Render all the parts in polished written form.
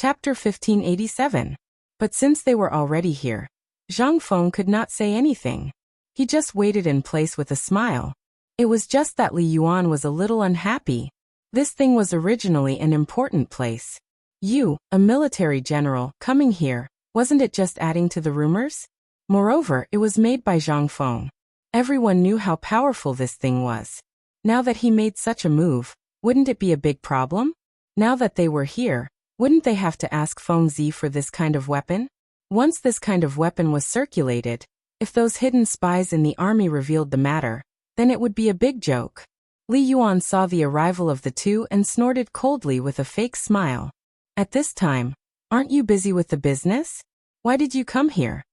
Chapter 1587. But since they were already here, Zhang Feng could not say anything. He just waited in place with a smile. It was just that Li Yuan was a little unhappy. This thing was originally an important place. You, a military general, coming here, wasn't it just adding to the rumors? Moreover, it was made by Zhang Feng. Everyone knew how powerful this thing was. Now that he made such a move, wouldn't it be a big problem? Now that they were here, wouldn't they have to ask Feng Zi for this kind of weapon? Once this kind of weapon was circulated, if those hidden spies in the army revealed the matter, then it would be a big joke. Li Yuan saw the arrival of the two and snorted coldly with a fake smile. At this time, aren't you busy with the business? Why did you come here?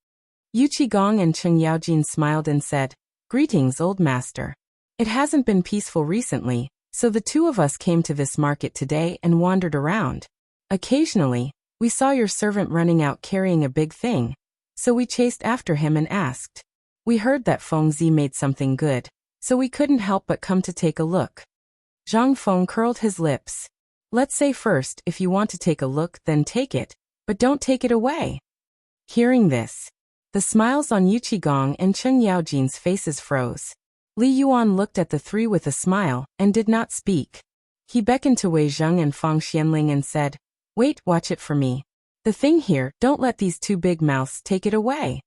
Yu Qigong and Cheng Yaojin smiled and said, Greetings, old master. It hasn't been peaceful recently, so the two of us came to this market today and wandered around. Occasionally, we saw your servant running out carrying a big thing, so we chased after him and asked. We heard that Feng Zi made something good, so we couldn't help but come to take a look. Zhang Feng curled his lips. Let's say first, if you want to take a look, then take it, but don't take it away. Hearing this, the smiles on Yu Qigong and Cheng Yaojin's faces froze. Li Yuan looked at the three with a smile and did not speak. He beckoned to Wei Zheng and Fang Xianling and said, Wait, watch it for me. The thing here, don't let these two big mouths take it away.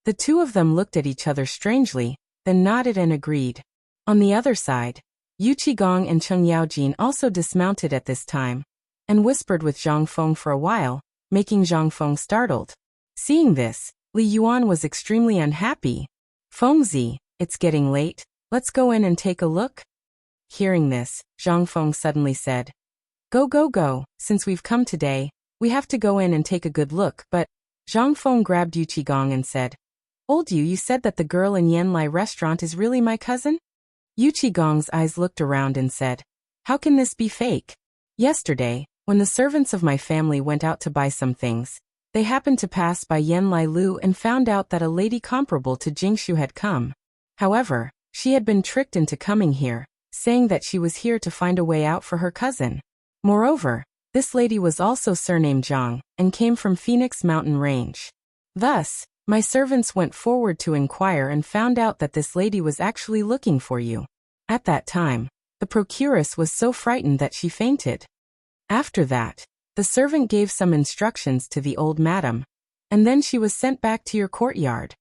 The two of them looked at each other strangely, then nodded and agreed. On the other side, Yu Qigong and Cheng Yaojin also dismounted at this time, and whispered with Zhang Feng for a while, making Zhang Feng startled. Seeing this, Li Yuan was extremely unhappy. Feng Zi, it's getting late, let's go in and take a look. Hearing this, Zhang Feng suddenly said, Go, since we've come today, we have to go in and take a good look, but Zhang Feng grabbed Yu Qigong and said, Old you said that the girl in Yanlai restaurant is really my cousin? Yu Qigong's eyes looked around and said, How can this be fake? Yesterday, when the servants of my family went out to buy some things, they happened to pass by Yanlai Lu and found out that a lady comparable to Jingshu had come. However, she had been tricked into coming here, saying that she was here to find a way out for her cousin. Moreover, this lady was also surnamed Zhang, and came from Phoenix Mountain Range. Thus, my servants went forward to inquire and found out that this lady was actually looking for you. At that time, the procuress was so frightened that she fainted. After that, the servant gave some instructions to the old madam, and then she was sent back to your courtyard.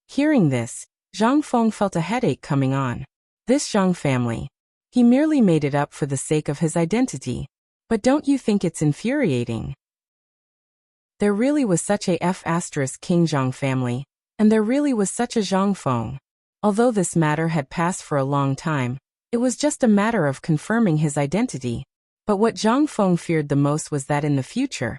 Hearing this, Zhang Feng felt a headache coming on. This Zhang family. He merely made it up for the sake of his identity. But don't you think it's infuriating? There really was such a King Zhang family, and there really was such a Zhang Feng. Although this matter had passed for a long time, it was just a matter of confirming his identity. But what Zhang Feng feared the most was that in the future,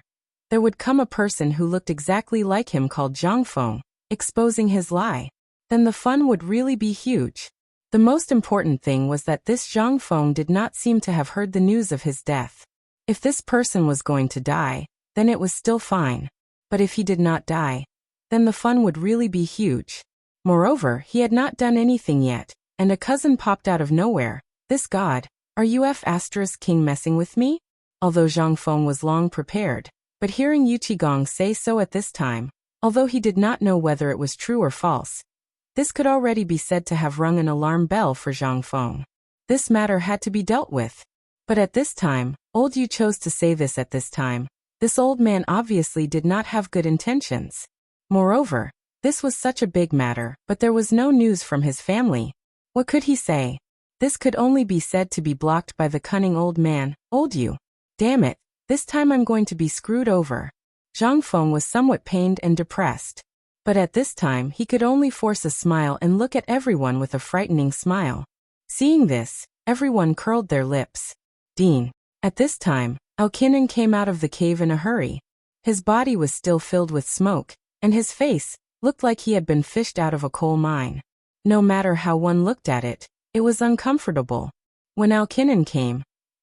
there would come a person who looked exactly like him called Zhang Feng, exposing his lie. Then the fun would really be huge. The most important thing was that this Zhang Feng did not seem to have heard the news of his death. If this person was going to die, then it was still fine. But if he did not die, then the fun would really be huge. Moreover, he had not done anything yet, and a cousin popped out of nowhere. This god, are you King messing with me? Although Zhang Feng was long prepared, but hearing Yu Qigong say so at this time, although he did not know whether it was true or false, this could already be said to have rung an alarm bell for Zhang Feng. This matter had to be dealt with. But at this time, old Yu chose to say this at this time. This old man obviously did not have good intentions. Moreover, this was such a big matter, but there was no news from his family. What could he say? This could only be said to be blocked by the cunning old man, old Yu. Damn it, this time I'm going to be screwed over. Zhang Feng was somewhat pained and depressed. But at this time he could only force a smile and look at everyone with a frightening smile. Seeing this, everyone curled their lips. Dean. At this time, Alkinan came out of the cave in a hurry. His body was still filled with smoke, and his face looked like he had been fished out of a coal mine. No matter how one looked at it, it was uncomfortable. When Alkinan came,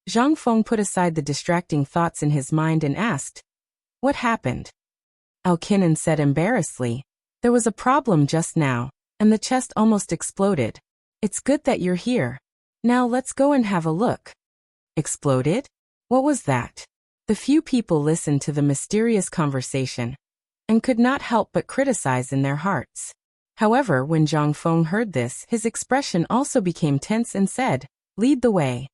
Zhang Feng put aside the distracting thoughts in his mind and asked, What happened? Alkinan said embarrassedly, There was a problem just now, and the chest almost exploded. It's good that you're here. Now let's go and have a look. Exploded? What was that? The few people listened to the mysterious conversation and could not help but criticize in their hearts. However, when Zhang Feng heard this, his expression also became tense and said, "Lead the way."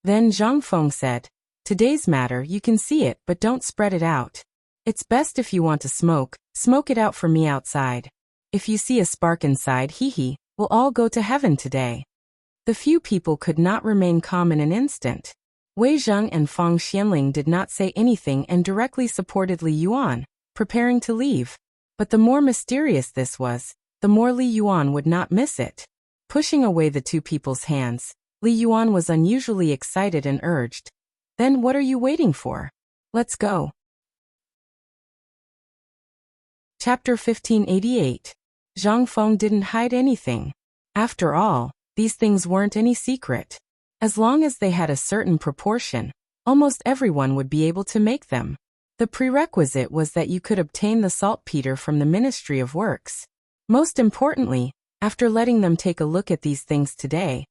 Then Zhang Feng said, "Today's matter, you can see it, but don't spread it out. It's best if you want to smoke, smoke it out for me outside. If you see a spark inside, hee, we'll all go to heaven today." The few people could not remain calm in an instant. Wei Zheng and Fang Xianling did not say anything and directly supported Li Yuan, preparing to leave. But the more mysterious this was, the more Li Yuan would not miss it. Pushing away the two people's hands, Li Yuan was unusually excited and urged, "Then what are you waiting for? Let's go." Chapter 1588. Zhang Feng didn't hide anything. After all, these things weren't any secret. As long as they had a certain proportion, almost everyone would be able to make them. The prerequisite was that you could obtain the saltpeter from the Ministry of Works. Most importantly, after letting them take a look at these things today,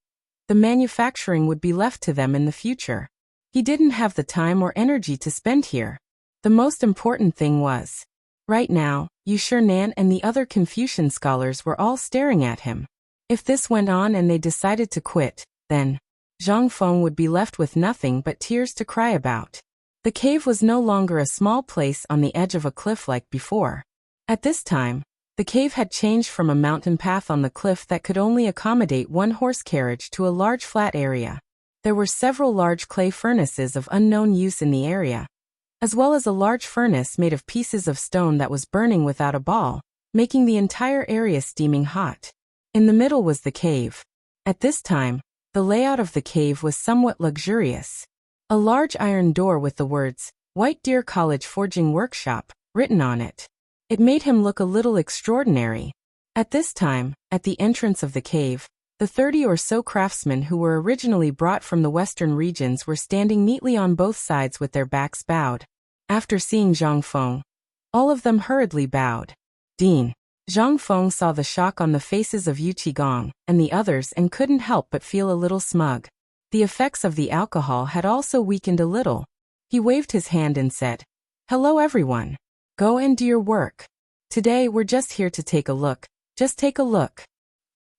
the manufacturing would be left to them in the future. He didn't have the time or energy to spend here. The most important thing was, right now, Nan and the other Confucian scholars were all staring at him. If this went on and they decided to quit, then Zhang Feng would be left with nothing but tears to cry about. The cave was no longer a small place on the edge of a cliff like before. At this time, the cave had changed from a mountain path on the cliff that could only accommodate one horse carriage to a large flat area. There were several large clay furnaces of unknown use in the area, as well as a large furnace made of pieces of stone that was burning without a ball, making the entire area steaming hot. In the middle was the cave. At this time, the layout of the cave was somewhat luxurious. A large iron door with the words, "White Deer College Forging Workshop," written on it. It made him look a little extraordinary. At this time, at the entrance of the cave, the 30 or so craftsmen who were originally brought from the western regions were standing neatly on both sides with their backs bowed. After seeing Zhang Feng, all of them hurriedly bowed. "Dean." Zhang Feng saw the shock on the faces of Yu Qigong and the others and couldn't help but feel a little smug. The effects of the alcohol had also weakened a little. He waved his hand and said, "Hello everyone. Go and do your work. Today we're just here to take a look. Just take a look.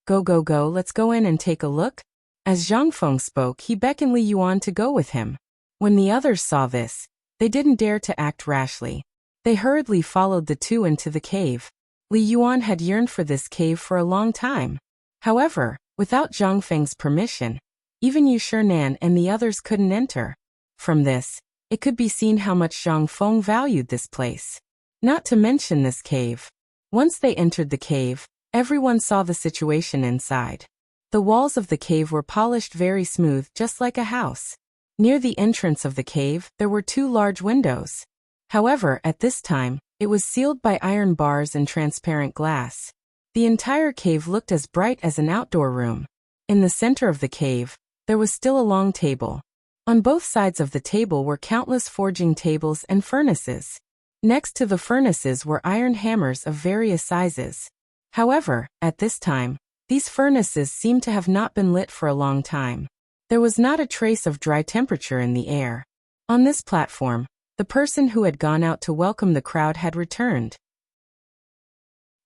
Go, let's go in and take a look." As Zhang Feng spoke, he beckoned Li Yuan to go with him. When the others saw this, they didn't dare to act rashly. They hurriedly followed the two into the cave. Li Yuan had yearned for this cave for a long time. However, without Zhang Feng's permission, even Nan and the others couldn't enter. From this, it could be seen how much Zhang Feng valued this place. Not to mention this cave. Once they entered the cave, everyone saw the situation inside. The walls of the cave were polished very smooth, just like a house. Near the entrance of the cave, there were two large windows. However, at this time, it was sealed by iron bars and transparent glass. The entire cave looked as bright as an outdoor room. In the center of the cave, there was still a long table. On both sides of the table were countless forging tables and furnaces. Next to the furnaces were iron hammers of various sizes. However, at this time, these furnaces seemed to have not been lit for a long time. There was not a trace of dry temperature in the air. On this platform, the person who had gone out to welcome the crowd had returned.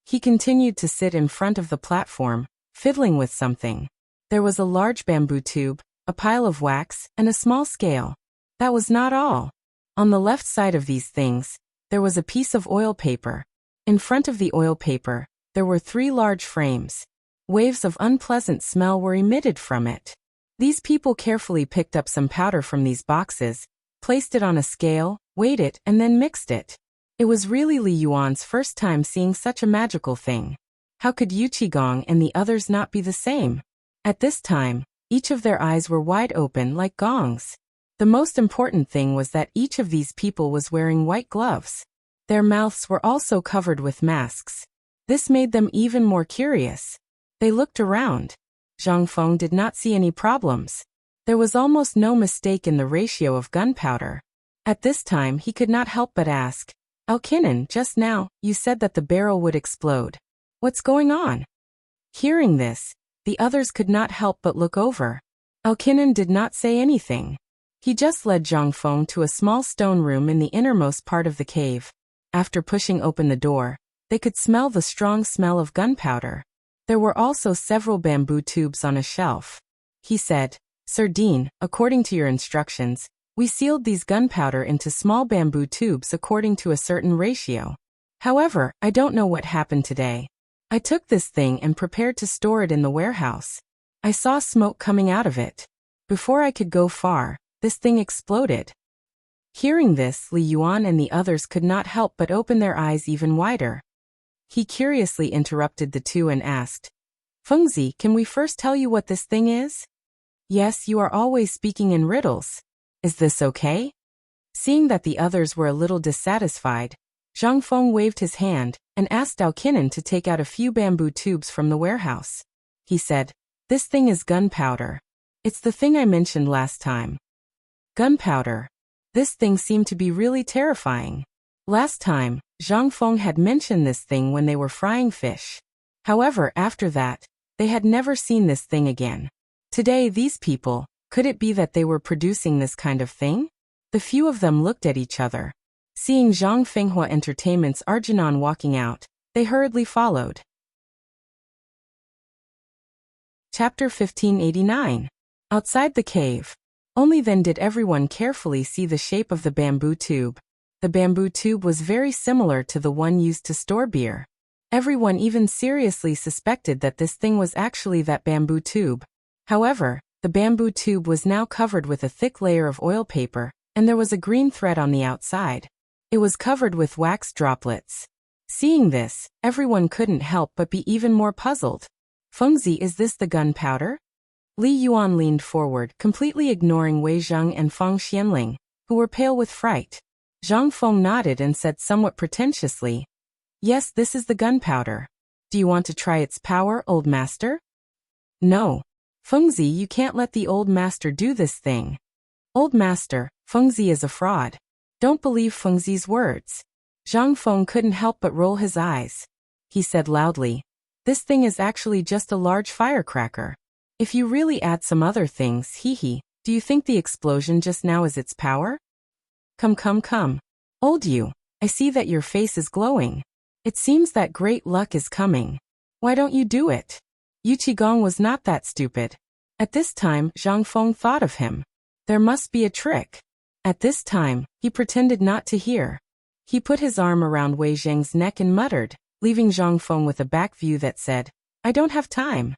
He continued to sit in front of the platform, fiddling with something. There was a large bamboo tube, a pile of wax, and a small scale. That was not all. On the left side of these things, there was a piece of oil paper. In front of the oil paper, there were 3 large frames. Waves of unpleasant smell were emitted from it. These people carefully picked up some powder from these boxes, placed it on a scale, weighed it, and then mixed it. It was really Li Yuan's first time seeing such a magical thing. How could Yu Qigong and the others not be the same? At this time, each of their eyes were wide open like gongs. The most important thing was that each of these people was wearing white gloves. Their mouths were also covered with masks. This made them even more curious. They looked around. Zhang Feng did not see any problems. There was almost no mistake in the ratio of gunpowder. At this time he could not help but ask, "Alkinan, just now, you said that the barrel would explode. What's going on?" Hearing this, the others could not help but look over. Alkinan did not say anything. He just led Zhang Feng to a small stone room in the innermost part of the cave. After pushing open the door, they could smell the strong smell of gunpowder. There were also several bamboo tubes on a shelf. He said, "Sir Dean, according to your instructions, we sealed these gunpowder into small bamboo tubes according to a certain ratio. However, I don't know what happened today. I took this thing and prepared to store it in the warehouse. I saw smoke coming out of it. Before I could go far, this thing exploded." Hearing this, Li Yuan and the others could not help but open their eyes even wider. He curiously interrupted the two and asked, "Fengzi, can we first tell you what this thing is?" "Yes, you are always speaking in riddles. Is this okay?" Seeing that the others were a little dissatisfied, Zhang Feng waved his hand and asked Dao Qinan to take out a few bamboo tubes from the warehouse. He said, "This thing is gunpowder. It's the thing I mentioned last time." Gunpowder. This thing seemed to be really terrifying. Last time, Zhang Feng had mentioned this thing when they were frying fish. However, after that, they had never seen this thing again. Today, these people, could it be that they were producing this kind of thing? The few of them looked at each other. Seeing Zhang Fenghua Entertainment's Arjunan walking out, they hurriedly followed. Chapter 1589. Outside the cave. Only then did everyone carefully see the shape of the bamboo tube. The bamboo tube was very similar to the one used to store beer. Everyone even seriously suspected that this thing was actually that bamboo tube. However, the bamboo tube was now covered with a thick layer of oil paper, and there was a green thread on the outside. It was covered with wax droplets. Seeing this, everyone couldn't help but be even more puzzled. "Fengzi, is this the gunpowder?" Li Yuan leaned forward, completely ignoring Wei Zheng and Fang Xianling, who were pale with fright. Zhang Feng nodded and said somewhat pretentiously, "Yes, this is the gunpowder. Do you want to try its power, old master?" "No. Fengzi, you can't let the old master do this thing." "Old master, Fengzi is a fraud. Don't believe Fengzi's words." Zhang Feng couldn't help but roll his eyes. He said loudly, "This thing is actually just a large firecracker. If you really add some other things, do you think the explosion just now is its power? Come. Old you, I see that your face is glowing. It seems that great luck is coming. Why don't you do it?" Yu Qigong was not that stupid. At this time, Zhang Feng thought of him. There must be a trick. At this time, he pretended not to hear. He put his arm around Wei Zheng's neck and muttered, leaving Zhang Feng with a back view that said, "I don't have time."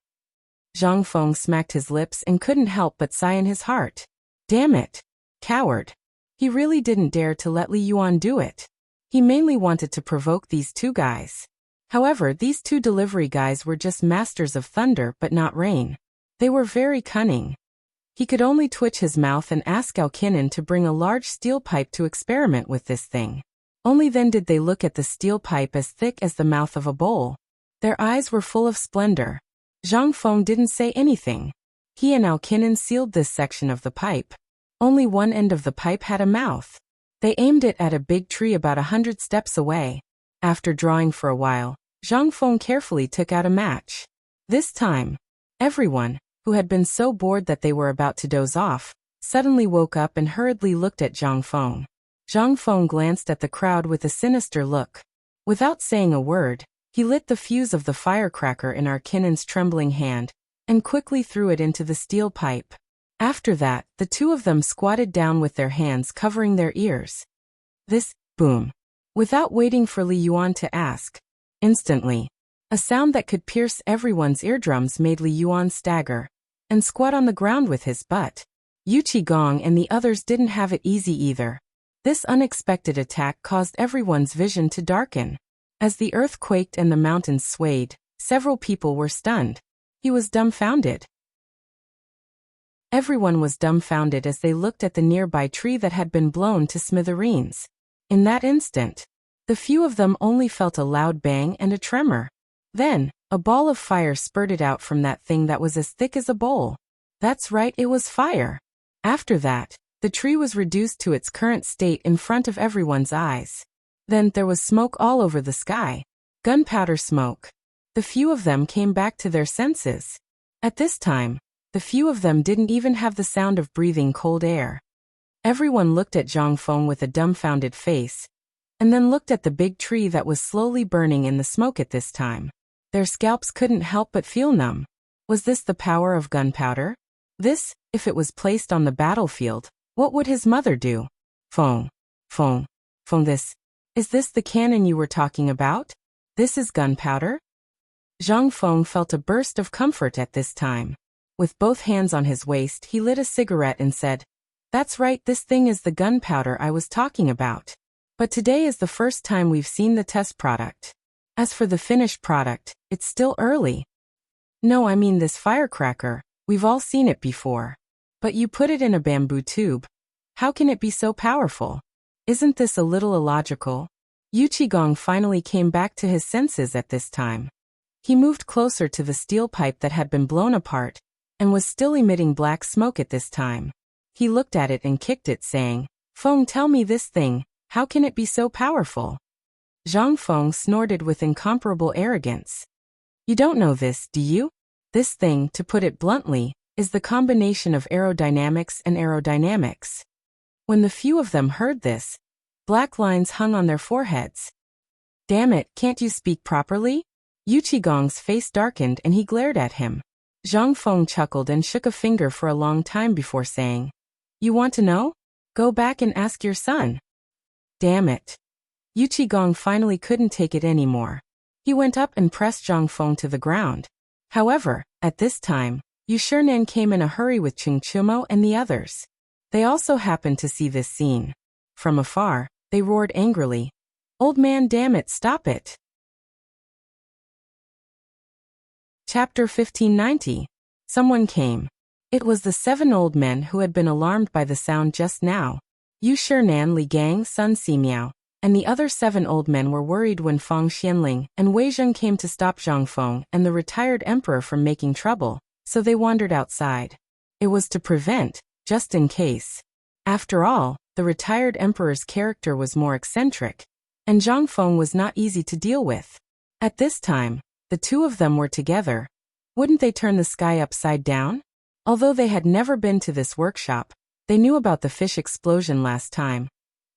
Zhang Feng smacked his lips and couldn't help but sigh in his heart. Damn it. Coward. He really didn't dare to let Li Yuan do it. He mainly wanted to provoke these two guys. However, these two delivery guys were just masters of thunder but not rain. They were very cunning. He could only twitch his mouth and ask Dao Qinan to bring a large steel pipe to experiment with this thing. Only then did they look at the steel pipe as thick as the mouth of a bowl. Their eyes were full of splendor. Zhang Feng didn't say anything. He and Dao Qinan sealed this section of the pipe. Only one end of the pipe had a mouth. They aimed it at a big tree about 100 steps away. After drawing for a while, Zhang Feng carefully took out a match. This time, everyone, who had been so bored that they were about to doze off, suddenly woke up and hurriedly looked at Zhang Feng. Zhang Feng glanced at the crowd with a sinister look. Without saying a word, he lit the fuse of the firecracker in Qinan's trembling hand, and quickly threw it into the steel pipe. After that, the two of them squatted down with their hands covering their ears. This, boom. Without waiting for Li Yuan to ask, instantly, a sound that could pierce everyone's eardrums made Li Yuan stagger and squat on the ground with his butt. Yu Qigong and the others didn't have it easy either. This unexpected attack caused everyone's vision to darken. As the earth quaked and the mountains swayed, several people were stunned. He was dumbfounded. Everyone was dumbfounded as they looked at the nearby tree that had been blown to smithereens. In that instant, the few of them only felt a loud bang and a tremor. Then, a ball of fire spurted out from that thing that was as thick as a bowl. That's right, it was fire. After that, the tree was reduced to its current state in front of everyone's eyes. Then there was smoke all over the sky. Gunpowder smoke. The few of them came back to their senses. At this time, the few of them didn't even have the sound of breathing cold air. Everyone looked at Zhang Feng with a dumbfounded face, and then looked at the big tree that was slowly burning in the smoke at this time. Their scalps couldn't help but feel numb. Was this the power of gunpowder? This, if it was placed on the battlefield, what would his mother do? Feng, Feng, Feng, is this the cannon you were talking about? This is gunpowder? Zhang Feng felt a burst of comfort at this time. With both hands on his waist, he lit a cigarette and said, "That's right, this thing is the gunpowder I was talking about. But today is the first time we've seen the test product. As for the finished product, it's still early." "No, I mean this firecracker, we've all seen it before. But you put it in a bamboo tube. How can it be so powerful? Isn't this a little illogical?" Yu Qigong finally came back to his senses at this time. He moved closer to the steel pipe that had been blown apart, and was still emitting black smoke at this time. He looked at it and kicked it, saying, "Feng, tell me this thing, how can it be so powerful?" Zhang Feng snorted with incomparable arrogance. "You don't know this, do you? This thing, to put it bluntly, is the combination of aerodynamics and aerodynamics." When the few of them heard this, black lines hung on their foreheads. "Damn it, can't you speak properly?" Yu Qigong's face darkened and he glared at him. Zhang Feng chuckled and shook a finger for a long time before saying, "You want to know? Go back and ask your son." Damn it. Yu Qigong finally couldn't take it anymore. He went up and pressed Zhang Feng to the ground. However, at this time, Yu Shinan came in a hurry with Chingchumo and the others. They also happened to see this scene. From afar, they roared angrily, "Old man, damn it, stop it!" Chapter 1590. Someone came. It was the 7 old men who had been alarmed by the sound just now. Yu Shinan, Li Gang, Sun Simiao, and the other 7 old men were worried when Fang Xianling and Wei Zheng came to stop Zhang Feng and the retired emperor from making trouble, so they wandered outside. It was to prevent, just in case. After all, the retired emperor's character was more eccentric, and Zhang Feng was not easy to deal with. At this time, the two of them were together. Wouldn't they turn the sky upside down? Although they had never been to this workshop, they knew about the fish explosion last time.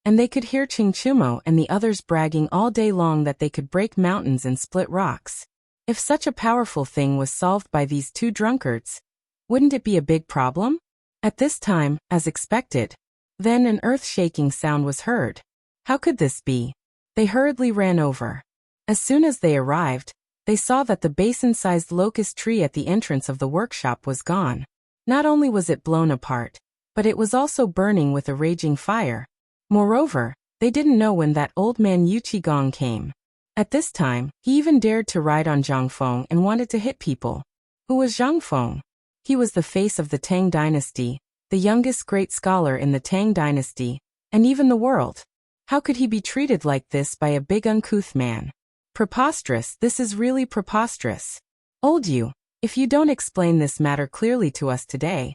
And they could hear Chingchumo and the others bragging all day long that they could break mountains and split rocks. If such a powerful thing was solved by these 2 drunkards, wouldn't it be a big problem? At this time, as expected, then an earth-shaking sound was heard. How could this be? They hurriedly ran over. As soon as they arrived, they saw that the basin-sized locust tree at the entrance of the workshop was gone. Not only was it blown apart, but it was also burning with a raging fire. Moreover, they didn't know when that old man Yu Qigong came. At this time, he even dared to ride on Zhang Feng and wanted to hit people. Who was Zhang Feng? He was the face of the Tang dynasty, the youngest great scholar in the Tang dynasty, and even the world. How could he be treated like this by a big uncouth man? Preposterous, this is really preposterous. Old Yu, if you don't explain this matter clearly to us today,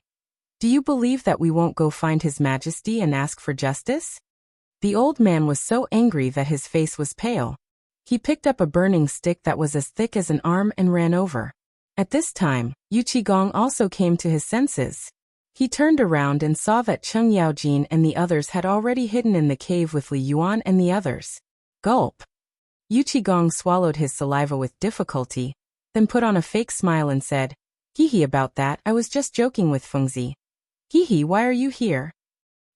do you believe that we won't go find His Majesty and ask for justice? The old man was so angry that his face was pale. He picked up a burning stick that was as thick as an arm and ran over. At this time, Yu Qigong also came to his senses. He turned around and saw that Cheng Yaojin and the others had already hidden in the cave with Li Yuan and the others. Gulp. Yu Qigong swallowed his saliva with difficulty, then put on a fake smile and said, "Hee about that, I was just joking with Fengzi." "Hee, why are you here?"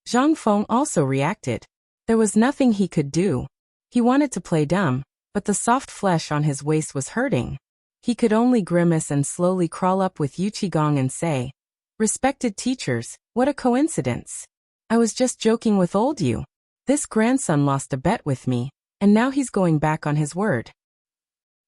Zhang Feng also reacted. There was nothing he could do. He wanted to play dumb, but the soft flesh on his waist was hurting. He could only grimace and slowly crawl up with Yu Qigong and say, "Respected teachers, what a coincidence. I was just joking with old Yu. This grandson lost a bet with me, and now he's going back on his word."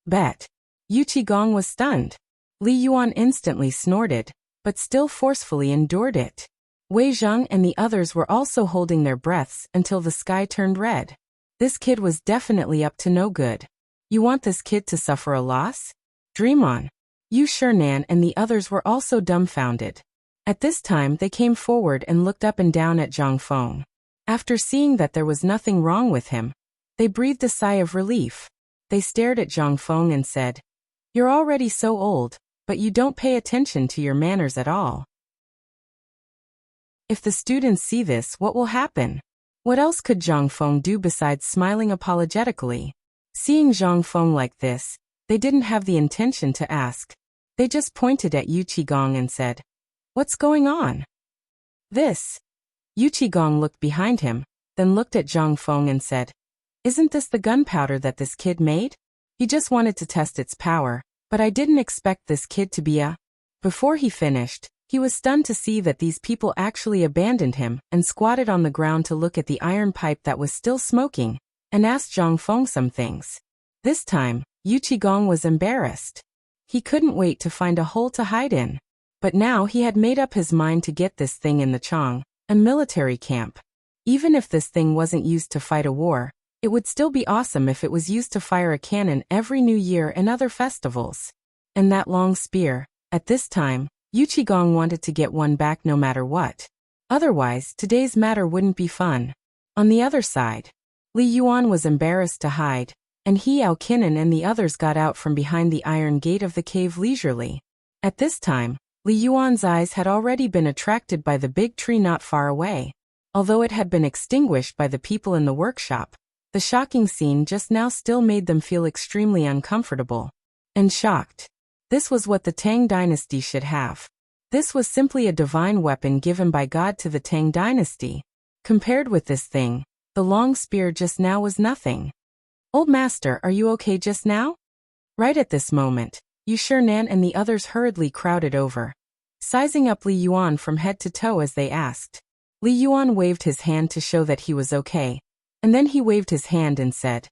Bet. Yu Qigong was stunned. Li Yuan instantly snorted, but still forcefully endured it. Wei Zheng and the others were also holding their breaths until the sky turned red. This kid was definitely up to no good. You want this kid to suffer a loss? Dream on. Yu Shinan and the others were also dumbfounded. At this time they came forward and looked up and down at Zhang Feng. After seeing that there was nothing wrong with him, they breathed a sigh of relief. They stared at Zhang Feng and said, "You're already so old, but you don't pay attention to your manners at all." If the students see this, what will happen? What else could Zhang Feng do besides smiling apologetically? Seeing Zhang Feng like this, they didn't have the intention to ask. They just pointed at Yu Qigong and said, "What's going on?" "This." Yu Qigong looked behind him, then looked at Zhang Feng and said, "Isn't this the gunpowder that this kid made? He just wanted to test its power, but I didn't expect this kid to be a—" Before he finished, he was stunned to see that these people actually abandoned him and squatted on the ground to look at the iron pipe that was still smoking, and asked Zhang Feng some things. This time, Yu Qigong was embarrassed. He couldn't wait to find a hole to hide in. But now he had made up his mind to get this thing in the Chang'an, a military camp. Even if this thing wasn't used to fight a war, it would still be awesome if it was used to fire a cannon every New Year and other festivals. And that long spear, at this time, Yu Qigong wanted to get one back no matter what. Otherwise, today's matter wouldn't be fun. On the other side, Li Yuan was embarrassed to hide, and Hiao Qinan and the others got out from behind the iron gate of the cave leisurely. At this time, Li Yuan's eyes had already been attracted by the big tree not far away. Although it had been extinguished by the people in the workshop, the shocking scene just now still made them feel extremely uncomfortable and shocked. This was what the Tang dynasty should have. This was simply a divine weapon given by God to the Tang dynasty. Compared with this thing, the long spear just now was nothing. "Old master, are you okay just now?" Right at this moment, Yu Shinan and the others hurriedly crowded over, sizing up Li Yuan from head to toe as they asked. Li Yuan waved his hand to show that he was okay, and then he waved his hand and said,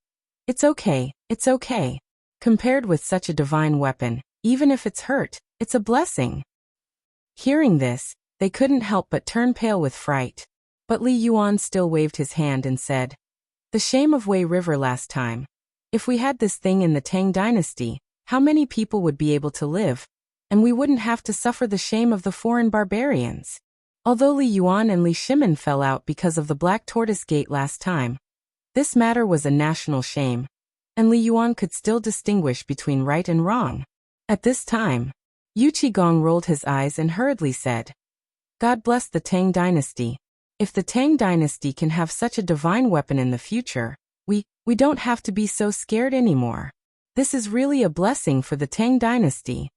"It's okay, it's okay. Compared with such a divine weapon, even if it's hurt, it's a blessing." Hearing this, they couldn't help but turn pale with fright. But Li Yuan still waved his hand and said, "The shame of Wei River last time. If we had this thing in the Tang dynasty, how many people would be able to live? And we wouldn't have to suffer the shame of the foreign barbarians." Although Li Yuan and Li Shimin fell out because of the Black Tortoise Gate last time, this matter was a national shame, and Li Yuan could still distinguish between right and wrong. At this time, Yu Qigong rolled his eyes and hurriedly said, "God bless the Tang dynasty. If the Tang dynasty can have such a divine weapon in the future, we don't have to be so scared anymore. This is really a blessing for the Tang dynasty."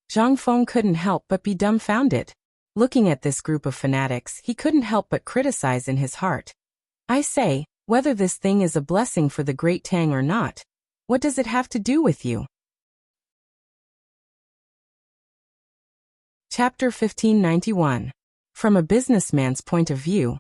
Zhang Feng couldn't help but be dumbfounded. Looking at this group of fanatics, he couldn't help but criticize in his heart. "I say, whether this thing is a blessing for the Great Tang or not, what does it have to do with you?" Chapter 1591. From a businessman's point of view,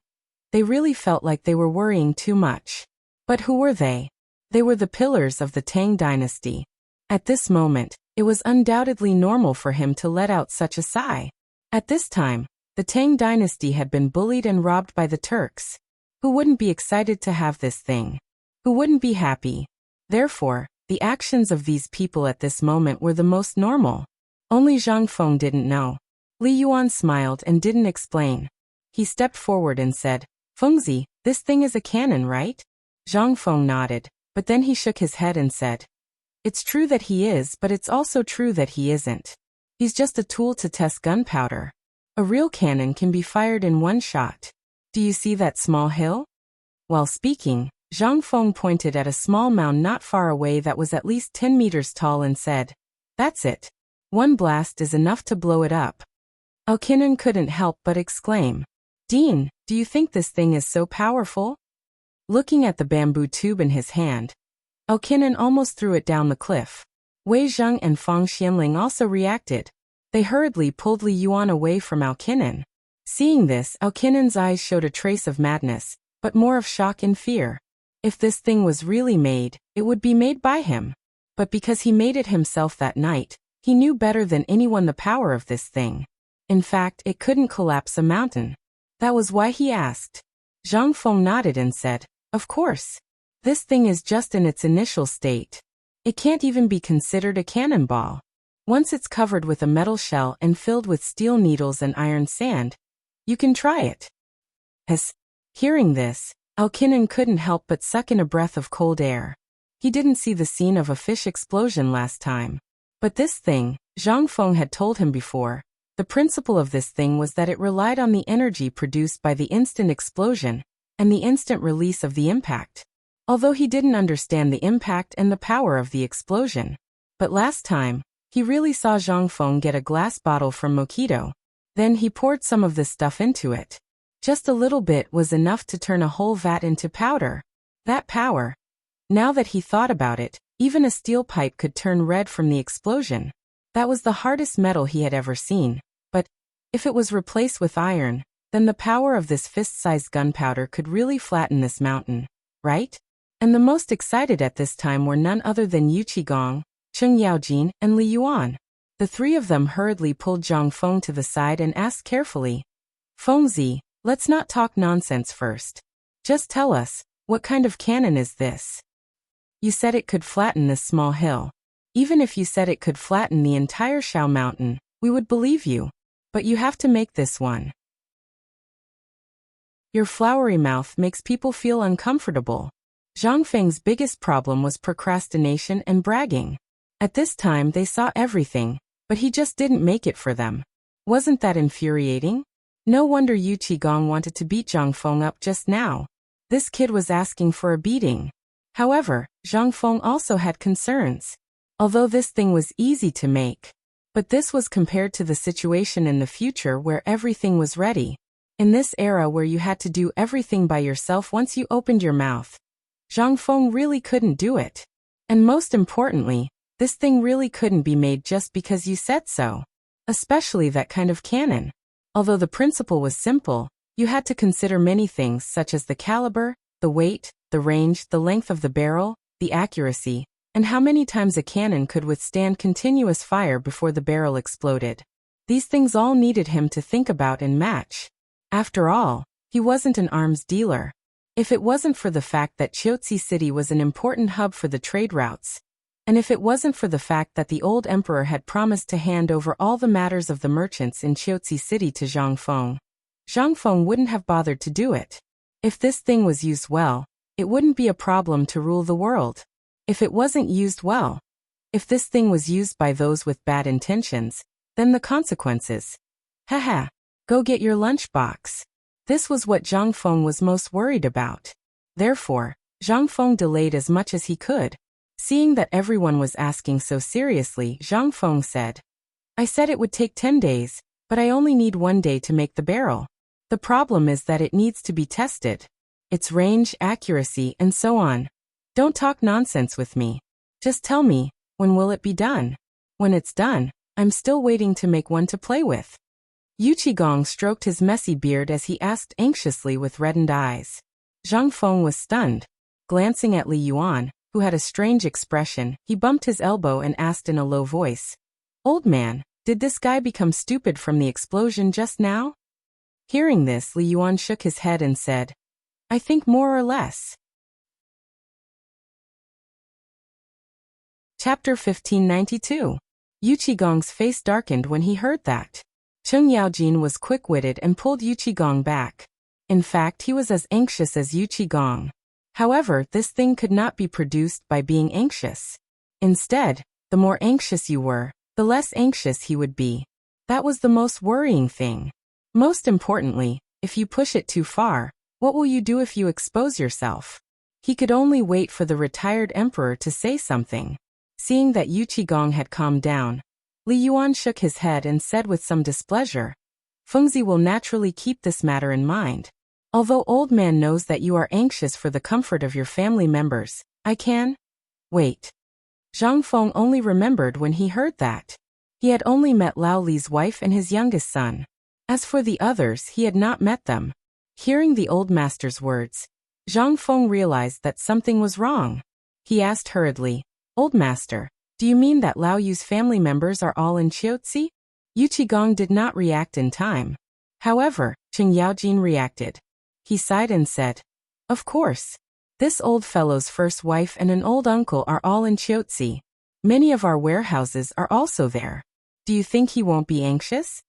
they really felt like they were worrying too much. But who were they? They were the pillars of the Tang dynasty. At this moment, it was undoubtedly normal for him to let out such a sigh. At this time, the Tang dynasty had been bullied and robbed by the Turks. Who wouldn't be excited to have this thing? Who wouldn't be happy? Therefore, the actions of these people at this moment were the most normal. Only Zhang Feng didn't know. Li Yuan smiled and didn't explain. He stepped forward and said, "Fengzi, this thing is a cannon, right?" Zhang Feng nodded, but then he shook his head and said, "It's true that he is, but it's also true that he isn't. He's just a tool to test gunpowder. A real cannon can be fired in one shot. Do you see that small hill?" While speaking, Zhang Feng pointed at a small mound not far away that was at least 10 meters tall and said, "That's it. One blast is enough to blow it up." Qinan couldn't help but exclaim, "Dean, do you think this thing is so powerful?" Looking at the bamboo tube in his hand, Qinan almost threw it down the cliff. Wei Zheng and Fang Xianling also reacted. They hurriedly pulled Li Yuan away from Qinan. Seeing this, Qinan's eyes showed a trace of madness, but more of shock and fear. If this thing was really made, it would be made by him. But because he made it himself that night, he knew better than anyone the power of this thing. In fact, it couldn't collapse a mountain. That was why he asked. Zhang Feng nodded and said, "Of course. This thing is just in its initial state. It can't even be considered a cannonball. Once it's covered with a metal shell and filled with steel needles and iron sand, you can try it." Hearing this, Qinan couldn't help but suck in a breath of cold air. He didn't see the scene of a fish explosion last time. But this thing, Zhang Feng had told him before, The principle of this thing was that it relied on the energy produced by the instant explosion and the instant release of the impact. Although he didn't understand the impact and the power of the explosion. But last time, he really saw Zhang Feng get a glass bottle from Mojito. Then he poured some of this stuff into it. Just a little bit was enough to turn a whole vat into powder. That power. Now that he thought about it, even a steel pipe could turn red from the explosion. That was the hardest metal he had ever seen. But if it was replaced with iron, then the power of this fist-sized gunpowder could really flatten this mountain, right? And the most excited at this time were none other than Yu Qigong, Cheng Yaojin, and Li Yuan. The three of them hurriedly pulled Zhang Feng to the side and asked carefully, "Fengzi, let's not talk nonsense first. Just tell us, what kind of cannon is this? You said it could flatten this small hill. Even if you said it could flatten the entire Shao Mountain, we would believe you. But you have to make this one. Your flowery mouth makes people feel uncomfortable." Zhang Feng's biggest problem was procrastination and bragging. At this time they saw everything, but he just didn't make it for them. Wasn't that infuriating? No wonder Yu Qigong wanted to beat Zhang Feng up just now. This kid was asking for a beating. However, Zhang Feng also had concerns. Although this thing was easy to make. But this was compared to the situation in the future where everything was ready. In this era where you had to do everything by yourself once you opened your mouth. Zhang Feng really couldn't do it. And most importantly, this thing really couldn't be made just because you said so. Especially that kind of cannon. Although the principle was simple, you had to consider many things such as the caliber, the weight, the range, the length of the barrel, the accuracy, and how many times a cannon could withstand continuous fire before the barrel exploded. These things all needed him to think about and match. After all, he wasn't an arms dealer. If it wasn't for the fact that Qiuzi City was an important hub for the trade routes, and if it wasn't for the fact that the old emperor had promised to hand over all the matters of the merchants in Qiuzi City to Zhang Feng wouldn't have bothered to do it. If this thing was used well, it wouldn't be a problem to rule the world. If it wasn't used well, if this thing was used by those with bad intentions, then the consequences. Haha, go get your lunchbox. This was what Zhang Feng was most worried about. Therefore, Zhang Feng delayed as much as he could. Seeing that everyone was asking so seriously, Zhang Feng said, "I said it would take 10 days, but I only need 1 day to make the barrel. The problem is that it needs to be tested. Its range, accuracy, and so on. Don't talk nonsense with me. Just tell me, when will it be done? When it's done, I'm still waiting to make one to play with." Yu Qigong stroked his messy beard as he asked anxiously with reddened eyes. Zhang Feng was stunned. Glancing at Li Yuan, who had a strange expression, he bumped his elbow and asked in a low voice, "Old man, did this guy become stupid from the explosion just now?" Hearing this, Li Yuan shook his head and said, "I think more or less." Chapter 1592. Yu Qigong's face darkened when he heard that. Cheng Yaojin was quick-witted and pulled Yu Qigong back. In fact, he was as anxious as Yu Qigong. However, this thing could not be produced by being anxious. Instead, the more anxious you were, the less anxious he would be. That was the most worrying thing. Most importantly, if you push it too far, what will you do if you expose yourself? He could only wait for the retired emperor to say something. Seeing that Yu Qigong had calmed down, Li Yuan shook his head and said with some displeasure, "Fengzi will naturally keep this matter in mind. Although old man knows that you are anxious for the comfort of your family members, I can wait." Zhang Feng only remembered when he heard that. He had only met Lao Li's wife and his youngest son. As for the others, he had not met them. Hearing the old master's words, Zhang Feng realized that something was wrong. He asked hurriedly, "Old master, do you mean that Lao Yu's family members are all in Qiuzi?" Yu Qigong did not react in time. However, Cheng Yaojin reacted. He sighed and said, "Of course. This old fellow's first wife and an old uncle are all in Qiuzi. Many of our warehouses are also there. Do you think he won't be anxious?"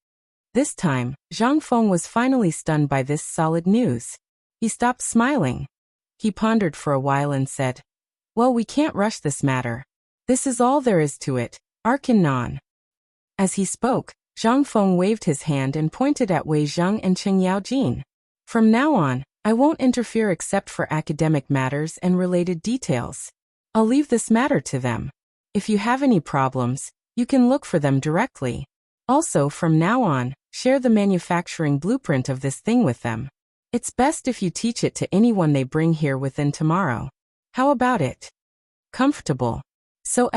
This time, Zhang Feng was finally stunned by this solid news. He stopped smiling. He pondered for a while and said, "Well, we can't rush this matter. This is all there is to it, Arkan Non." As he spoke, Zhang Feng waved his hand and pointed at Wei Zheng and Cheng Yaojin. From now on, I won't interfere except for academic matters and related details. I'll leave this matter to them. If you have any problems, you can look for them directly. Also, from now on, share the manufacturing blueprint of this thing with them. It's best if you teach it to anyone they bring here within tomorrow. How about it? Comfortable. So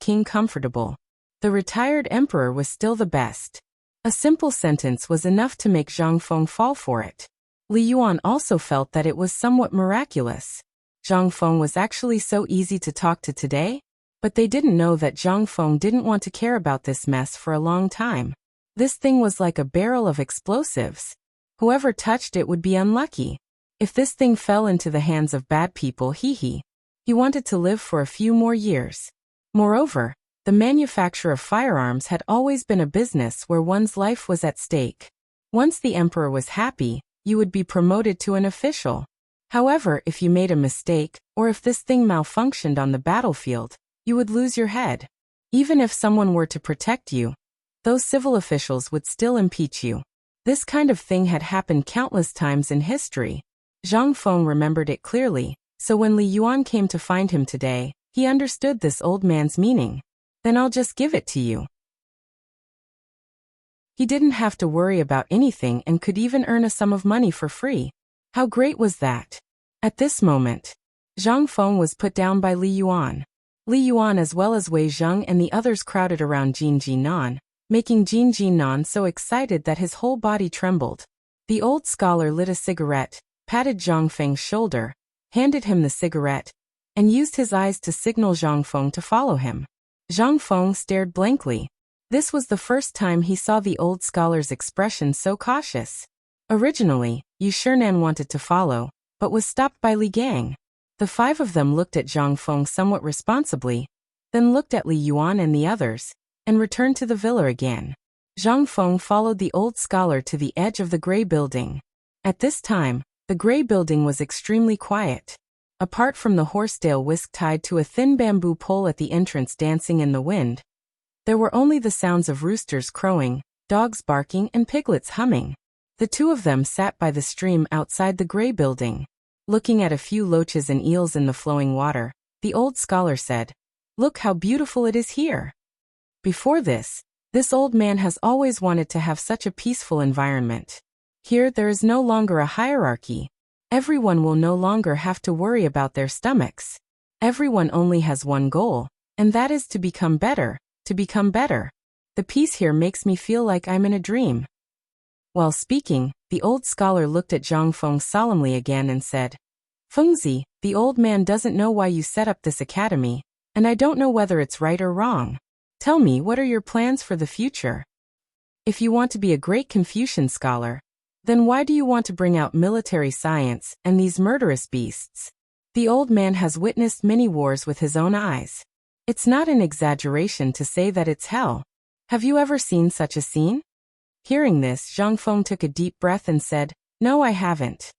King comfortable. The retired emperor was still the best. A simple sentence was enough to make Zhang Feng fall for it. Li Yuan also felt that it was somewhat miraculous. Zhang Feng was actually so easy to talk to today, but they didn't know that Zhang Feng didn't want to care about this mess for a long time. This thing was like a barrel of explosives. Whoever touched it would be unlucky. If this thing fell into the hands of bad people, he wanted to live for a few more years. Moreover, the manufacture of firearms had always been a business where one's life was at stake. Once the emperor was happy, you would be promoted to an official. However, if you made a mistake, or if this thing malfunctioned on the battlefield, you would lose your head. Even if someone were to protect you, those civil officials would still impeach you. This kind of thing had happened countless times in history. Zhang Feng remembered it clearly, so when Li Yuan came to find him today, he understood this old man's meaning. Then I'll just give it to you. He didn't have to worry about anything and could even earn a sum of money for free. How great was that? At this moment, Zhang Feng was put down by Li Yuan. Li Yuan as well as Wei Zheng and the others crowded around Jin Jinan, making Jin Jinan so excited that his whole body trembled. The old scholar lit a cigarette, patted Zhang Feng's shoulder, handed him the cigarette, and used his eyes to signal Zhang Feng to follow him. Zhang Feng stared blankly. This was the first time he saw the old scholar's expression so cautious. Originally, Yu Shinan wanted to follow, but was stopped by Li Gang. The five of them looked at Zhang Feng somewhat responsibly, then looked at Li Yuan and the others, and returned to the villa again. Zhang Feng followed the old scholar to the edge of the gray building. At this time, the gray building was extremely quiet. Apart from the horsetail whisk tied to a thin bamboo pole at the entrance dancing in the wind, there were only the sounds of roosters crowing, dogs barking and piglets humming. The two of them sat by the stream outside the gray building. Looking at a few loaches and eels in the flowing water, the old scholar said, "Look how beautiful it is here." Before this old man has always wanted to have such a peaceful environment. Here there is no longer a hierarchy. Everyone will no longer have to worry about their stomachs. Everyone only has one goal, and that is to become better, to become better. The peace here makes me feel like I'm in a dream. While speaking, the old scholar looked at Zhang Feng solemnly again and said, "Fengzi, the old man doesn't know why you set up this academy, and I don't know whether it's right or wrong. Tell me, what are your plans for the future? If you want to be a great Confucian scholar, then why do you want to bring out military science and these murderous beasts?" The old man has witnessed many wars with his own eyes. It's not an exaggeration to say that it's hell. Have you ever seen such a scene? Hearing this, Zhang Feng took a deep breath and said, "No, I haven't."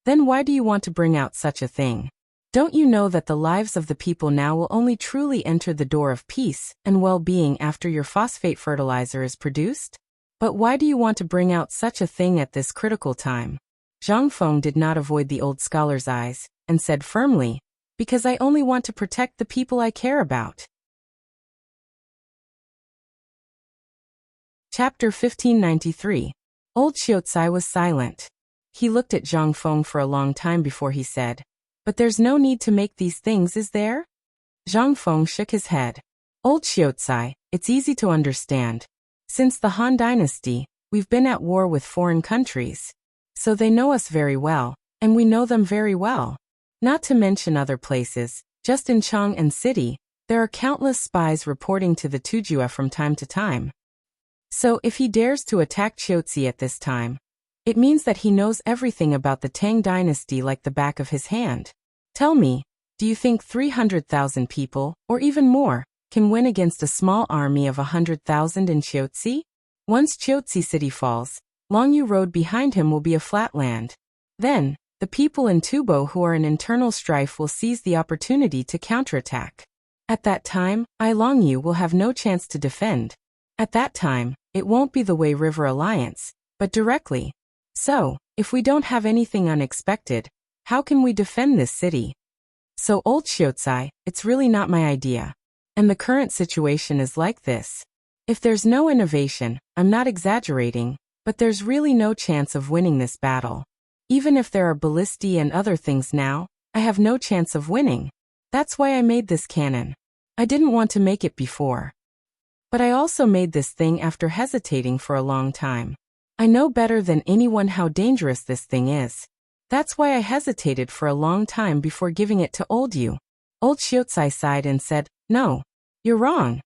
"Then why do you want to bring out such a thing? Don't you know that the lives of the people now will only truly enter the door of peace and well-being after your phosphate fertilizer is produced? But why do you want to bring out such a thing at this critical time?" Zhang Feng did not avoid the old scholar's eyes, and said firmly, "Because I only want to protect the people I care about." Chapter 1593. Old Xiaocai was silent. He looked at Zhang Feng for a long time before he said, "But there's no need to make these things, is there?" Zhang Feng shook his head. "Old Xiaocai, it's easy to understand. Since the Han Dynasty, we've been at war with foreign countries. So they know us very well, and we know them very well. Not to mention other places, just in Chang'an City, there are countless spies reporting to the Tujue from time to time. So if he dares to attack Xiaozi at this time, it means that he knows everything about the Tang Dynasty like the back of his hand. Tell me, do you think 300,000 people, or even more, can win against a small army of 100,000 in Xiaozi? Once Xiaozi city falls, Longyu Road behind him will be a flat land. Then, the people in Tubo who are in internal strife will seize the opportunity to counterattack. At that time, Longyu will have no chance to defend. At that time, It won't be the Wei River Alliance, but directly. So, if we don't have anything unexpected, how can we defend this city? So old Xiaocai, it's really not my idea. And the current situation is like this. If there's no innovation, I'm not exaggerating, but there's really no chance of winning this battle. Even if there are ballistae and other things now, I have no chance of winning. That's why I made this cannon. I didn't want to make it before. But I also made this thing after hesitating for a long time. I know better than anyone how dangerous this thing is. That's why I hesitated for a long time before giving it to old you. Old Xiaocai sighed and said, no, you're wrong.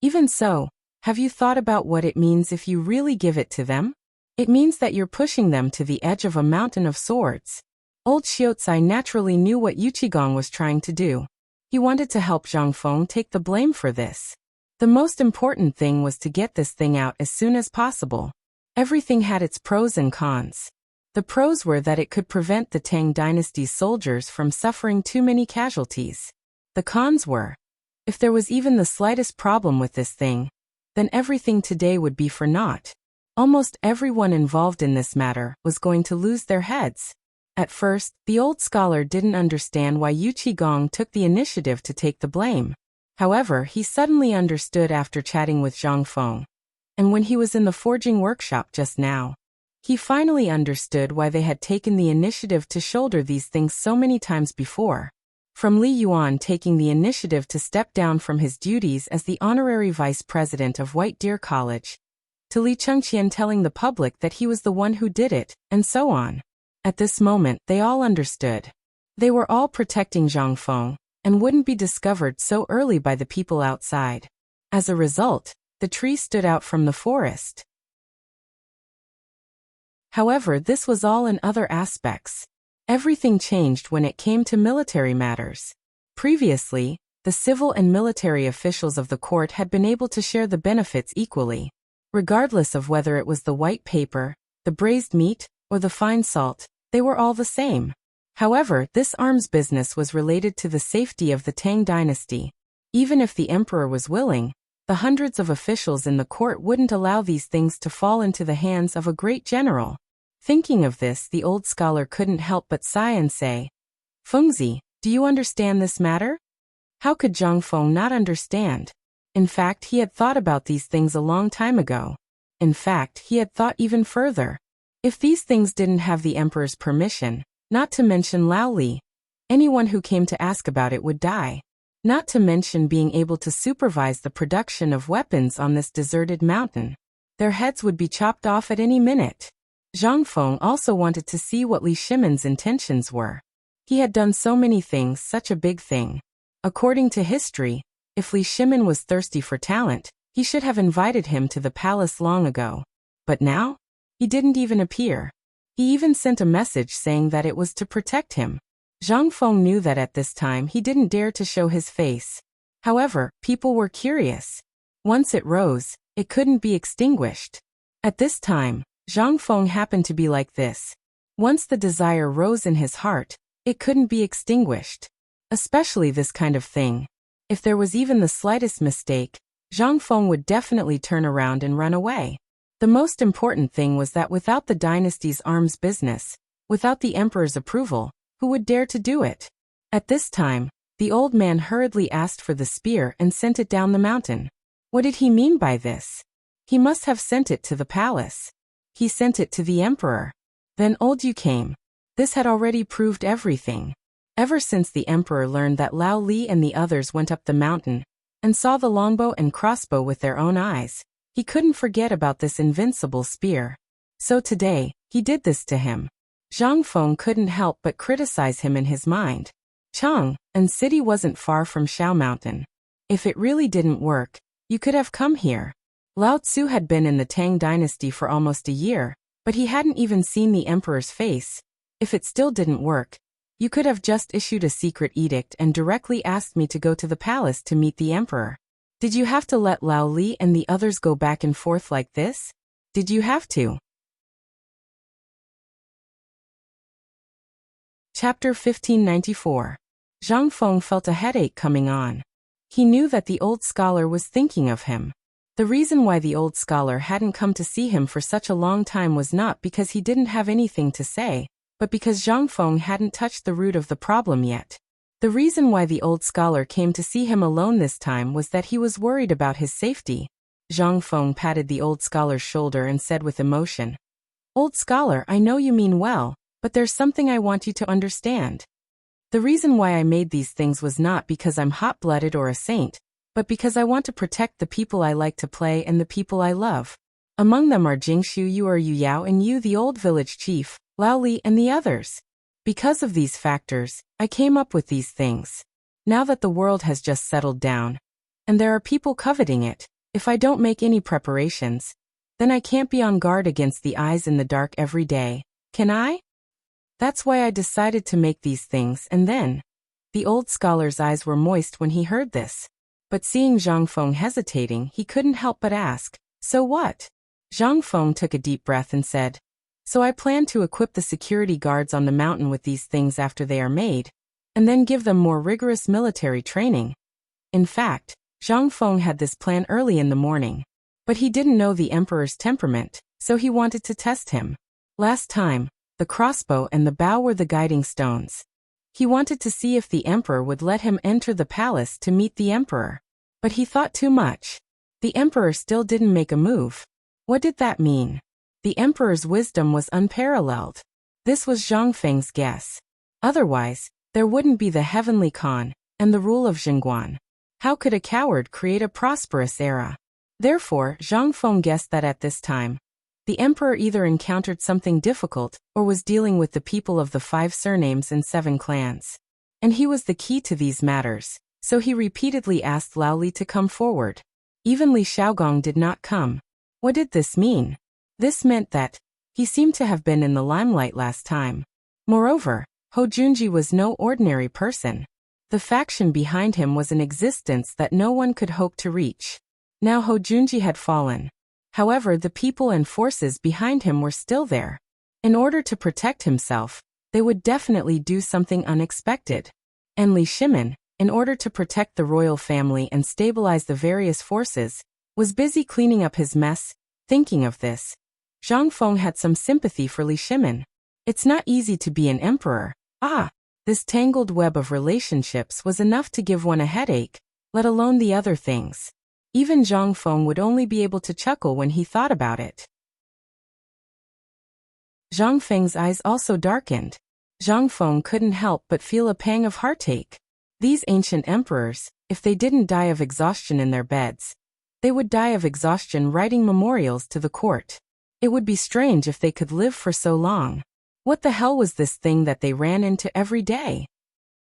Even so, have you thought about what it means if you really give it to them? It means that you're pushing them to the edge of a mountain of swords. Old Xiaocai naturally knew what Yuqigong was trying to do. He wanted to help Zhang Feng take the blame for this. The most important thing was to get this thing out as soon as possible. Everything had its pros and cons. The pros were that it could prevent the Tang dynasty's soldiers from suffering too many casualties. The cons were, if there was even the slightest problem with this thing, then everything today would be for naught. Almost everyone involved in this matter was going to lose their heads. At first, the old scholar didn't understand why Yuqigong took the initiative to take the blame. However, he suddenly understood after chatting with Zhang Feng. And when he was in the forging workshop just now, he finally understood why they had taken the initiative to shoulder these things so many times before. From Li Yuan taking the initiative to step down from his duties as the honorary vice president of White Deer College, to Li Chengqian telling the public that he was the one who did it, and so on. At this moment, they all understood. They were all protecting Zhang Feng, and wouldn't be discovered so early by the people outside. As a result, the tree stood out from the forest. However, this was all in other aspects. Everything changed when it came to military matters. Previously, the civil and military officials of the court had been able to share the benefits equally. Regardless of whether it was the white paper, the braised meat, or the fine salt, they were all the same. However, this arms business was related to the safety of the Tang dynasty. Even if the emperor was willing, the hundreds of officials in the court wouldn't allow these things to fall into the hands of a great general. Thinking of this, the old scholar couldn't help but sigh and say, Fengzi, do you understand this matter? How could Zhang Feng not understand? In fact, he had thought about these things a long time ago. In fact, he had thought even further. If these things didn't have the emperor's permission, not to mention Lao Li, anyone who came to ask about it would die. Not to mention being able to supervise the production of weapons on this deserted mountain. Their heads would be chopped off at any minute. Zhang Feng also wanted to see what Li Shimon's intentions were. He had done so many things, such a big thing. According to history, if Li Shimon was thirsty for talent, he should have invited him to the palace long ago. But now? He didn't even appear. He even sent a message saying that it was to protect him. Zhang Feng knew that at this time he didn't dare to show his face. However, people were curious. Once it rose, it couldn't be extinguished. At this time, Zhang Feng happened to be like this. Once the desire rose in his heart, it couldn't be extinguished. Especially this kind of thing. If there was even the slightest mistake, Zhang Feng would definitely turn around and run away. The most important thing was that without the dynasty's arms business, without the emperor's approval, who would dare to do it? At this time, the old man hurriedly asked for the spear and sent it down the mountain. What did he mean by this? He must have sent it to the palace. He sent it to the emperor. Then old Yu came. This had already proved everything. Ever since the emperor learned that Lao Li and the others went up the mountain and saw the longbow and crossbow with their own eyes, he couldn't forget about this invincible spear. So today, he did this to him. Zhang Feng couldn't help but criticize him in his mind. Chang'an city wasn't far from Shao Mountain. If it really didn't work, you could have come here. Lao Tzu had been in the Tang dynasty for almost a year, but he hadn't even seen the emperor's face. If it still didn't work, you could have just issued a secret edict and directly asked me to go to the palace to meet the emperor. Did you have to let Lao Li and the others go back and forth like this? Did you have to? Chapter 1594. Zhang Feng felt a headache coming on. He knew that the old scholar was thinking of him. The reason why the old scholar hadn't come to see him for such a long time was not because he didn't have anything to say, but because Zhang Feng hadn't touched the root of the problem yet. The reason why the old scholar came to see him alone this time was that he was worried about his safety. Zhang Feng patted the old scholar's shoulder and said with emotion, "Old scholar, I know you mean well, but there's something I want you to understand. The reason why I made these things was not because I'm hot-blooded or a saint, but because I want to protect the people I like to play and the people I love. Among them are Jingshu, you are Yu Yao, and you, the old village chief, Lao Li, and the others. Because of these factors, I came up with these things. Now that the world has just settled down, and there are people coveting it, if I don't make any preparations, then I can't be on guard against the eyes in the dark every day, can I? That's why I decided to make these things." And then, the old scholar's eyes were moist when he heard this. But seeing Zhang Feng hesitating, he couldn't help but ask, "So what?" Zhang Feng took a deep breath and said, "So I plan to equip the security guards on the mountain with these things after they are made, and then give them more rigorous military training." In fact, Zhang Feng had this plan early in the morning. But he didn't know the emperor's temperament, so he wanted to test him. Last time, the crossbow and the bow were the guiding stones. He wanted to see if the emperor would let him enter the palace to meet the emperor. But he thought too much. The emperor still didn't make a move. What did that mean? The emperor's wisdom was unparalleled. This was Zhang Feng's guess. Otherwise, there wouldn't be the heavenly Khan and the rule of Xinguan. How could a coward create a prosperous era? Therefore, Zhang Feng guessed that at this time, the emperor either encountered something difficult or was dealing with the people of the 5 surnames and 7 clans. And he was the key to these matters, so he repeatedly asked Lao Li to come forward. Even Li Xiaogong did not come. What did this mean? This meant that he seemed to have been in the limelight last time. Moreover, Ho Junji was no ordinary person. The faction behind him was an existence that no one could hope to reach. Now Ho Junji had fallen. However, the people and forces behind him were still there. In order to protect himself, they would definitely do something unexpected. And Li Shimin, in order to protect the royal family and stabilize the various forces, was busy cleaning up his mess. Thinking of this, Zhang Feng had some sympathy for Li Shimin. It's not easy to be an emperor. This tangled web of relationships was enough to give one a headache, let alone the other things. Even Zhang Feng would only be able to chuckle when he thought about it. Zhang Feng's eyes also darkened. Zhang Feng couldn't help but feel a pang of heartache. These ancient emperors, if they didn't die of exhaustion in their beds, they would die of exhaustion writing memorials to the court. It would be strange if they could live for so long. What the hell was this thing that they ran into every day?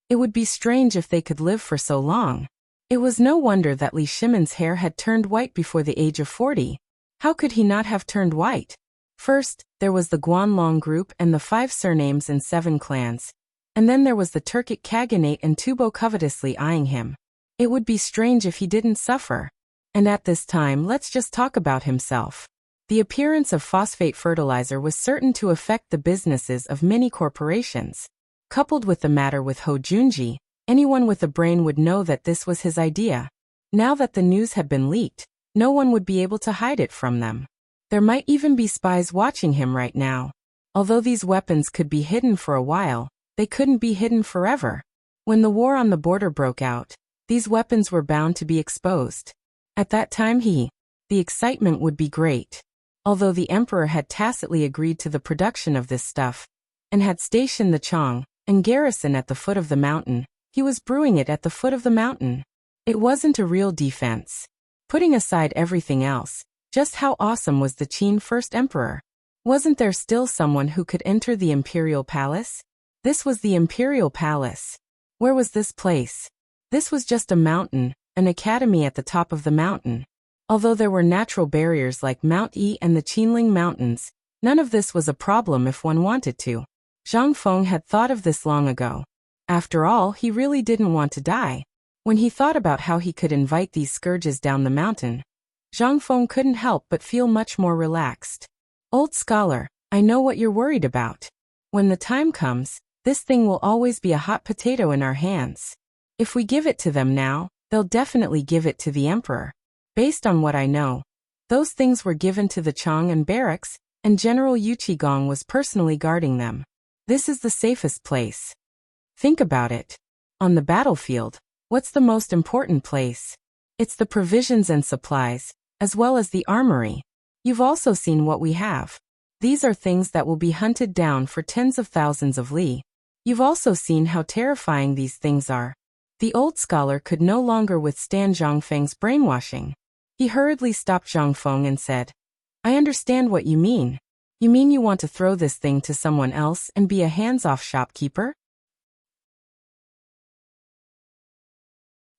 It would be strange if they could live for so long. It was no wonder that Li Shimin's hair had turned white before the age of 40. How could he not have turned white? First, there was the Guanlong group and the 5 surnames and 7 clans. And then there was the Turkic Khaganate and Tubo covetously eyeing him. It would be strange if he didn't suffer. And at this time, let's just talk about himself. The appearance of phosphate fertilizer was certain to affect the businesses of many corporations. Coupled with the matter with Ho Junji, anyone with a brain would know that this was his idea. Now that the news had been leaked, no one would be able to hide it from them. There might even be spies watching him right now. Although these weapons could be hidden for a while, they couldn't be hidden forever. When the war on the border broke out, these weapons were bound to be exposed. At that time the excitement would be great. Although the emperor had tacitly agreed to the production of this stuff, and had stationed the Chang'an and garrison at the foot of the mountain, he was brewing it at the foot of the mountain. It wasn't a real defense. Putting aside everything else, just how awesome was the Qin first emperor? Wasn't there still someone who could enter the imperial palace? This was the imperial palace. Where was this place? This was just a mountain, an academy at the top of the mountain. Although there were natural barriers like Mount E and the Qinling Mountains, none of this was a problem if one wanted to. Zhang Feng had thought of this long ago. After all, he really didn't want to die. When he thought about how he could invite these scourges down the mountain, Zhang Feng couldn't help but feel much more relaxed. Old scholar, I know what you're worried about. When the time comes, this thing will always be a hot potato in our hands. If we give it to them now, they'll definitely give it to the emperor. Based on what I know, those things were given to the Chang'an barracks, and General Yuqigong was personally guarding them. This is the safest place. Think about it. On the battlefield, what's the most important place? It's the provisions and supplies, as well as the armory. You've also seen what we have. These are things that will be hunted down for tens of thousands of li. You've also seen how terrifying these things are. The old scholar could no longer withstand Zhang Feng's brainwashing. He hurriedly stopped Zhang Feng and said, I understand what you mean. You mean you want to throw this thing to someone else and be a hands-off shopkeeper?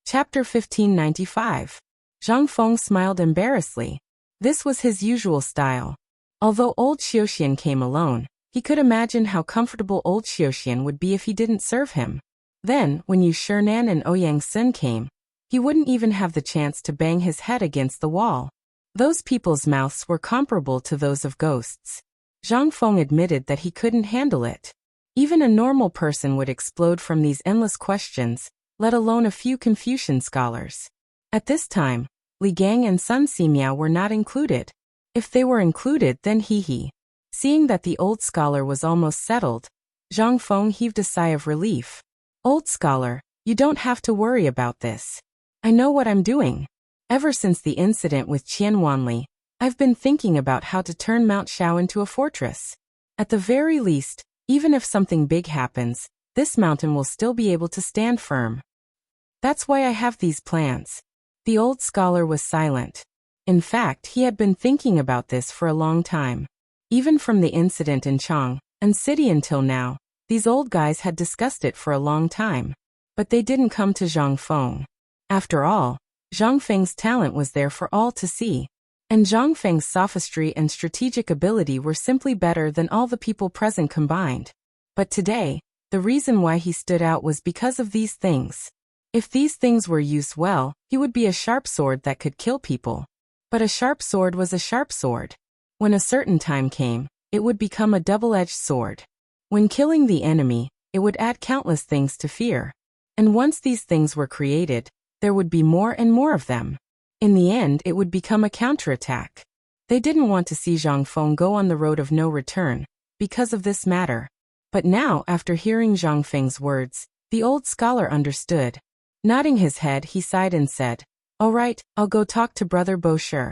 Chapter 1595. Zhang Feng smiled embarrassedly. This was his usual style. Although old Xiuxian came alone, he could imagine how comfortable old Xiuxian would be if he didn't serve him. Then, when Yu Shinan and Ouyang Sun came, he wouldn't even have the chance to bang his head against the wall. Those people's mouths were comparable to those of ghosts. Zhang Feng admitted that he couldn't handle it. Even a normal person would explode from these endless questions, let alone a few Confucian scholars. At this time, Li Gang and Sun Simiao were not included. If they were included, then he. Seeing that the old scholar was almost settled, Zhang Feng heaved a sigh of relief. Old scholar, you don't have to worry about this. I know what I'm doing. Ever since the incident with Qian Wanli, I've been thinking about how to turn Mount Shao into a fortress. At the very least, even if something big happens, this mountain will still be able to stand firm. That's why I have these plans. The old scholar was silent. In fact, he had been thinking about this for a long time. Even from the incident in Chang'an City until now, these old guys had discussed it for a long time. But they didn't come to Zhang Feng. After all, Zhang Feng's talent was there for all to see. And Zhang Feng's sophistry and strategic ability were simply better than all the people present combined. But today, the reason why he stood out was because of these things. If these things were used well, he would be a sharp sword that could kill people. But a sharp sword was a sharp sword. When a certain time came, it would become a double-edged sword. When killing the enemy, it would add countless things to fear. And once these things were created, there would be more and more of them. In the end, it would become a counterattack. They didn't want to see Zhang Feng go on the road of no return, because of this matter. But now, after hearing Zhang Feng's words, the old scholar understood. Nodding his head, he sighed and said, All right, I'll go talk to Brother Bo Shi.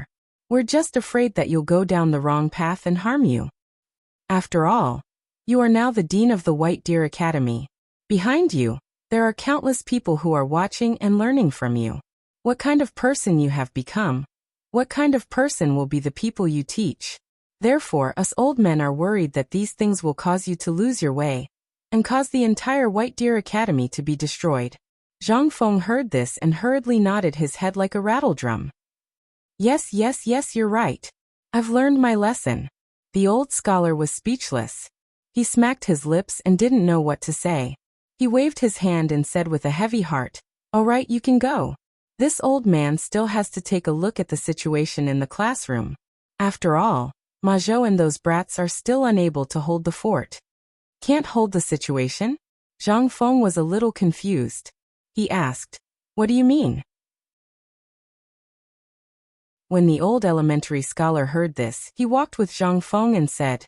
We're just afraid that you'll go down the wrong path and harm you. After all, you are now the Dean of the White Deer Academy. Behind you, there are countless people who are watching and learning from you. What kind of person you have become? What kind of person will be the people you teach? Therefore, us old men are worried that these things will cause you to lose your way, and cause the entire White Deer Academy to be destroyed. Zhang Feng heard this and hurriedly nodded his head like a rattledrum. Yes, you're right. I've learned my lesson. The old scholar was speechless. He smacked his lips and didn't know what to say. He waved his hand and said with a heavy heart, All right, you can go. This old man still has to take a look at the situation in the classroom. After all, Ma Zhou and those brats are still unable to hold the fort. Can't hold the situation? Zhang Feng was a little confused. He asked, What do you mean? When the old elementary scholar heard this, he walked with Zhang Feng and said,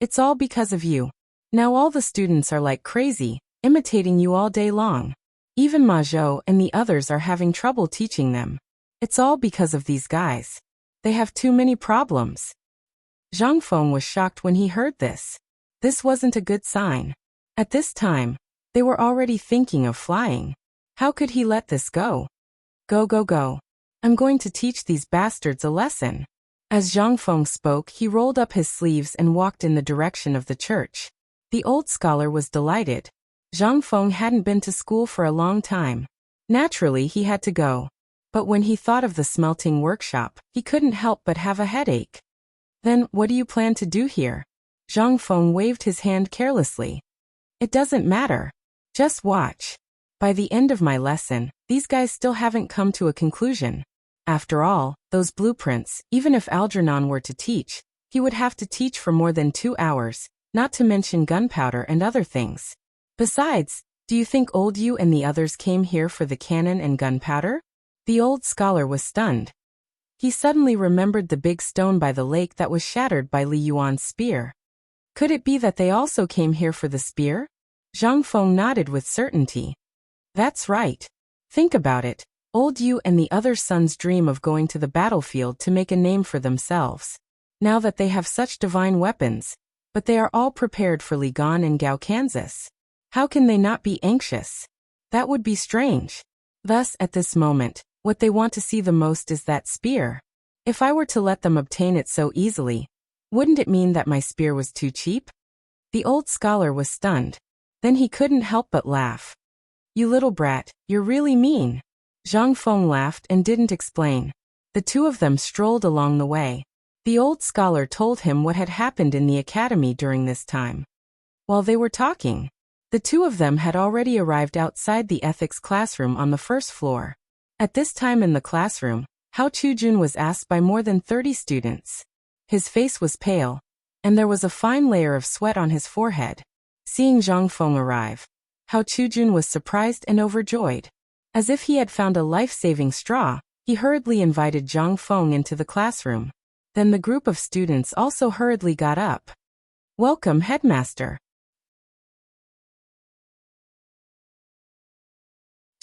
It's all because of you. Now all the students are like crazy, imitating you all day long. Even Ma Zhou and the others are having trouble teaching them. It's all because of these guys. They have too many problems. Zhang Feng was shocked when he heard this. This wasn't a good sign. At this time, they were already thinking of flying. How could he let this go? Go. I'm going to teach these bastards a lesson. As Zhang Feng spoke, he rolled up his sleeves and walked in the direction of the church. The old scholar was delighted. Zhang Feng hadn't been to school for a long time. Naturally, he had to go. But when he thought of the smelting workshop, he couldn't help but have a headache. Then, what do you plan to do here? Zhang Feng waved his hand carelessly. It doesn't matter. Just watch. By the end of my lesson, these guys still haven't come to a conclusion. After all, those blueprints, even if Algernon were to teach, he would have to teach for more than 2 hours, not to mention gunpowder and other things. Besides, do you think old you and the others came here for the cannon and gunpowder? The old scholar was stunned. He suddenly remembered the big stone by the lake that was shattered by Li Yuan's spear. Could it be that they also came here for the spear? Zhang Feng nodded with certainty. That's right. Think about it. Old Yu and the other sons dream of going to the battlefield to make a name for themselves. Now that they have such divine weapons, but they are all prepared for Li Gan and Gao Kansas. How can they not be anxious? That would be strange. Thus, at this moment, what they want to see the most is that spear. If I were to let them obtain it so easily, wouldn't it mean that my spear was too cheap? The old scholar was stunned. Then he couldn't help but laugh. You little brat, you're really mean. Zhang Feng laughed and didn't explain. The two of them strolled along the way. The old scholar told him what had happened in the academy during this time. While they were talking, the two of them had already arrived outside the ethics classroom on the first floor. At this time in the classroom, Hao Chujun was asked by more than 30 students. His face was pale, and there was a fine layer of sweat on his forehead. Seeing Zhang Feng arrive, Hao Chujun was surprised and overjoyed. As if he had found a life-saving straw, he hurriedly invited Zhang Feng into the classroom. Then the group of students also hurriedly got up. Welcome, headmaster.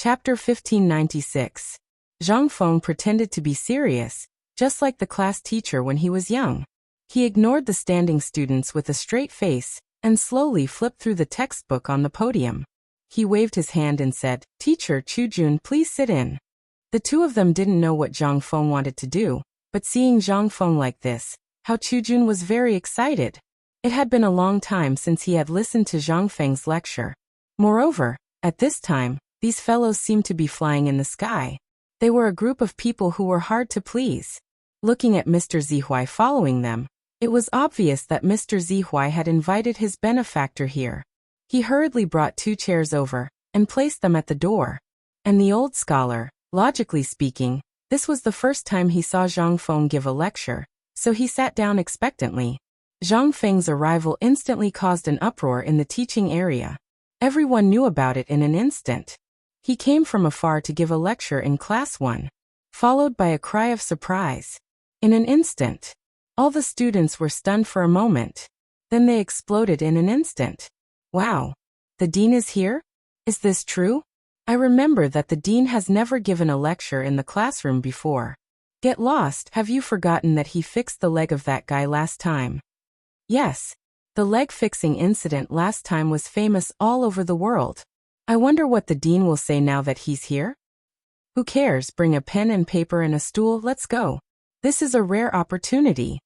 Chapter 1596. Zhang Feng pretended to be serious, just like the class teacher when he was young. He ignored the standing students with a straight face, and slowly flipped through the textbook on the podium. He waved his hand and said, Teacher Chujun, please sit in. The two of them didn't know what Zhang Feng wanted to do, but seeing Zhang Feng like this, Hao Chujun was very excited. It had been a long time since he had listened to Zhang Feng's lecture. Moreover, at this time, these fellows seemed to be flying in the sky. They were a group of people who were hard to please. Looking at Mr. Zihuai following them, it was obvious that Mr. Zihuai had invited his benefactor here. He hurriedly brought 2 chairs over, and placed them at the door. And the old scholar, logically speaking, this was the first time he saw Zhang Feng give a lecture, so he sat down expectantly. Zhang Feng's arrival instantly caused an uproar in the teaching area. Everyone knew about it in an instant. He came from afar to give a lecture in Class 1, followed by a cry of surprise. In an instant, all the students were stunned for a moment. Then they exploded in an instant. Wow! The dean is here? Is this true? I remember that the dean has never given a lecture in the classroom before. Get lost, have you forgotten that he fixed the leg of that guy last time? Yes. The leg-fixing incident last time was famous all over the world. I wonder what the dean will say now that he's here? Who cares, bring a pen and paper and a stool, let's go. This is a rare opportunity.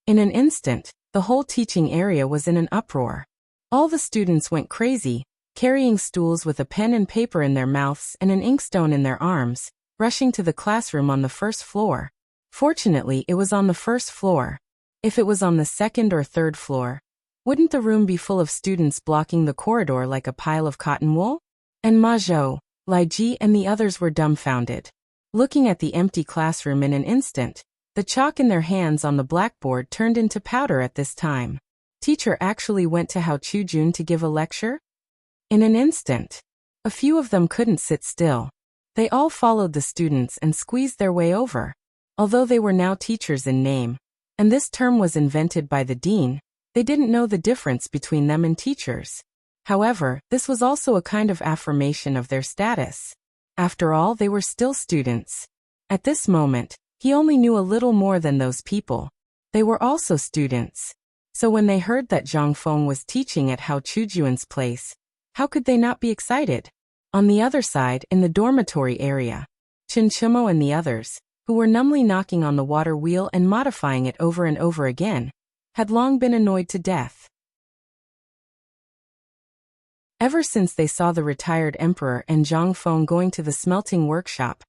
In an instant, the whole teaching area was in an uproar. All the students went crazy, carrying stools with a pen and paper in their mouths and an inkstone in their arms, rushing to the classroom on the first floor. Fortunately, it was on the first floor. If it was on the second or third floor, wouldn't the room be full of students blocking the corridor like a pile of cotton wool? And Ma Zhou, Lai Ji and the others were dumbfounded. Looking at the empty classroom in an instant, the chalk in their hands on the blackboard turned into powder at this time. Teacher actually went to Hao Chujun to give a lecture? In an instant. A few of them couldn't sit still. They all followed the students and squeezed their way over. Although they were now teachers in name, and this term was invented by the dean, they didn't know the difference between them and teachers. However, this was also a kind of affirmation of their status. After all, they were still students. At this moment, he only knew a little more than those people. They were also students. So when they heard that Zhang Feng was teaching at Hao Chujun's place, how could they not be excited? On the other side, in the dormitory area, Chen Chimo and the others, who were numbly knocking on the water wheel and modifying it over and over again, had long been annoyed to death. Ever since they saw the retired emperor and Zhang Feng going to the smelting workshop,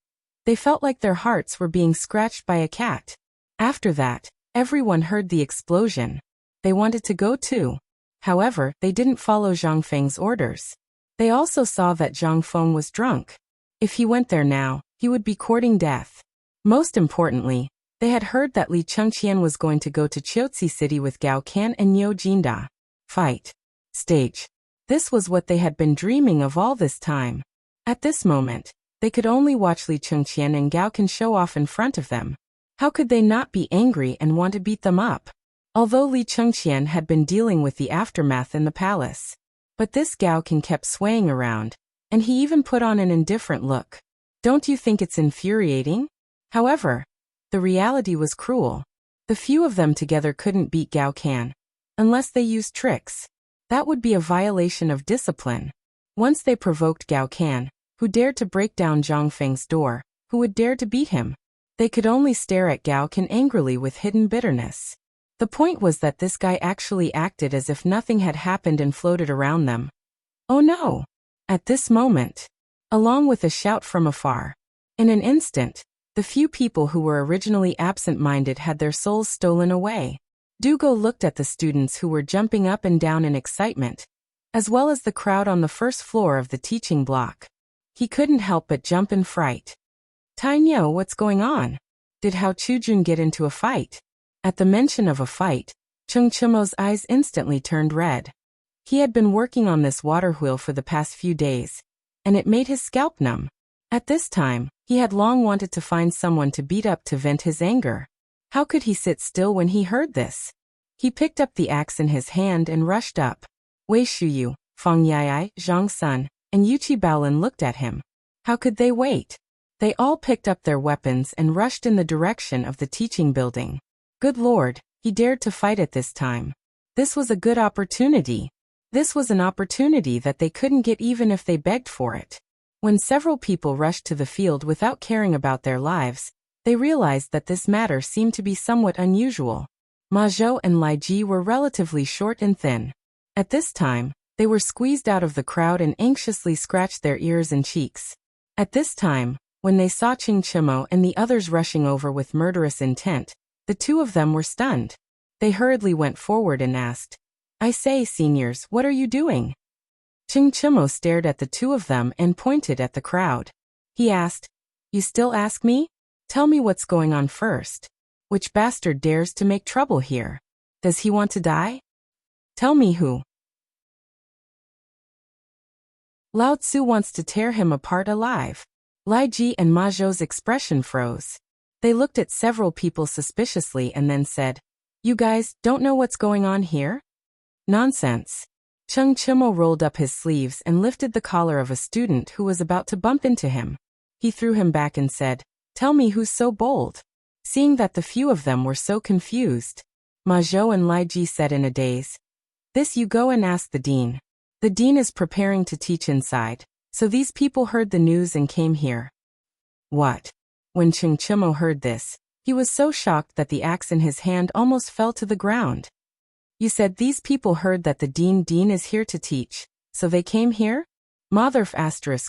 they felt like their hearts were being scratched by a cat. After that, everyone heard the explosion. They wanted to go too. However, they didn't follow Zhang Feng's orders. They also saw that Zhang Feng was drunk. If he went there now, he would be courting death. Most importantly, they had heard that Li Chengqian was going to go to Chiotzi City with Gao Kan and Yo Jinda. Fight. Stage. This was what they had been dreaming of all this time. At this moment, they could only watch Li Chengqian and Gao Kan show off in front of them. How could they not be angry and want to beat them up? Although Li Chengqian had been dealing with the aftermath in the palace. But this Gaokan kept swaying around, and he even put on an indifferent look. Don't you think it's infuriating? However, the reality was cruel. The few of them together couldn't beat Gao Can, unless they used tricks. That would be a violation of discipline. Once they provoked Gao Can, who dared to break down Zhang Feng's door, who would dare to beat him? They could only stare at Gao Can angrily with hidden bitterness. The point was that this guy actually acted as if nothing had happened and floated around them. Oh no! At this moment, along with a shout from afar, in an instant, the few people who were originally absent-minded had their souls stolen away. Dugo looked at the students who were jumping up and down in excitement, as well as the crowd on the first floor of the teaching block. He couldn't help but jump in fright. Tainyo, what's going on? Did Hao Chujun get into a fight? At the mention of a fight, Cheng Chimo's eyes instantly turned red. He had been working on this water wheel for the past few days, and it made his scalp numb. At this time, he had long wanted to find someone to beat up to vent his anger. How could he sit still when he heard this? He picked up the axe in his hand and rushed up. Wei Shuyu, Fang Yai, Zhang Sun, and Yuqi Baolin looked at him. How could they wait? They all picked up their weapons and rushed in the direction of the teaching building. Good Lord, he dared to fight at this time. This was a good opportunity. This was an opportunity that they couldn't get even if they begged for it. When several people rushed to the field without caring about their lives, they realized that this matter seemed to be somewhat unusual. Ma Zhou and Lai Ji were relatively short and thin. At this time, they were squeezed out of the crowd and anxiously scratched their ears and cheeks. At this time, when they saw Ching Chimo and the others rushing over with murderous intent, the two of them were stunned. They hurriedly went forward and asked, I say, seniors, what are you doing? Ching Chimo stared at the two of them and pointed at the crowd. He asked, You still ask me? Tell me what's going on first. Which bastard dares to make trouble here? Does he want to die? Tell me who. Lao Tzu wants to tear him apart alive. Lai Ji and Ma Zhou's expression froze. They looked at several people suspiciously and then said, You guys don't know what's going on here? Nonsense. Cheng Chimo rolled up his sleeves and lifted the collar of a student who was about to bump into him. He threw him back and said, Tell me who's so bold. Seeing that the few of them were so confused, Ma Zhou and Lai Ji said in a daze, This you go and ask the dean. The dean is preparing to teach inside, so these people heard the news and came here. What? When Cheng Chimo heard this, he was so shocked that the axe in his hand almost fell to the ground. You said these people heard that the dean is here to teach, so they came here? Motherf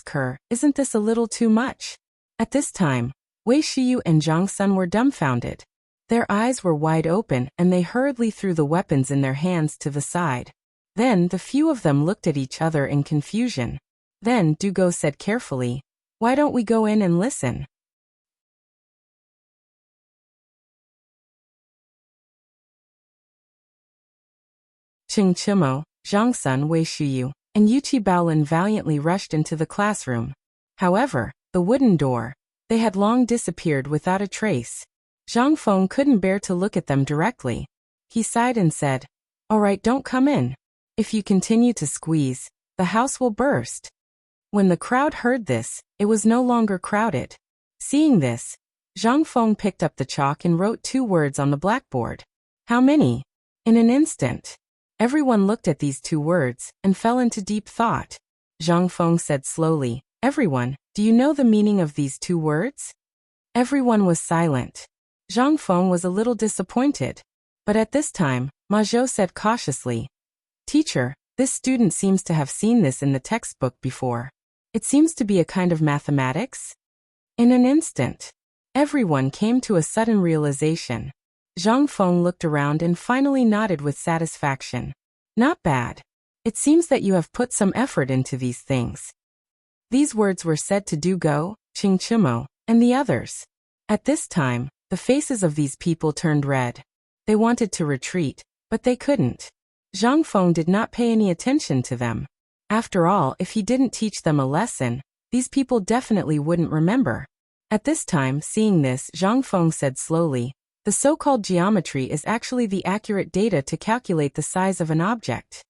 **Ker, isn't this a little too much? At this time, Wei Shiyu and Zhang Sun were dumbfounded. Their eyes were wide open and they hurriedly threw the weapons in their hands to the side. Then the few of them looked at each other in confusion. Then Dugo said carefully, Why don't we go in and listen? Ching Chimo, Zhang Sun, Wei Shuyu, and Yuqi Baolin valiantly rushed into the classroom. However, the wooden door, they had long disappeared without a trace. Zhang Feng couldn't bear to look at them directly. He sighed and said, All right, don't come in. If you continue to squeeze, the house will burst. When the crowd heard this, it was no longer crowded. Seeing this, Zhang Feng picked up the chalk and wrote 2 words on the blackboard. How many? In an instant. Everyone looked at these 2 words and fell into deep thought. Zhang Feng said slowly, Everyone, do you know the meaning of these 2 words? Everyone was silent. Zhang Feng was a little disappointed. But at this time, Ma Zhou said cautiously, Teacher, this student seems to have seen this in the textbook before. It seems to be a kind of mathematics. In an instant, everyone came to a sudden realization. Zhang Feng looked around and finally nodded with satisfaction. Not bad. It seems that you have put some effort into these things. These words were said to Dugo, Ching Chimo, and the others. At this time, the faces of these people turned red. They wanted to retreat, but they couldn't. Zhang Feng did not pay any attention to them. After all, if he didn't teach them a lesson, these people definitely wouldn't remember. At this time, seeing this, Zhang Feng said slowly, the so-called geometry is actually the accurate data to calculate the size of an object.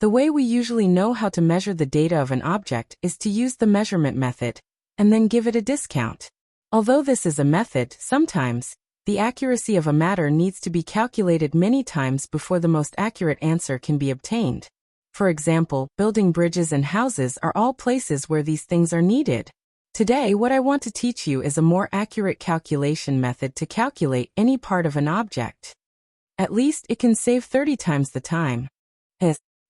The way we usually know how to measure the data of an object is to use the measurement method, and then give it a discount. Although this is a method, sometimes, the accuracy of a matter needs to be calculated many times before the most accurate answer can be obtained. For example, building bridges and houses are all places where these things are needed. Today, what I want to teach you is a more accurate calculation method to calculate any part of an object. At least it can save 30 times the time.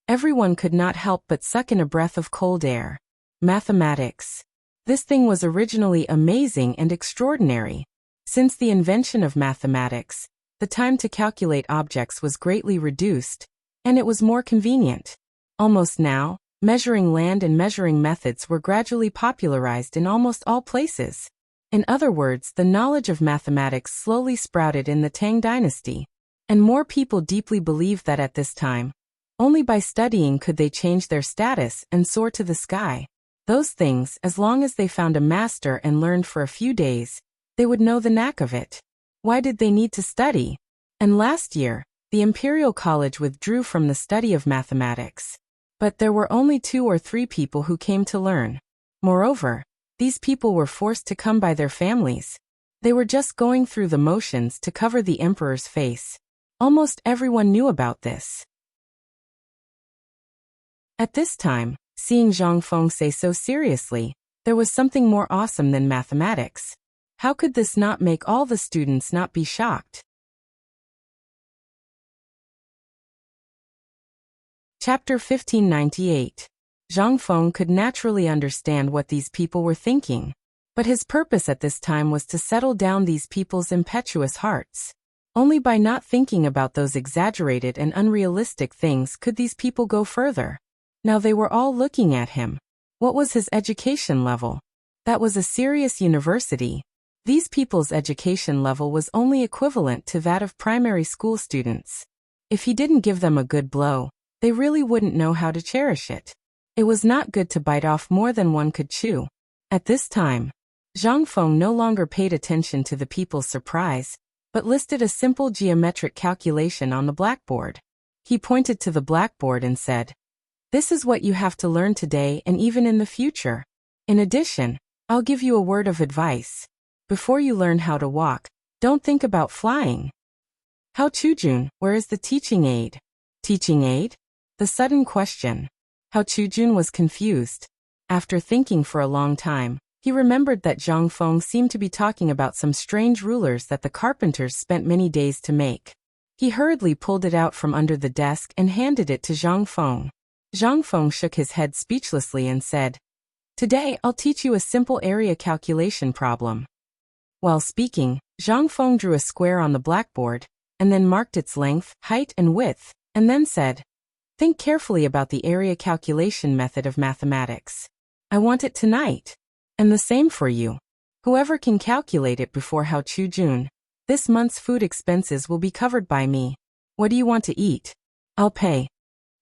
Everyone could not help but suck in a breath of cold air. Mathematics. This thing was originally amazing and extraordinary. Since the invention of mathematics, the time to calculate objects was greatly reduced, and it was more convenient. Almost now, measuring land and measuring methods were gradually popularized in almost all places. In other words, the knowledge of mathematics slowly sprouted in the Tang dynasty, and more people deeply believed that at this time, only by studying could they change their status and soar to the sky. Those things, as long as they found a master and learned for a few days, they would know the knack of it. Why did they need to study? And last year, the Imperial College withdrew from the study of mathematics. But there were only 2 or 3 people who came to learn. Moreover, these people were forced to come by their families. They were just going through the motions to cover the emperor's face. Almost everyone knew about this. At this time, seeing Zhang Feng say so seriously, there was something more awesome than mathematics. How could this not make all the students not be shocked? Chapter 1598. Zhang Feng could naturally understand what these people were thinking, but his purpose at this time was to settle down these people's impetuous hearts. Only by not thinking about those exaggerated and unrealistic things could these people go further. Now they were all looking at him. What was his education level? That was a serious university. These people's education level was only equivalent to that of primary school students. If he didn't give them a good blow, they really wouldn't know how to cherish it. It was not good to bite off more than one could chew. At this time, Zhang Feng no longer paid attention to the people's surprise, but listed a simple geometric calculation on the blackboard. He pointed to the blackboard and said, "This is what you have to learn today and even in the future. In addition, I'll give you a word of advice. Before you learn how to walk, don't think about flying." Hao Chujun, where is the teaching aid? Teaching aid? The sudden question. Hao Chujun was confused. After thinking for a long time, he remembered that Zhang Feng seemed to be talking about some strange rulers that the carpenters spent many days to make. He hurriedly pulled it out from under the desk and handed it to Zhang Feng. Zhang Feng shook his head speechlessly and said, "Today I'll teach you a simple area calculation problem." While speaking, Zhang Feng drew a square on the blackboard, and then marked its length, height, and width, and then said, "Think carefully about the area calculation method of mathematics. I want it tonight. And the same for you. Whoever can calculate it before Hao Chujun, this month's food expenses will be covered by me. What do you want to eat? I'll pay."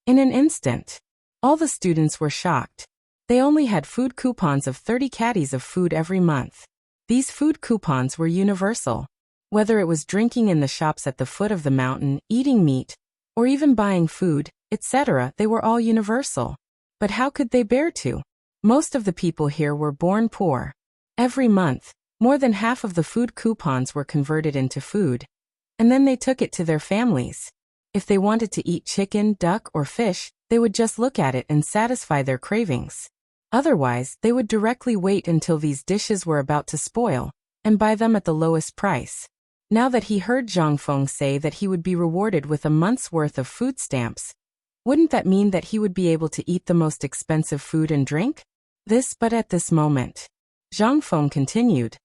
In an instant, all the students were shocked. They only had food coupons of 30 caddies of food every month. These food coupons were universal. Whether it was drinking in the shops at the foot of the mountain, eating meat, or even buying food, etc., they were all universal. But how could they bear to? Most of the people here were born poor. Every month, more than half of the food coupons were converted into food, and then they took it to their families. If they wanted to eat chicken, duck, or fish, they would just look at it and satisfy their cravings. Otherwise, they would directly wait until these dishes were about to spoil, and buy them at the lowest price. Now that he heard Zhang Feng say that he would be rewarded with a month's worth of food stamps, wouldn't that mean that he would be able to eat the most expensive food and drink? But at this moment, Zhang Feng continued,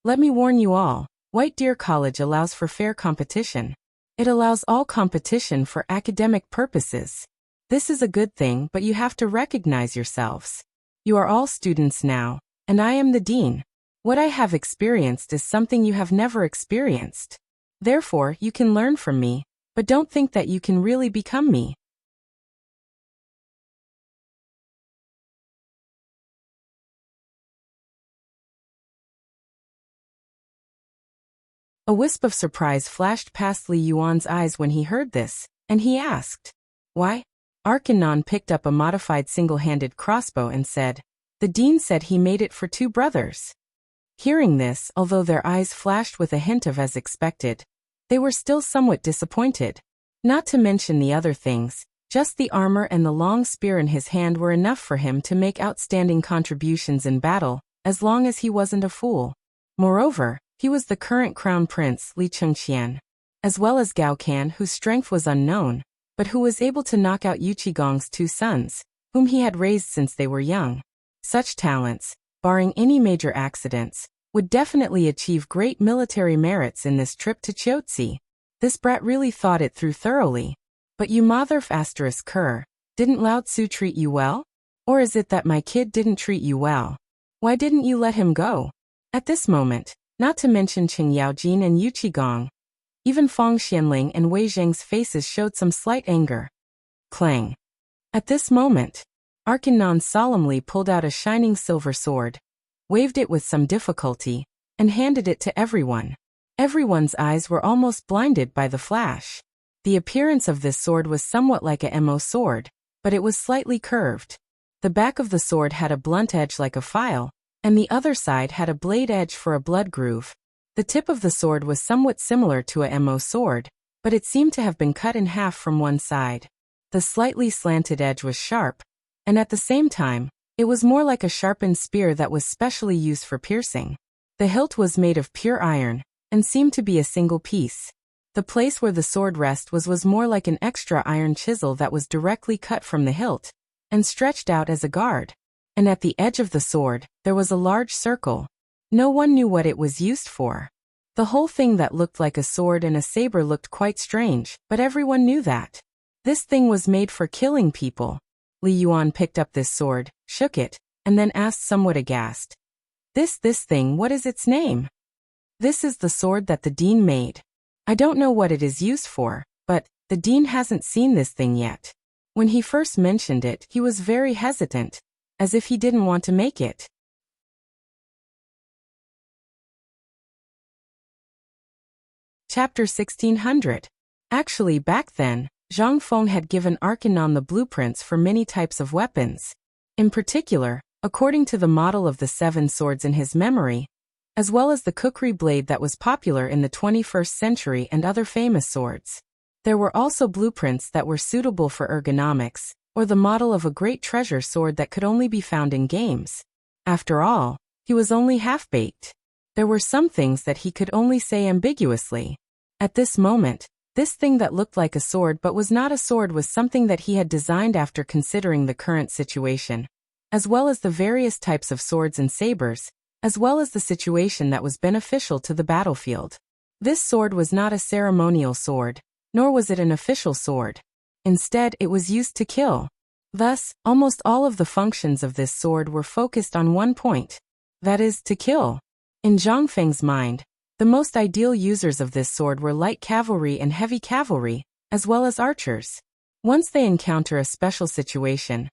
"Let me warn you all, White Deer College allows for fair competition. It allows all competition for academic purposes. This is a good thing, but you have to recognize yourselves. You are all students now, and I am the dean. What I have experienced is something you have never experienced. Therefore, you can learn from me, but don't think that you can really become me. A wisp of surprise flashed past Li Yuan's eyes when he heard this, and he asked, "Why?" Arkanon picked up a modified single-handed crossbow and said, "The dean said he made it for 2 brothers." Hearing this, although their eyes flashed with a hint of as expected, they were still somewhat disappointed. Not to mention the other things, just the armor and the long spear in his hand were enough for him to make outstanding contributions in battle, as long as he wasn't a fool. Moreover, he was the current crown prince Li Chengqian, as well as Gao Can, whose strength was unknown, but who was able to knock out Yuqigong's 2 sons, whom he had raised since they were young. Such talents, barring any major accidents, would definitely achieve great military merits in this trip to Chiaotzi. This brat really thought it through thoroughly. But you motherf *Ker, didn't Lao Tzu treat you well? Or is it that my kid didn't treat you well? Why didn't you let him go? At this moment, not to mention Qing Yaojin and Yuqigong, even Feng Xianling and Wei Zheng's faces showed some slight anger. Clang. At this moment, Arkanon solemnly pulled out a shining silver sword, waved it with some difficulty, and handed it to everyone. Everyone's eyes were almost blinded by the flash. The appearance of this sword was somewhat like a mo sword, but it was slightly curved. The back of the sword had a blunt edge like a file, and the other side had a blade edge for a blood groove. The tip of the sword was somewhat similar to a mo sword, but it seemed to have been cut in half from one side. The slightly slanted edge was sharp, and at the same time, it was more like a sharpened spear that was specially used for piercing. The hilt was made of pure iron, and seemed to be a single piece. The place where the sword was more like an extra iron chisel that was directly cut from the hilt, and stretched out as a guard. And at the edge of the sword, there was a large circle. No one knew what it was used for. The whole thing that looked like a sword and a saber looked quite strange, but everyone knew that. This thing was made for killing people. Li Yuan picked up this sword, shook it, and then asked somewhat aghast. This thing, what is its name?" "This is the sword that the dean made. I don't know what it is used for, but the dean hasn't seen this thing yet. When he first mentioned it, he was very hesitant, as if he didn't want to make it." Chapter 1600. Actually, back then, Zhang Feng had given Arkanon the blueprints for many types of weapons. In particular, according to the model of the 7 swords in his memory, as well as the kukri blade that was popular in the 21st century and other famous swords. There were also blueprints that were suitable for ergonomics, or the model of a great treasure sword that could only be found in games. After all, he was only half-baked. There were some things that he could only say ambiguously. At this moment, this thing that looked like a sword but was not a sword was something that he had designed after considering the current situation, as well as the various types of swords and sabers, as well as the situation that was beneficial to the battlefield. This sword was not a ceremonial sword, nor was it an official sword. Instead, it was used to kill. Thus, almost all of the functions of this sword were focused on one point. That is, to kill. In Zhang Feng's mind, the most ideal users of this sword were light cavalry and heavy cavalry, as well as archers. Once they encounter a special situation,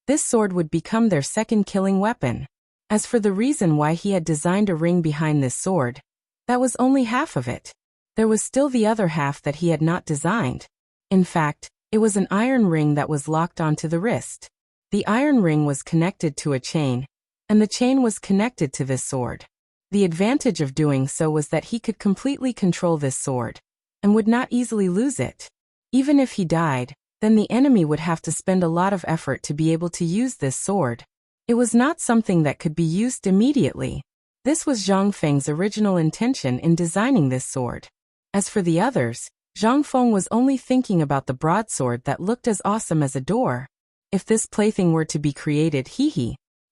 this sword would become their second killing weapon. As for the reason why he had designed a ring behind this sword, that was only half of it. There was still the other half that he had not designed. In fact, it was an iron ring that was locked onto the wrist. The iron ring was connected to a chain, and the chain was connected to this sword. The advantage of doing so was that he could completely control this sword, and would not easily lose it. Even if he died, then the enemy would have to spend a lot of effort to be able to use this sword. It was not something that could be used immediately. This was Zhang Feng's original intention in designing this sword. As for the others, Zhang Feng was only thinking about the broadsword that looked as awesome as a door. If this plaything were to be created,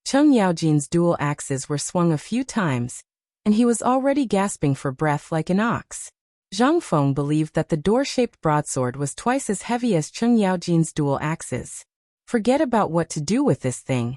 Cheng Yaojin's dual axes were swung a few times, and he was already gasping for breath like an ox. Zhang Feng believed that the door-shaped broadsword was twice as heavy as Cheng Yaojin's dual axes. Forget about what to do with this thing.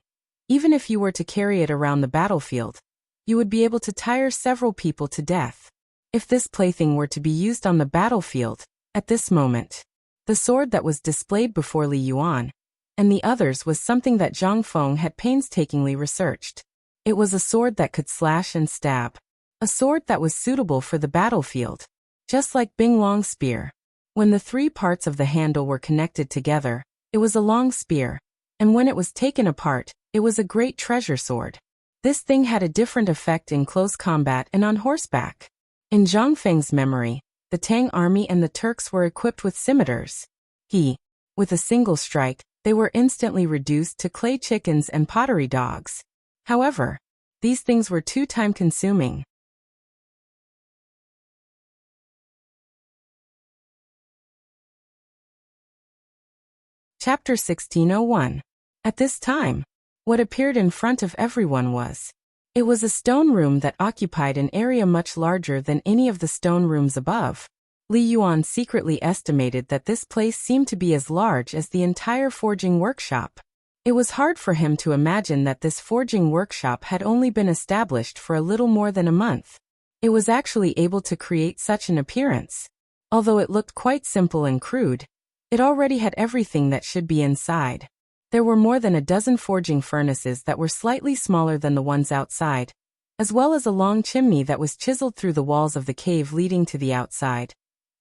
Even if you were to carry it around the battlefield, you would be able to tire several people to death. If this plaything were to be used on the battlefield, at this moment, the sword that was displayed before Li Yuan and the others was something that Zhang Feng had painstakingly researched. It was a sword that could slash and stab. a sword that was suitable for the battlefield. Just like Bing Long's spear. When the three parts of the handle were connected together, it was a long spear, and when it was taken apart, it was a great treasure sword. This thing had a different effect in close combat and on horseback. In Zhang Feng's memory, the Tang army and the Turks were equipped with scimitars. With a single strike, they were instantly reduced to clay chickens and pottery dogs. However, these things were too time-consuming. Chapter 1601. At this time, what appeared in front of everyone was. It was a stone room that occupied an area much larger than any of the stone rooms above. Li Yuan secretly estimated that this place seemed to be as large as the entire forging workshop. It was hard for him to imagine that this forging workshop had only been established for a little more than a month. It was actually able to create such an appearance. Although it looked quite simple and crude, it already had everything that should be inside. There were more than a dozen forging furnaces that were slightly smaller than the ones outside, as well as a long chimney that was chiseled through the walls of the cave leading to the outside,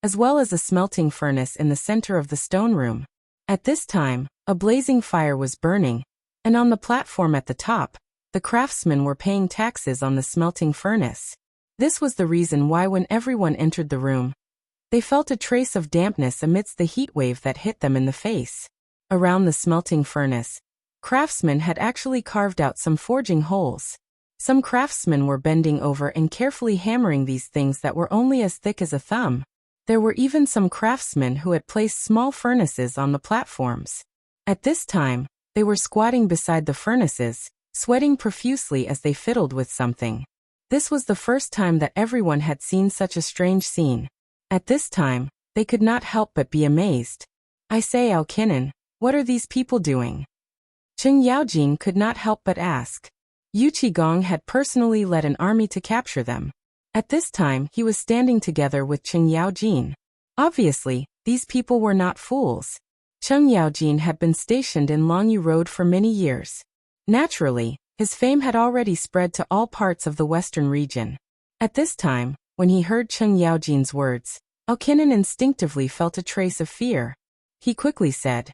as well as a smelting furnace in the center of the stone room. At this time, a blazing fire was burning, and on the platform at the top, the craftsmen were paying taxes on the smelting furnace. This was the reason why when everyone entered the room, they felt a trace of dampness amidst the heat wave that hit them in the face. Around the smelting furnace, craftsmen had actually carved out some forging holes. Some craftsmen were bending over and carefully hammering these things that were only as thick as a thumb. There were even some craftsmen who had placed small furnaces on the platforms. At this time, they were squatting beside the furnaces, sweating profusely as they fiddled with something. This was the first time that everyone had seen such a strange scene. At this time, they could not help but be amazed. I say, Alkinen, what are these people doing? Cheng Yaojin could not help but ask. Yu Qigong had personally led an army to capture them. At this time, he was standing together with Cheng Yaojin. Obviously, these people were not fools. Cheng Yaojin had been stationed in Longyu Road for many years. Naturally, his fame had already spread to all parts of the western region. At this time, when he heard Cheng Yaojin's words, Alkinen instinctively felt a trace of fear. He quickly said,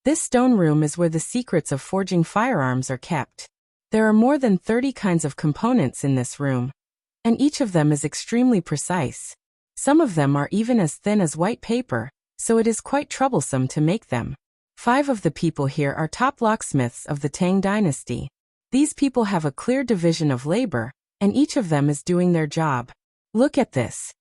"This stone room is where the secrets of forging firearms are kept. There are more than 30 kinds of components in this room, and each of them is extremely precise. Some of them are even as thin as white paper, so it is quite troublesome to make them. 5 of the people here are top locksmiths of the Tang dynasty. These people have a clear division of labor, and each of them is doing their job. Look at this."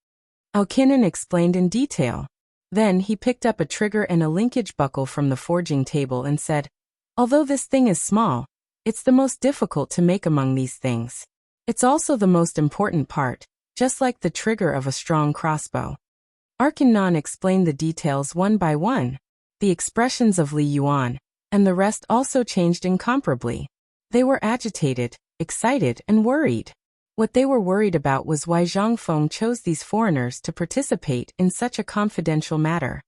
Alkinen explained in detail. Then he picked up a trigger and a linkage buckle from the forging table and said, "Although this thing is small, it's the most difficult to make among these things. It's also the most important part, just like the trigger of a strong crossbow." Arkanon explained the details one by one. The expressions of Li Yuan and the rest also changed incomparably. They were agitated, excited, and worried. What they were worried about was why Zhang Feng chose these foreigners to participate in such a confidential matter.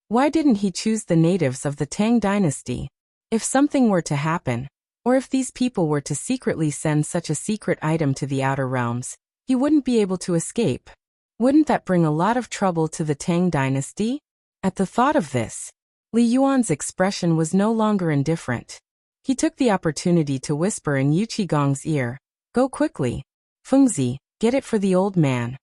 Why didn't he choose the natives of the Tang dynasty? If something were to happen, or if these people were to secretly send such a secret item to the outer realms, he wouldn't be able to escape. Wouldn't that bring a lot of trouble to the Tang dynasty? At the thought of this, Li Yuan's expression was no longer indifferent. He took the opportunity to whisper in Yu Qigong's ear, "Go quickly. Fengzi, get it for the old man."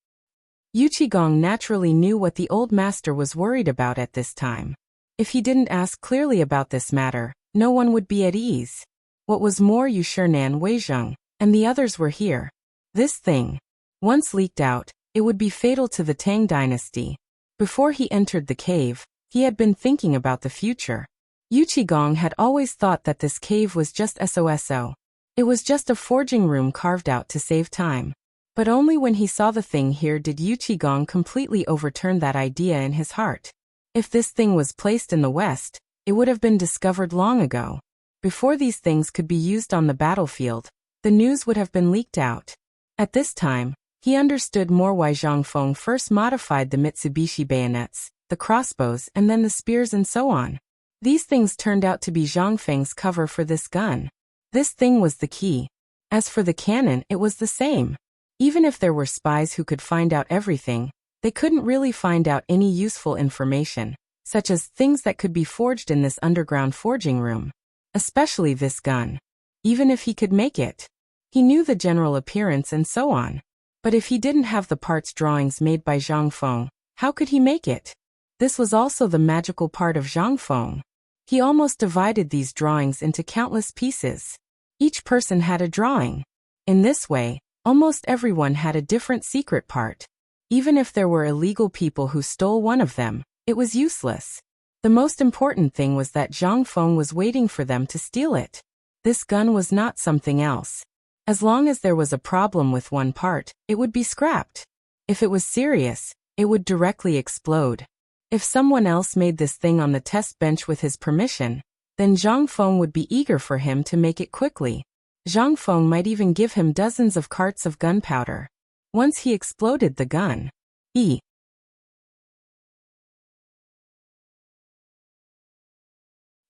Yu Qigong naturally knew what the old master was worried about at this time. If he didn't ask clearly about this matter, no one would be at ease. What was more, Yu Shernan Weizheng and the others were here. This thing, once leaked out, it would be fatal to the Tang dynasty. Before he entered the cave, he had been thinking about the future. Yu Qigong had always thought that this cave was just SOSO. It was just a forging room carved out to save time. But only when he saw the thing here did Yu Qigong completely overturn that idea in his heart. If this thing was placed in the West, it would have been discovered long ago. Before these things could be used on the battlefield, the news would have been leaked out. At this time, he understood more why Zhang Feng first modified the Mitsubishi bayonets, the crossbows, and then the spears and so on. These things turned out to be Zhang Feng's cover for this gun. This thing was the key. As for the cannon, it was the same. Even if there were spies who could find out everything, they couldn't really find out any useful information, such as things that could be forged in this underground forging room. Especially this gun. Even if he could make it. He knew the general appearance and so on. But if he didn't have the parts drawings made by Zhang Feng, how could he make it? This was also the magical part of Zhang Feng. He almost divided these drawings into countless pieces. Each person had a drawing. In this way, almost everyone had a different secret part. Even if there were illegal people who stole one of them, it was useless. The most important thing was that Zhang Feng was waiting for them to steal it. This gun was not something else. As long as there was a problem with one part, it would be scrapped. If it was serious, it would directly explode. If someone else made this thing on the test bench with his permission, then Zhang Feng would be eager for him to make it quickly. Zhang Feng might even give him dozens of carts of gunpowder. Once he exploded the gun.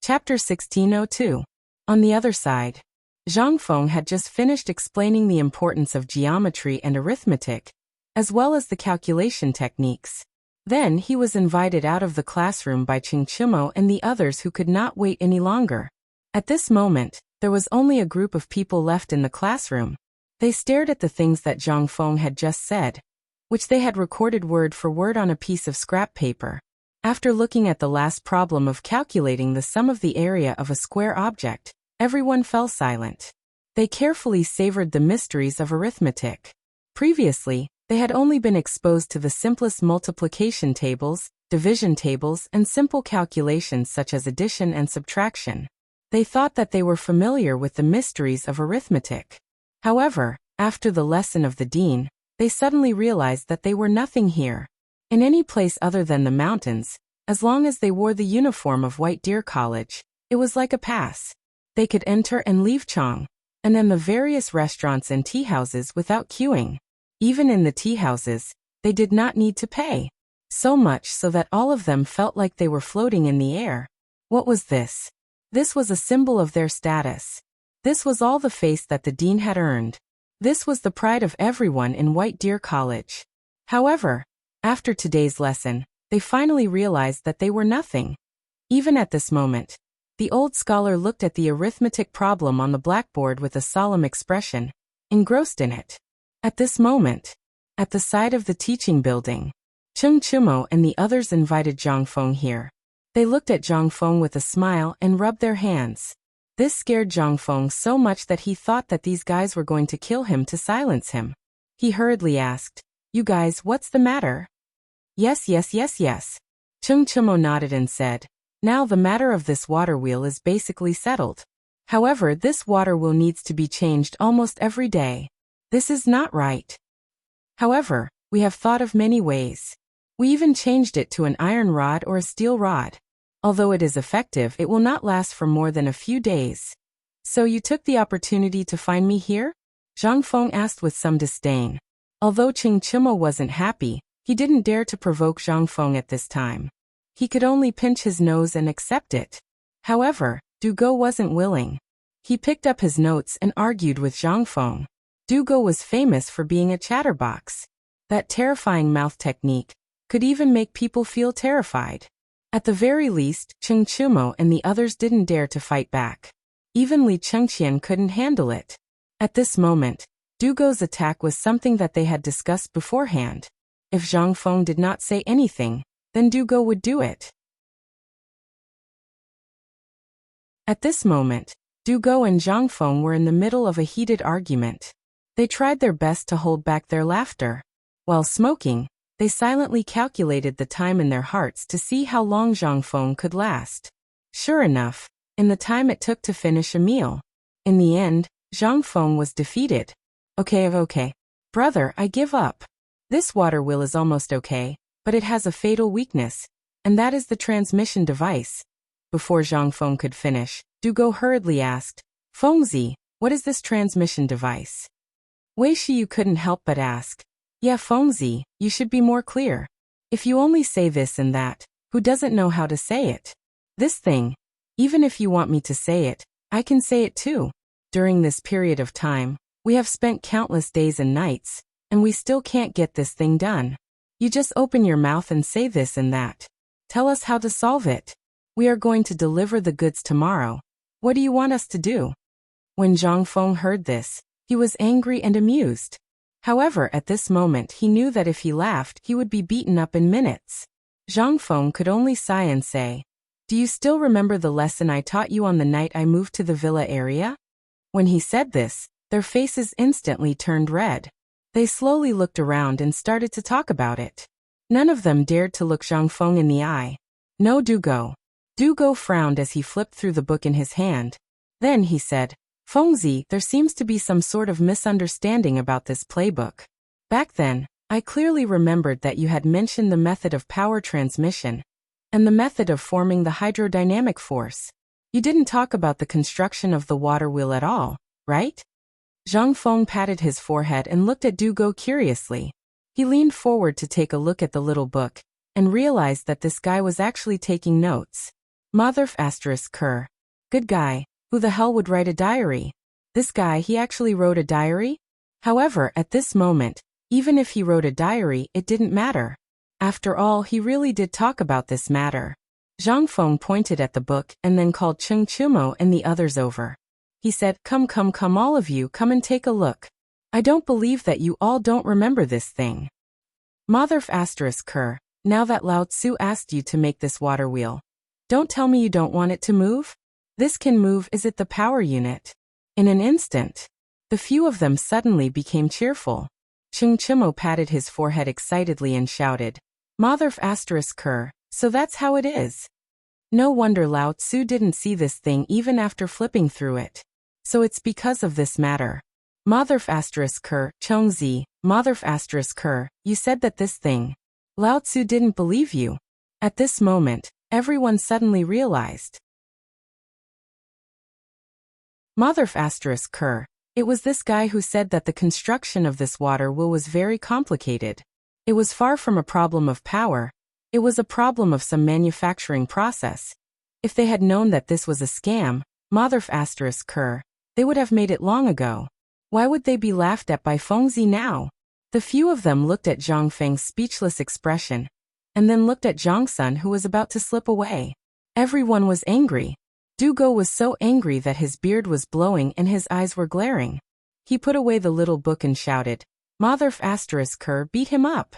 Chapter 1602. On the other side. Zhang Feng had just finished explaining the importance of geometry and arithmetic, as well as the calculation techniques. Then he was invited out of the classroom by Chang'an and the others who could not wait any longer. At this moment, there was only a group of people left in the classroom. They stared at the things that Zhang Feng had just said, which they had recorded word for word on a piece of scrap paper. After looking at the last problem of calculating the sum of the area of a square object, everyone fell silent. They carefully savored the mysteries of arithmetic. Previously, they had only been exposed to the simplest multiplication tables, division tables, and simple calculations such as addition and subtraction. They thought that they were familiar with the mysteries of arithmetic. However, after the lesson of the dean, they suddenly realized that they were nothing here. In any place other than the mountains, as long as they wore the uniform of White Deer College, it was like a pass. They could enter and leave Chang'an, and then the various restaurants and tea houses without queuing. Even in the tea houses, they did not need to pay. So much so that all of them felt like they were floating in the air. What was this? This was a symbol of their status. This was all the face that the dean had earned. This was the pride of everyone in White Deer College. However, after today's lesson, they finally realized that they were nothing. Even at this moment, the old scholar looked at the arithmetic problem on the blackboard with a solemn expression, engrossed in it. At this moment, at the side of the teaching building, Chang'an and the others invited Zhang Feng here. They looked at Zhang Feng with a smile and rubbed their hands. This scared Zhang Feng so much that he thought that these guys were going to kill him to silence him. He hurriedly asked, "You guys, what's the matter?" Yes. Chang'an nodded and said, "Now the matter of this water wheel is basically settled. However, this water wheel needs to be changed almost every day. This is not right. However, we have thought of many ways. We even changed it to an iron rod or a steel rod. Although it is effective, it will not last for more than a few days. So you took the opportunity to find me here?" Zhang Feng asked with some disdain. Although Chang'an wasn't happy, he didn't dare to provoke Zhang Feng at this time. He could only pinch his nose and accept it. However, Dugo wasn't willing. He picked up his notes and argued with Zhang Feng. Dugo was famous for being a chatterbox. That terrifying mouth technique could even make people feel terrified. At the very least, Chang'an and the others didn't dare to fight back. Even Li Chengqian couldn't handle it. At this moment, Dugo's attack was something that they had discussed beforehand. If Zhang Feng did not say anything, then Dugo would do it. At this moment, Dugo and Zhang Feng were in the middle of a heated argument. They tried their best to hold back their laughter. While smoking, they silently calculated the time in their hearts to see how long Zhang Feng could last. Sure enough, in the time it took to finish a meal. In the end, Zhang Feng was defeated. Okay. Brother, I give up. This water wheel is almost okay, but it has a fatal weakness, and that is the transmission device. Before Zhang Feng could finish, Dugo hurriedly asked, "Fengzi, what is this transmission device?" Wei Shiyu couldn't help but ask, "Yeah, Fengzi, you should be more clear. If you only say this and that, who doesn't know how to say it? This thing, even if you want me to say it, I can say it too." During this period of time, We have spent countless days and nights, and we still can't get this thing done. You just open your mouth and say this and that. Tell us how to solve it. We are going to deliver the goods tomorrow. What do you want us to do?" When Zhang Feng heard this, he was angry and amused. However, at this moment he knew that if he laughed, he would be beaten up in minutes. Zhang Feng could only sigh and say, "Do you still remember the lesson I taught you on the night I moved to the villa area?" When he said this, their faces instantly turned red. They slowly looked around and started to talk about it. None of them dared to look Zhang Feng in the eye. No, Dugo. Dugo frowned as he flipped through the book in his hand. Then he said, "Fengzi, there seems to be some sort of misunderstanding about this playbook. Back then, I clearly remembered that you had mentioned the method of power transmission and the method of forming the hydrodynamic force. You didn't talk about the construction of the water wheel at all, right?" Zhang Feng patted his forehead and looked at Dugo curiously. He leaned forward to take a look at the little book and realized that this guy was actually taking notes. Motherf asterisk Kerr. Good guy. Who the hell would write a diary? This guy, he actually wrote a diary? However, at this moment, even if he wrote a diary, it didn't matter. After all, he really did talk about this matter. Zhang Feng pointed at the book and then called Cheng Chumo and the others over. He said, come all of you, come and take a look. I don't believe that you all don't remember this thing. Motherf asterisk Kerr, now that Lao Tzu asked you to make this water wheel, don't tell me you don't want it to move? This can move, is it the power unit? In an instant, the few of them suddenly became cheerful. Cheng Chumo patted his forehead excitedly and shouted, Motherf asterisk Kerr, so that's how it is. No wonder Lao Tzu didn't see this thing even after flipping through it. So it's because of this matter. Motherf asterisk Kerr, Chongzi, Motherf asterisk Kerr, you said that this thing. Lao Tzu didn't believe you. At this moment, everyone suddenly realized. Motherf asterisk Kerr, it was this guy who said that the construction of this water wheel was very complicated. It was far from a problem of power. It was a problem of some manufacturing process. If they had known that this was a scam, Motherf asterisk Kerr, they would have made it long ago. Why would they be laughed at by Fengzi now? The few of them looked at Zhang Feng's speechless expression, and then looked at Zhang Sun who was about to slip away. Everyone was angry. Dugo was so angry that his beard was blowing and his eyes were glaring. He put away the little book and shouted, Motherf asterisk Kerr, beat him up.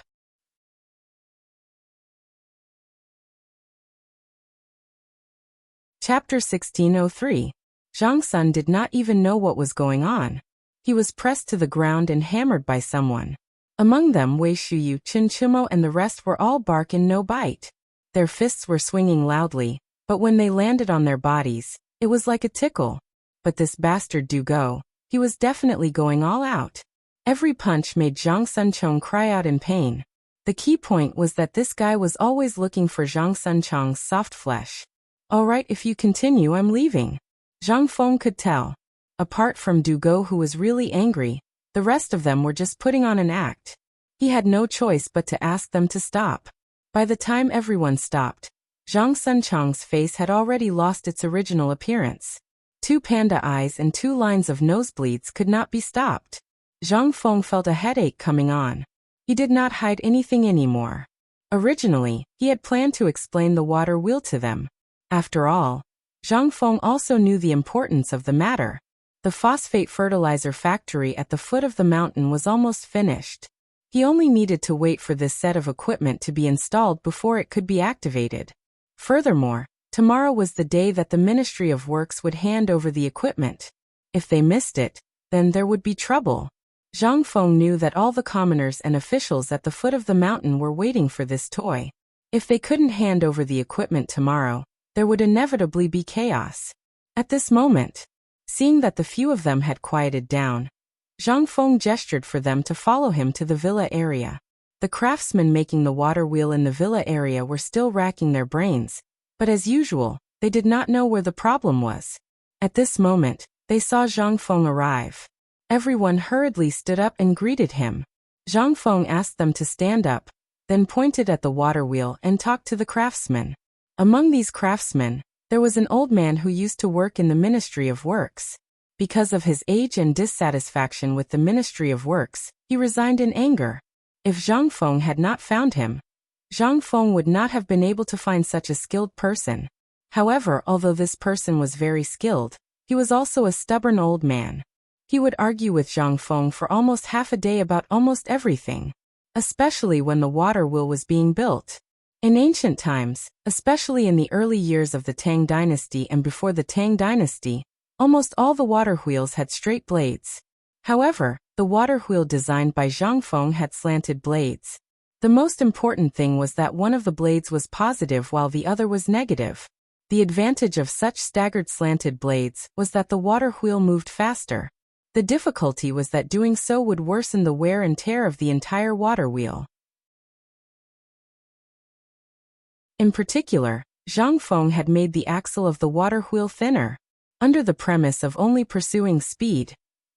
Chapter 1603. Zhang Sun did not even know what was going on. He was pressed to the ground and hammered by someone. Among them Wei Shuyu, Chen Chumo and the rest were all bark and no bite. Their fists were swinging loudly, but when they landed on their bodies, it was like a tickle. But this bastard Dugo, he was definitely going all out. Every punch made Zhang Sunchong cry out in pain. The key point was that this guy was always looking for Zhang Sunchong's soft flesh. Alright, if you continue, I'm leaving. Zhang Feng could tell. Apart from Dugo who was really angry, the rest of them were just putting on an act. He had no choice but to ask them to stop. By the time everyone stopped, Zhang Sunchong's face had already lost its original appearance. 2 panda eyes and 2 lines of nosebleeds could not be stopped. Zhang Feng felt a headache coming on. He did not hide anything anymore. Originally, he had planned to explain the water wheel to them. After all, Zhang Feng also knew the importance of the matter. The phosphate fertilizer factory at the foot of the mountain was almost finished. He only needed to wait for this set of equipment to be installed before it could be activated. Furthermore, tomorrow was the day that the Ministry of Works would hand over the equipment. If they missed it, then there would be trouble. Zhang Feng knew that all the commoners and officials at the foot of the mountain were waiting for this toy. If they couldn't hand over the equipment tomorrow, there would inevitably be chaos. At this moment, seeing that the few of them had quieted down, Zhang Feng gestured for them to follow him to the villa area. The craftsmen making the water wheel in the villa area were still racking their brains, but as usual, they did not know where the problem was. At this moment, they saw Zhang Feng arrive. Everyone hurriedly stood up and greeted him. Zhang Feng asked them to stand up, then pointed at the water wheel and talked to the craftsmen. Among these craftsmen, there was an old man who used to work in the Ministry of Works. Because of his age and dissatisfaction with the Ministry of Works, he resigned in anger. If Zhang Feng had not found him, Zhang Feng would not have been able to find such a skilled person. However, although this person was very skilled, he was also a stubborn old man. He would argue with Zhang Feng for almost half a day about almost everything, especially when the water wheel was being built. In ancient times, especially in the early years of the Tang dynasty and before the Tang dynasty, almost all the water wheels had straight blades. However, the water wheel designed by Zhang Feng had slanted blades. The most important thing was that one of the blades was positive while the other was negative. The advantage of such staggered slanted blades was that the water wheel moved faster. The difficulty was that doing so would worsen the wear and tear of the entire water wheel. In particular, Zhang Feng had made the axle of the water wheel thinner. Under the premise of only pursuing speed,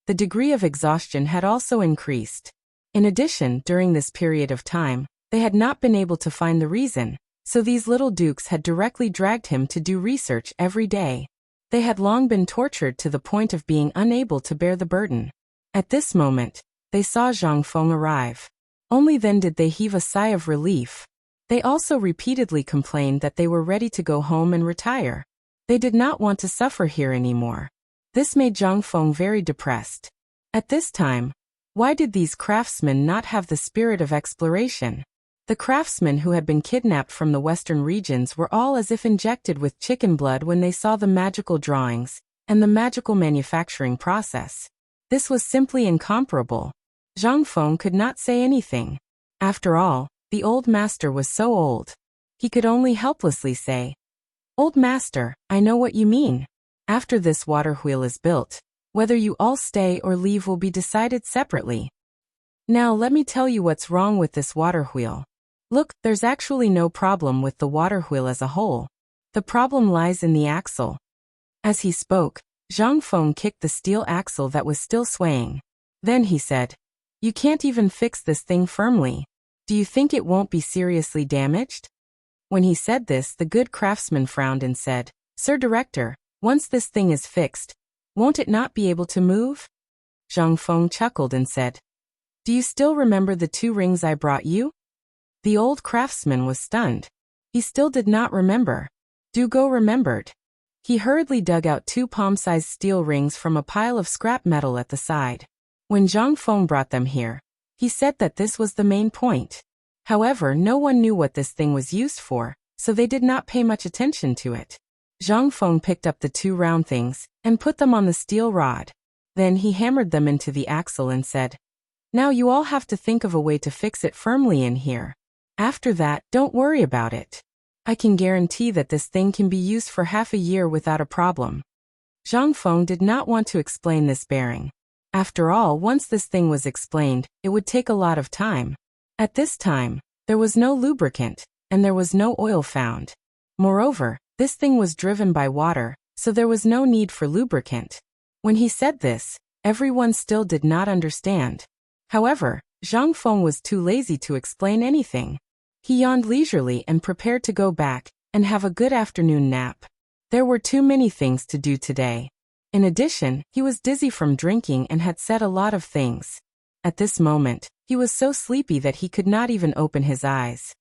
the degree of exhaustion had also increased. In addition, during this period of time, they had not been able to find the reason, so these little dukes had directly dragged him to do research every day. They had long been tortured to the point of being unable to bear the burden. At this moment, they saw Zhang Feng arrive. Only then did they heave a sigh of relief. They also repeatedly complained that they were ready to go home and retire. They did not want to suffer here anymore. This made Zhang Feng very depressed. At this time, why did these craftsmen not have the spirit of exploration? The craftsmen who had been kidnapped from the western regions were all as if injected with chicken blood when they saw the magical drawings and the magical manufacturing process. This was simply incomparable. Zhang Feng could not say anything. After all, the old master was so old. He could only helplessly say, "Old master, I know what you mean. After this water wheel is built, whether you all stay or leave will be decided separately. Now let me tell you what's wrong with this water wheel. Look, there's actually no problem with the water wheel as a whole. The problem lies in the axle." As he spoke, Zhang Feng kicked the steel axle that was still swaying. Then he said, "You can't even fix this thing firmly. Do you think it won't be seriously damaged?" When he said this, the good craftsman frowned and said, "Sir Director, once this thing is fixed, won't it not be able to move?" Zhang Feng chuckled and said, "Do you still remember the 2 rings I brought you?" The old craftsman was stunned. He still did not remember. Dugo remembered. He hurriedly dug out 2 palm-sized steel rings from a pile of scrap metal at the side. When Zhang Feng brought them here, he said that this was the main point. However, no one knew what this thing was used for, so they did not pay much attention to it. Zhang Feng picked up the 2 round things and put them on the steel rod. Then he hammered them into the axle and said, "Now you all have to think of a way to fix it firmly in here. After that, don't worry about it. I can guarantee that this thing can be used for half a year without a problem." Zhang Feng did not want to explain this bearing. After all, once this thing was explained, it would take a lot of time. At this time, there was no lubricant, and there was no oil found. Moreover, this thing was driven by water, so there was no need for lubricant. When he said this, everyone still did not understand. However, Zhang Feng was too lazy to explain anything. He yawned leisurely and prepared to go back and have a good afternoon nap. There were too many things to do today. In addition, he was dizzy from drinking and had said a lot of things. At this moment, he was so sleepy that he could not even open his eyes.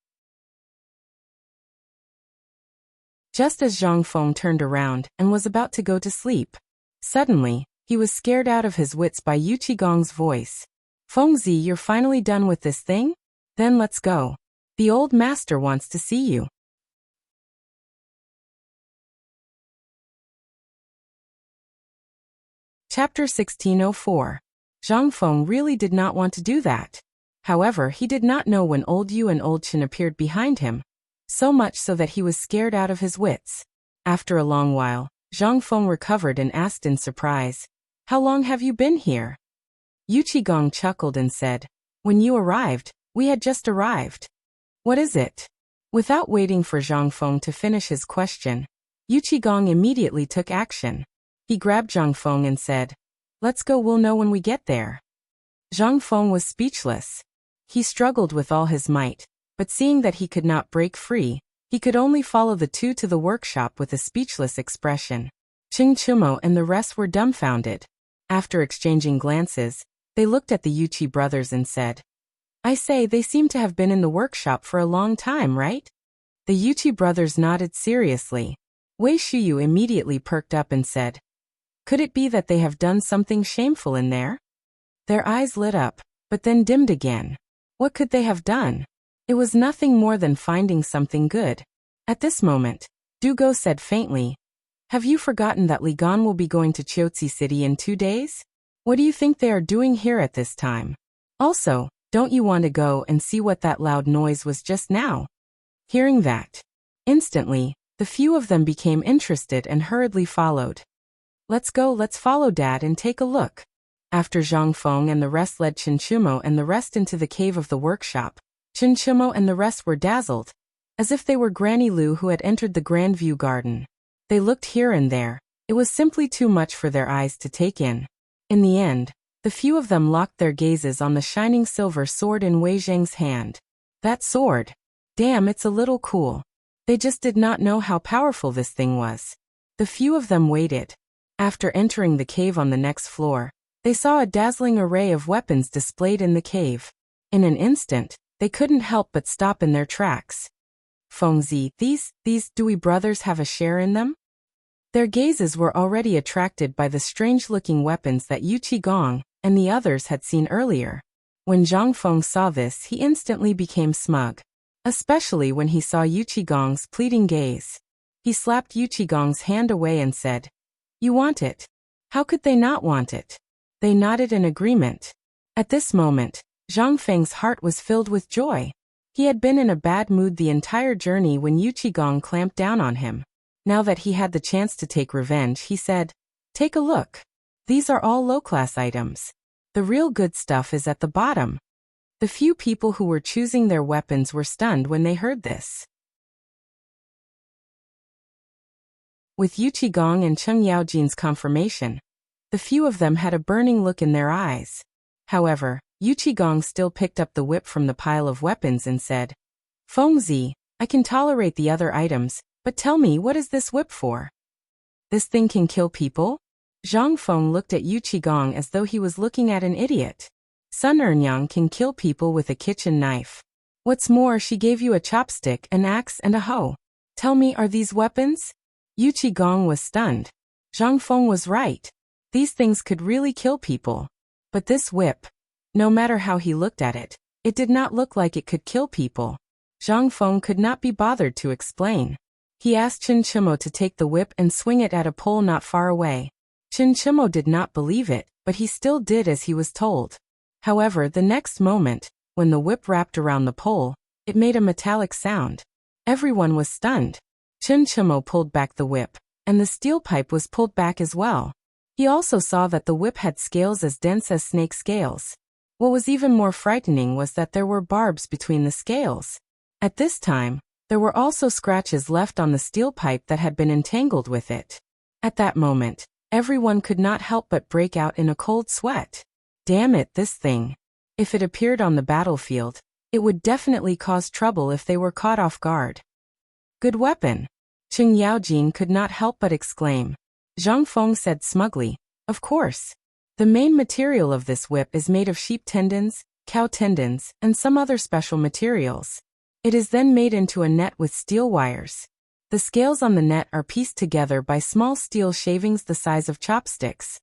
Just as Zhang Feng turned around and was about to go to sleep, suddenly, he was scared out of his wits by Yu Qigong's voice. "Fengzi, you're finally done with this thing? Then let's go. The old master wants to see you." Chapter 1604. Zhang Feng really did not want to do that. However, he did not know when old Yu and old Chen appeared behind him, so much so that he was scared out of his wits. After a long while, Zhang Feng recovered and asked in surprise, "How long have you been here?" Yu Qigong chuckled and said, "When you arrived, we had just arrived." "What is it?" Without waiting for Zhang Feng to finish his question, Yu Qigong immediately took action. He grabbed Zhang Feng and said, "Let's go, we'll know when we get there." Zhang Feng was speechless. He struggled with all his might, but seeing that he could not break free, he could only follow the 2 to the workshop with a speechless expression. Chimo and the rest were dumbfounded. After exchanging glances, they looked at the Yuchi brothers and said, I say, they seem to have been in the workshop for a long time, right? The Yuchi brothers nodded seriously. Wei Shuyu immediately perked up and said, Could it be that they have done something shameful in there? Their eyes lit up, but then dimmed again. What could they have done? It was nothing more than finding something good. At this moment, Dugo said faintly, Have you forgotten that Li Gan will be going to Chiotzi City in 2 days? What do you think they are doing here at this time? Also, don't you want to go and see what that loud noise was just now? Hearing that, instantly, the few of them became interested and hurriedly followed. Let's go, let's follow Dad and take a look. After Zhang Feng and the rest led Chimo and the rest into the cave of the workshop, Chimo and the rest were dazzled, as if they were Granny Lu who had entered the Grand View Garden. They looked here and there. It was simply too much for their eyes to take in. In the end, the few of them locked their gazes on the shining silver sword in Wei Zheng's hand. That sword! Damn, it's a little cool. They just did not know how powerful this thing was. The few of them waited. After entering the cave on the next floor, they saw a dazzling array of weapons displayed in the cave. In an instant, they couldn't help but stop in their tracks. Fengzi, these Dewey brothers have a share in them? Their gazes were already attracted by the strange-looking weapons that Yu Qigong and the others had seen earlier. When Zhang Feng saw this, he instantly became smug. Especially when he saw Yu Qigong's pleading gaze. He slapped Yu Qigong's hand away and said, You want it? How could they not want it? They nodded in agreement. At this moment, Zhang Feng's heart was filled with joy. He had been in a bad mood the entire journey when Yu Qigong clamped down on him. Now that he had the chance to take revenge, he said, Take a look. These are all low-class items. The real good stuff is at the bottom. The few people who were choosing their weapons were stunned when they heard this. With Yu Qigong and Cheng Yaojin's confirmation, the few of them had a burning look in their eyes. However, Yu Qigong still picked up the whip from the pile of weapons and said, Fengzi, I can tolerate the other items, but tell me, what is this whip for? This thing can kill people? Zhang Feng looked at Yu Qigong as though he was looking at an idiot. Sun Ernyang can kill people with a kitchen knife. What's more, she gave you a chopstick, an axe, and a hoe. Tell me, are these weapons? Yu Qigong was stunned. Zhang Feng was right. These things could really kill people. But this whip, no matter how he looked at it, it did not look like it could kill people. Zhang Feng could not be bothered to explain. He asked Chimo to take the whip and swing it at a pole not far away. Chimo did not believe it, but he still did as he was told. However, the next moment, when the whip wrapped around the pole, it made a metallic sound. Everyone was stunned. Chimo pulled back the whip, and the steel pipe was pulled back as well. He also saw that the whip had scales as dense as snake scales. What was even more frightening was that there were barbs between the scales. At this time, there were also scratches left on the steel pipe that had been entangled with it. At that moment, everyone could not help but break out in a cold sweat. Damn it, this thing. If it appeared on the battlefield, it would definitely cause trouble if they were caught off guard. Good weapon. Cheng Yaojin could not help but exclaim. Zhang Feng said smugly, Of course. The main material of this whip is made of sheep tendons, cow tendons, and some other special materials. It is then made into a net with steel wires. The scales on the net are pieced together by small steel shavings the size of chopsticks.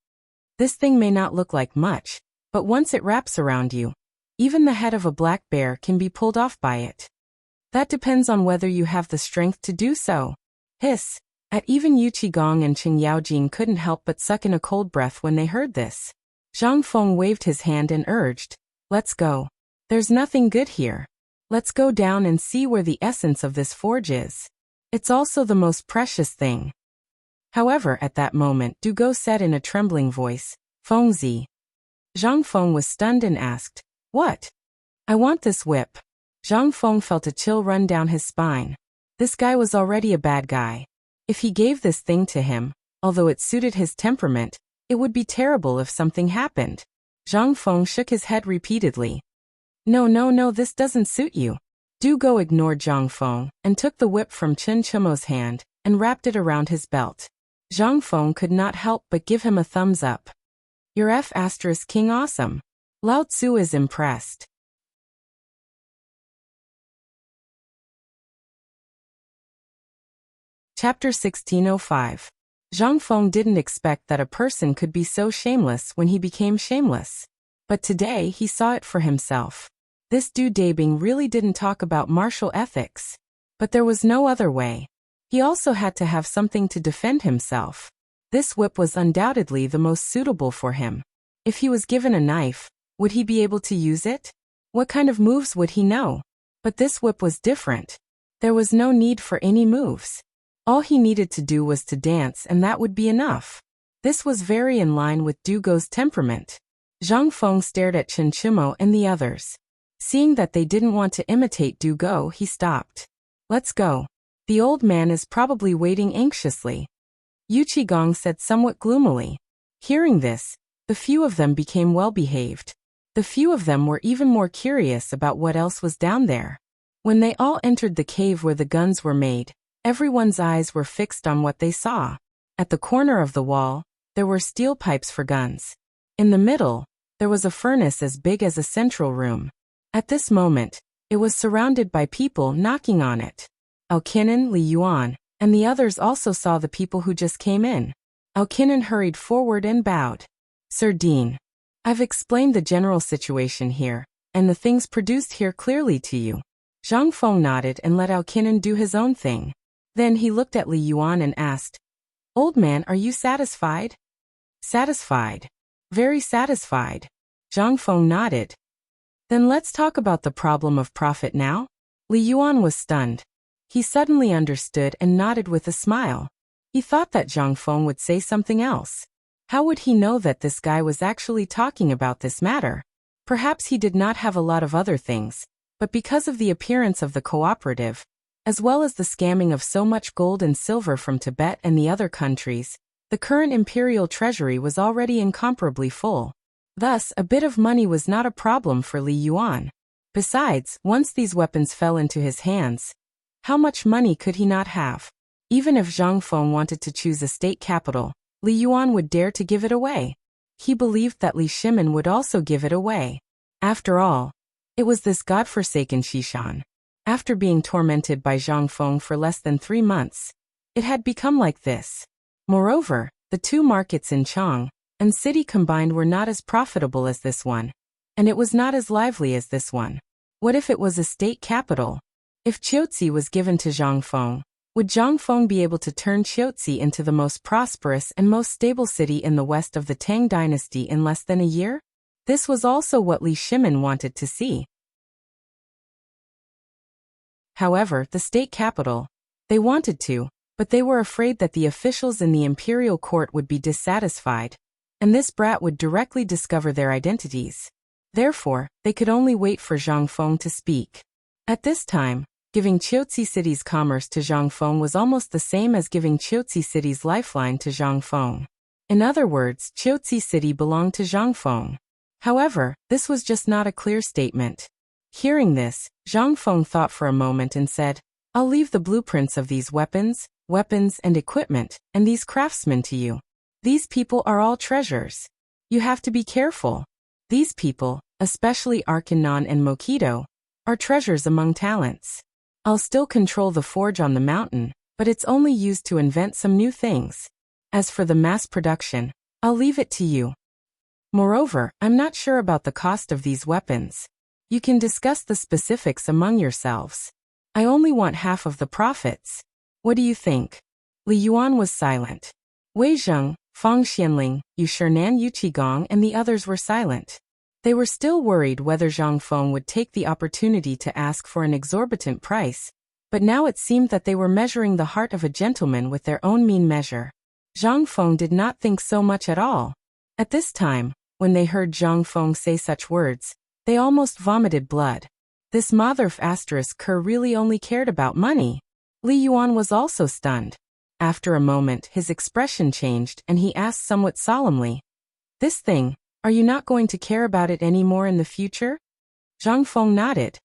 This thing may not look like much, but once it wraps around you, even the head of a black bear can be pulled off by it. That depends on whether you have the strength to do so. Hiss. At even Yu Qigong and Cheng Yaojin couldn't help but suck in a cold breath when they heard this. Zhang Feng waved his hand and urged, Let's go. There's nothing good here. Let's go down and see where the essence of this forge is. It's also the most precious thing. However, at that moment, Dugo said in a trembling voice, Fengzi. Zhang Feng was stunned and asked, What? I want this whip. Zhang Feng felt a chill run down his spine. This guy was already a bad guy. If he gave this thing to him, although it suited his temperament, it would be terrible if something happened. Zhang Feng shook his head repeatedly. No, this doesn't suit you. Dugo ignored Zhang Feng and took the whip from Chimo's hand and wrapped it around his belt. Zhang Feng could not help but give him a thumbs up. Your King awesome. Lao Tzu is impressed. Chapter 1605. Zhang Feng didn't expect that a person could be so shameless when he became shameless. But today he saw it for himself. This Du Dabing really didn't talk about martial ethics. But there was no other way. He also had to have something to defend himself. This whip was undoubtedly the most suitable for him. If he was given a knife, would he be able to use it? What kind of moves would he know? But this whip was different. There was no need for any moves. All he needed to do was to dance, and that would be enough. This was very in line with Du Go's temperament. Zhang Feng stared at Chen Chimo and the others. Seeing that they didn't want to imitate Du Go, he stopped. Let's go. The old man is probably waiting anxiously. Yu Qigong said somewhat gloomily. Hearing this, the few of them became well-behaved. The few of them were even more curious about what else was down there. When they all entered the cave where the guns were made, everyone's eyes were fixed on what they saw. At the corner of the wall, there were steel pipes for guns. In the middle, there was a furnace as big as a central room. At this moment, it was surrounded by people knocking on it. Alkinen, Li Yuan, and the others also saw the people who just came in. Alkinen hurried forward and bowed. Sir Dean, I've explained the general situation here, and the things produced here clearly to you. Zhang Feng nodded and let Alkinen do his own thing. Then he looked at Li Yuan and asked, Old man, are you satisfied? Satisfied. Very satisfied. Zhang Feng nodded. Then let's talk about the problem of profit now. Li Yuan was stunned. He suddenly understood and nodded with a smile. He thought that Zhang Feng would say something else. How would he know that this guy was actually talking about this matter? Perhaps he did not have a lot of other things, but because of the appearance of the cooperative, as well as the scamming of so much gold and silver from Tibet and the other countries, the current imperial treasury was already incomparably full. Thus, a bit of money was not a problem for Li Yuan. Besides, once these weapons fell into his hands, how much money could he not have? Even if Zhang Feng wanted to choose a state capital, Li Yuan would dare to give it away. He believed that Li Shimin would also give it away. After all, it was this godforsaken Shishan. After being tormented by Zhang Feng for less than 3 months, it had become like this. Moreover, the two markets in Chang'an and city combined were not as profitable as this one, and it was not as lively as this one. What if it was a state capital? If Qiuzi was given to Zhang Feng, would Zhang Feng be able to turn Qiuzi into the most prosperous and most stable city in the west of the Tang dynasty in less than a year? This was also what Li Shimin wanted to see. However, the state capital, they wanted to, but they were afraid that the officials in the imperial court would be dissatisfied, and this brat would directly discover their identities. Therefore, they could only wait for Zhang Feng to speak. At this time, giving Qiuzi City's commerce to Zhang Feng was almost the same as giving Qiuzi City's lifeline to Zhang Feng. In other words, Qiuzi City belonged to Zhang Feng. However, this was just not a clear statement. Hearing this, Zhang Feng thought for a moment and said, I'll leave the blueprints of these weapons and equipment, and these craftsmen to you. These people are all treasures. You have to be careful. These people, especially Arkanon and Mokido, are treasures among talents. I'll still control the forge on the mountain, but it's only used to invent some new things. As for the mass production, I'll leave it to you. Moreover, I'm not sure about the cost of these weapons. You can discuss the specifics among yourselves. I only want half of the profits. What do you think? Li Yuan was silent. Wei Zheng, Fang Xianling, Yu Shernan, Yu Qigong, and the others were silent. They were still worried whether Zhang Feng would take the opportunity to ask for an exorbitant price, but now it seemed that they were measuring the heart of a gentleman with their own mean measure. Zhang Feng did not think so much at all. At this time, when they heard Zhang Feng say such words, they almost vomited blood. This Motherf Kerr really only cared about money. Li Yuan was also stunned. After a moment, his expression changed and he asked somewhat solemnly, This thing, are you not going to care about it any more in the future? Zhang Feng nodded.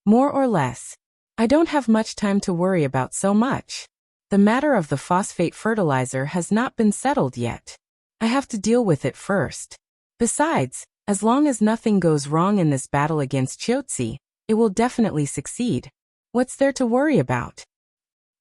More or less. I don't have much time to worry about so much. The matter of the phosphate fertilizer has not been settled yet. I have to deal with it first. Besides, as long as nothing goes wrong in this battle against Qiuzi, it will definitely succeed. What's there to worry about?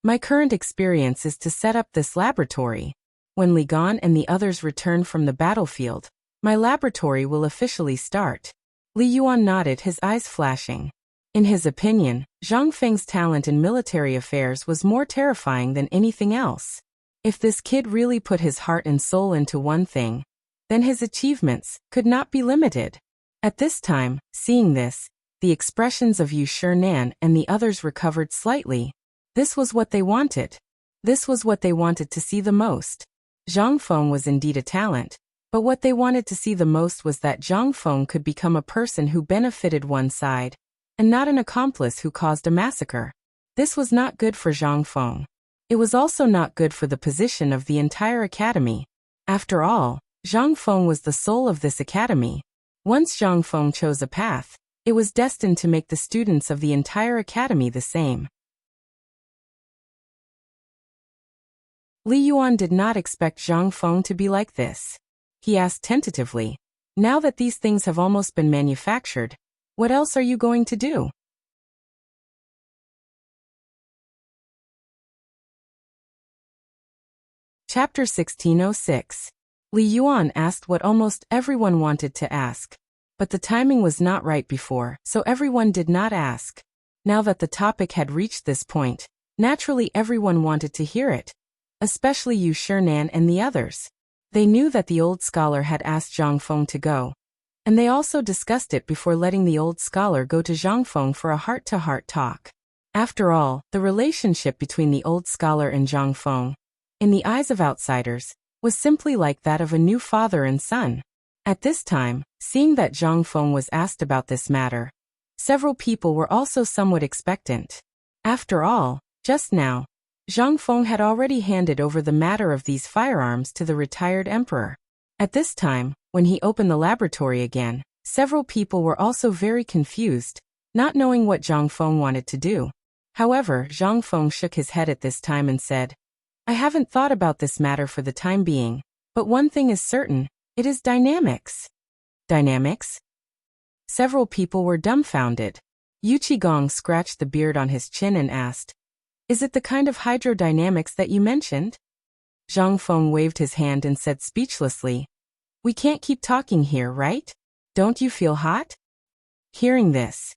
My current experience is to set up this laboratory. When Li Gan and the others return from the battlefield, my laboratory will officially start. Li Yuan nodded, his eyes flashing. In his opinion, Zhang Feng's talent in military affairs was more terrifying than anything else. If this kid really put his heart and soul into one thing, then his achievements could not be limited. At this time, seeing this, the expressions of Yu Shinan and the others recovered slightly. This was what they wanted. This was what they wanted to see the most. Zhang Feng was indeed a talent, but what they wanted to see the most was that Zhang Feng could become a person who benefited one side, and not an accomplice who caused a massacre. This was not good for Zhang Feng. It was also not good for the position of the entire academy. After all, Zhang Feng was the soul of this academy. Once Zhang Feng chose a path, it was destined to make the students of the entire academy the same. Li Yuan did not expect Zhang Feng to be like this. He asked tentatively, "Now that these things have almost been manufactured, what else are you going to do?" Chapter 1606. Li Yuan asked what almost everyone wanted to ask. But the timing was not right before, so everyone did not ask. Now that the topic had reached this point, naturally everyone wanted to hear it. Especially Yu Shinan and the others. They knew that the old scholar had asked Zhang Feng to go. And they also discussed it before letting the old scholar go to Zhang Feng for a heart-to-heart talk. After all, the relationship between the old scholar and Zhang Feng, in the eyes of outsiders, was simply like that of a new father and son. At this time, seeing that Zhang Feng was asked about this matter, several people were also somewhat expectant. After all, just now, Zhang Feng had already handed over the matter of these firearms to the retired emperor. At this time, when he opened the laboratory again, several people were also very confused, not knowing what Zhang Feng wanted to do. However, Zhang Feng shook his head at this time and said, "I haven't thought about this matter for the time being, but one thing is certain, it is dynamics." Dynamics? Several people were dumbfounded. Yu Qigong scratched the beard on his chin and asked, "Is it the kind of hydrodynamics that you mentioned?" Zhang Feng waved his hand and said speechlessly, "We can't keep talking here, right? Don't you feel hot?" Hearing this,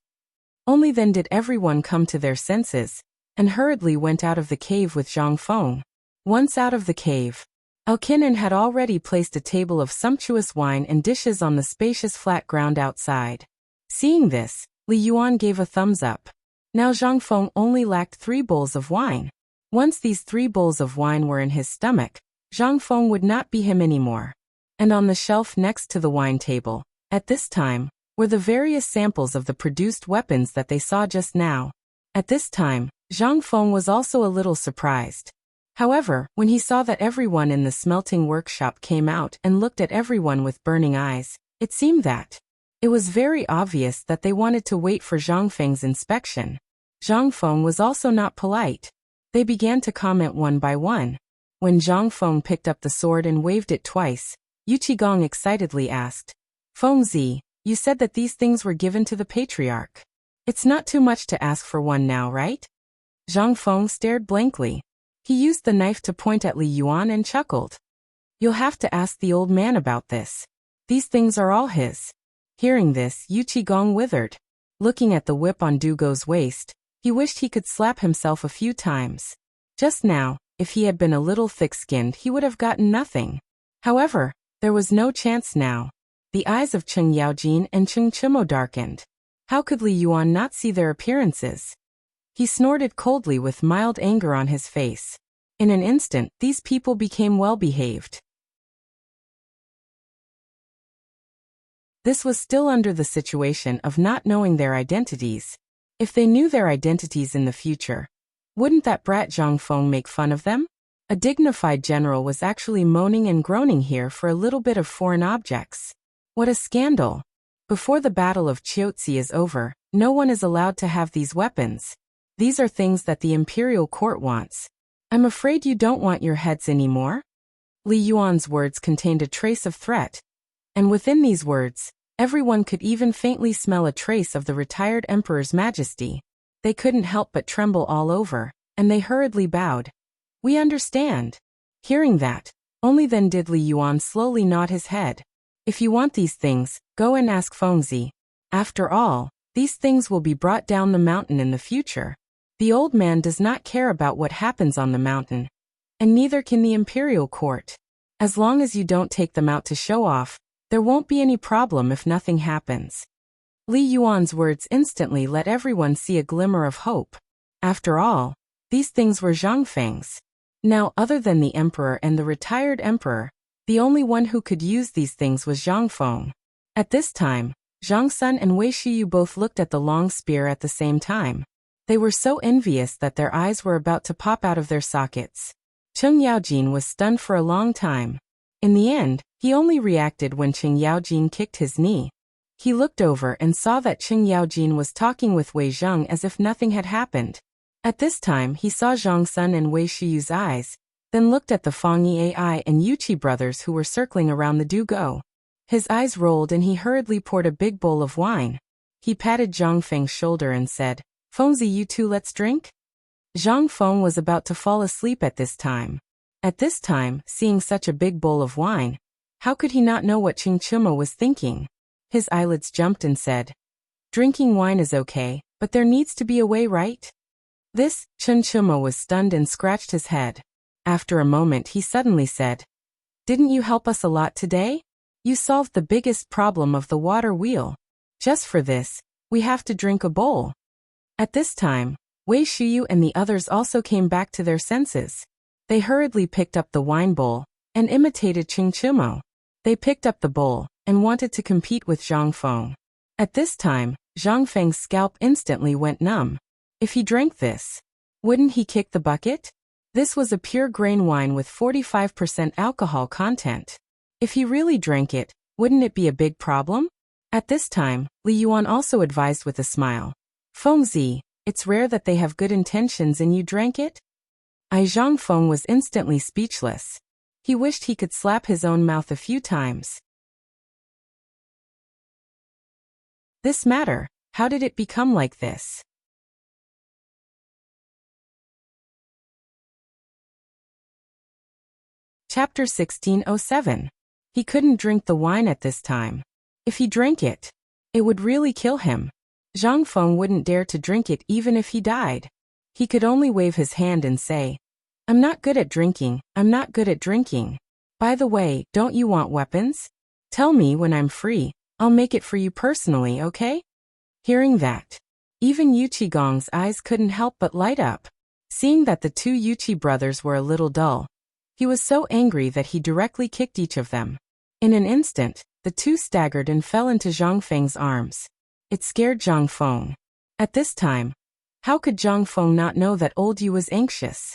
only then did everyone come to their senses, and hurriedly went out of the cave with Zhang Feng. Once out of the cave, Alkinen had already placed a table of sumptuous wine and dishes on the spacious flat ground outside. Seeing this, Li Yuan gave a thumbs up. Now Zhang Feng only lacked 3 bowls of wine. Once these 3 bowls of wine were in his stomach, Zhang Feng would not be him anymore. And on the shelf next to the wine table, at this time, were the various samples of the produced weapons that they saw just now. At this time, Zhang Feng was also a little surprised. However, when he saw that everyone in the smelting workshop came out and looked at everyone with burning eyes, it seemed that it was very obvious that they wanted to wait for Zhang Feng's inspection. Zhang Feng was also not polite. They began to comment one by one. When Zhang Feng picked up the sword and waved it twice, Yu Qigong excitedly asked, "Fengzi, you said that these things were given to the patriarch. It's not too much to ask for one now, right?" Zhang Feng stared blankly. He used the knife to point at Li Yuan and chuckled. "You'll have to ask the old man about this. These things are all his." Hearing this, Yu Qigong withered. Looking at the whip on Dugo's waist, he wished he could slap himself a few times. Just now, if he had been a little thick-skinned, he would have gotten nothing. However, there was no chance now. The eyes of Cheng Yaojin and Cheng Chimo darkened. How could Li Yuan not see their appearances? He snorted coldly with mild anger on his face. In an instant, these people became well-behaved. This was still under the situation of not knowing their identities. If they knew their identities in the future, wouldn't that brat Zhang Feng make fun of them? A dignified general was actually moaning and groaning here for a little bit of foreign objects. What a scandal! Before the Battle of Qiuzi is over, no one is allowed to have these weapons. These are things that the imperial court wants. I'm afraid you don't want your heads anymore? Li Yuan's words contained a trace of threat, and within these words, everyone could even faintly smell a trace of the retired emperor's majesty. They couldn't help but tremble all over, and they hurriedly bowed. We understand. Hearing that, only then did Li Yuan slowly nod his head. If you want these things, go and ask Fengzi. After all, these things will be brought down the mountain in the future. The old man does not care about what happens on the mountain, and neither can the imperial court. As long as you don't take them out to show off, there won't be any problem if nothing happens. Li Yuan's words instantly let everyone see a glimmer of hope. After all, these things were Zhang Feng's. Now, other than the emperor and the retired emperor, the only one who could use these things was Zhang Feng. At this time, Zhang Sun and Wei Shiyu both looked at the long spear at the same time. They were so envious that their eyes were about to pop out of their sockets. Cheng Yaojin was stunned for a long time. In the end, he only reacted when Cheng Yaojin kicked his knee. He looked over and saw that Cheng Yaojin was talking with Wei Zheng as if nothing had happened. At this time, he saw Zhang Sun and Wei Shiyu's eyes, then looked at the Fangyi Ai and Yuqi brothers who were circling around the Dugo. His eyes rolled and he hurriedly poured a big bowl of wine. He patted Zhang Feng's shoulder and said, "Fengzi, you two, let's drink?" Zhang Feng was about to fall asleep at this time. At this time, seeing such a big bowl of wine, how could he not know what Ching Chima was thinking? His eyelids jumped and said, "Drinking wine is okay, but there needs to be a way, right?" This, Ching Chima was stunned and scratched his head. After a moment he suddenly said, "Didn't you help us a lot today? You solved the biggest problem of the water wheel. Just for this, we have to drink a bowl." At this time, Wei Shiyu and the others also came back to their senses. They hurriedly picked up the wine bowl and imitated Ching Chimo. They picked up the bowl and wanted to compete with Zhang Feng. At this time, Zhang Feng's scalp instantly went numb. If he drank this, wouldn't he kick the bucket? This was a pure grain wine with 45% alcohol content. If he really drank it, wouldn't it be a big problem? At this time, Li Yuan also advised with a smile. "Fengzi, it's rare that they have good intentions and you drank it?" Zhang Feng was instantly speechless. He wished he could slap his own mouth a few times. This matter, how did it become like this? Chapter 1607. He couldn't drink the wine at this time. If he drank it, it would really kill him. Zhang Feng wouldn't dare to drink it even if he died. He could only wave his hand and say, "I'm not good at drinking, I'm not good at drinking. By the way, don't you want weapons? Tell me when I'm free, I'll make it for you personally, okay?" Hearing that, even Yuqi Gong's eyes couldn't help but light up. Seeing that the two Yuqi brothers were a little dull, he was so angry that he directly kicked each of them. In an instant, the two staggered and fell into Zhang Feng's arms. It scared Zhang Feng. At this time, how could Zhang Feng not know that old Yu was anxious?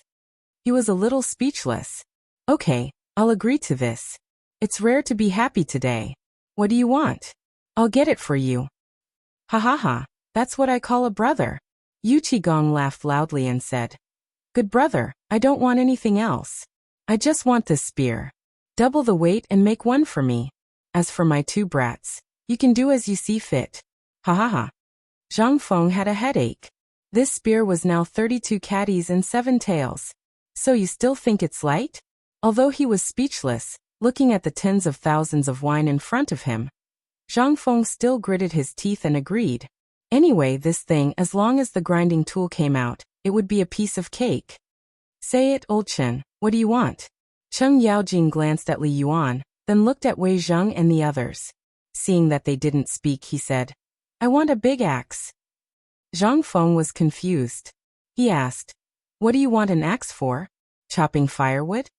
He was a little speechless. "Okay, I'll agree to this. It's rare to be happy today. What do you want? I'll get it for you." "Ha ha ha, that's what I call a brother." Yuqi Gong laughed loudly and said, "Good brother, I don't want anything else. I just want this spear. Double the weight and make one for me. As for my two brats, you can do as you see fit." Ha ha ha. Zhang Feng had a headache. This spear was now 32 caddies and 7 tails. "So you still think it's light?" Although he was speechless, looking at the tens of thousands of wine in front of him, Zhang Feng still gritted his teeth and agreed. Anyway, this thing, as long as the grinding tool came out, it would be a piece of cake. "Say it, old Chen, what do you want?" Cheng Yaojin glanced at Li Yuan, then looked at Wei Zheng and the others. Seeing that they didn't speak, he said, "I want a big axe." Zhang Feng was confused. He asked, "What do you want an axe for? Chopping firewood?"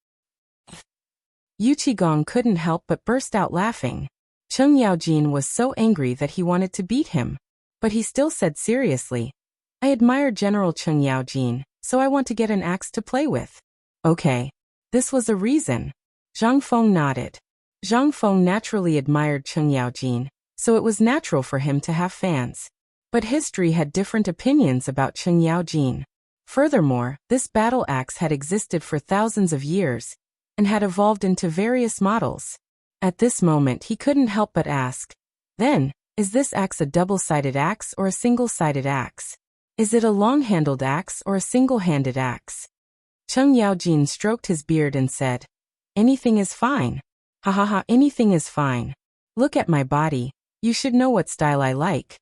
Yuqi Gong couldn't help but burst out laughing. Cheng Yaojin was so angry that he wanted to beat him. But he still said seriously, "I admire General Cheng Yaojin, so I want to get an axe to play with." Okay. This was a reason. Zhang Feng nodded. Zhang Feng naturally admired Cheng Yaojin, so it was natural for him to have fans. But history had different opinions about Cheng Yaojin. Furthermore, this battle axe had existed for thousands of years and had evolved into various models. At this moment he couldn't help but ask, then, is this axe a double-sided axe or a single-sided axe? Is it a long-handled axe or a single-handed axe? Cheng Yaojin stroked his beard and said, anything is fine. Ha ha ha, anything is fine. Look at my body, you should know what style I like.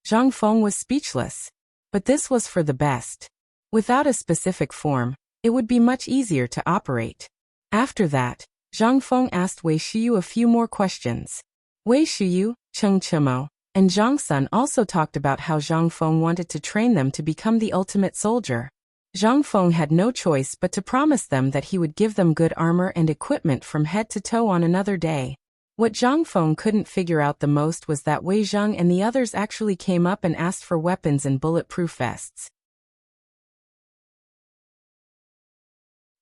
Zhang Feng was speechless. But this was for the best. Without a specific form, it would be much easier to operate. After that, Zhang Feng asked Wei Shuyu a few more questions. Wei Shuyu, Cheng Chimo, and Zhang Sun also talked about how Zhang Feng wanted to train them to become the ultimate soldier. Zhang Feng had no choice but to promise them that he would give them good armor and equipment from head to toe on another day. What Zhang Feng couldn't figure out the most was that Wei Zhang and the others actually came up and asked for weapons and bulletproof vests.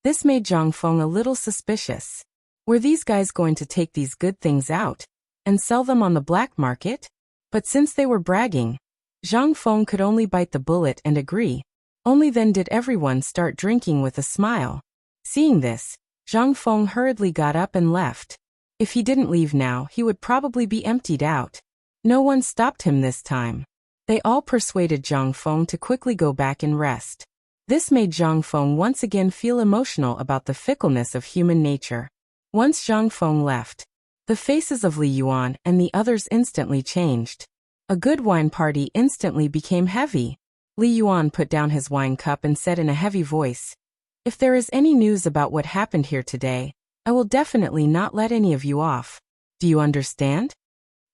This made Zhang Feng a little suspicious. Were these guys going to take these good things out and sell them on the black market? But since they were bragging, Zhang Feng could only bite the bullet and agree. Only then did everyone start drinking with a smile. Seeing this, Zhang Feng hurriedly got up and left. If he didn't leave now, he would probably be emptied out. No one stopped him this time. They all persuaded Zhang Feng to quickly go back and rest. This made Zhang Feng once again feel emotional about the fickleness of human nature. Once Zhang Feng left, the faces of Li Yuan and the others instantly changed. A good wine party instantly became heavy. Li Yuan put down his wine cup and said in a heavy voice, if there is any news about what happened here today, I will definitely not let any of you off. Do you understand?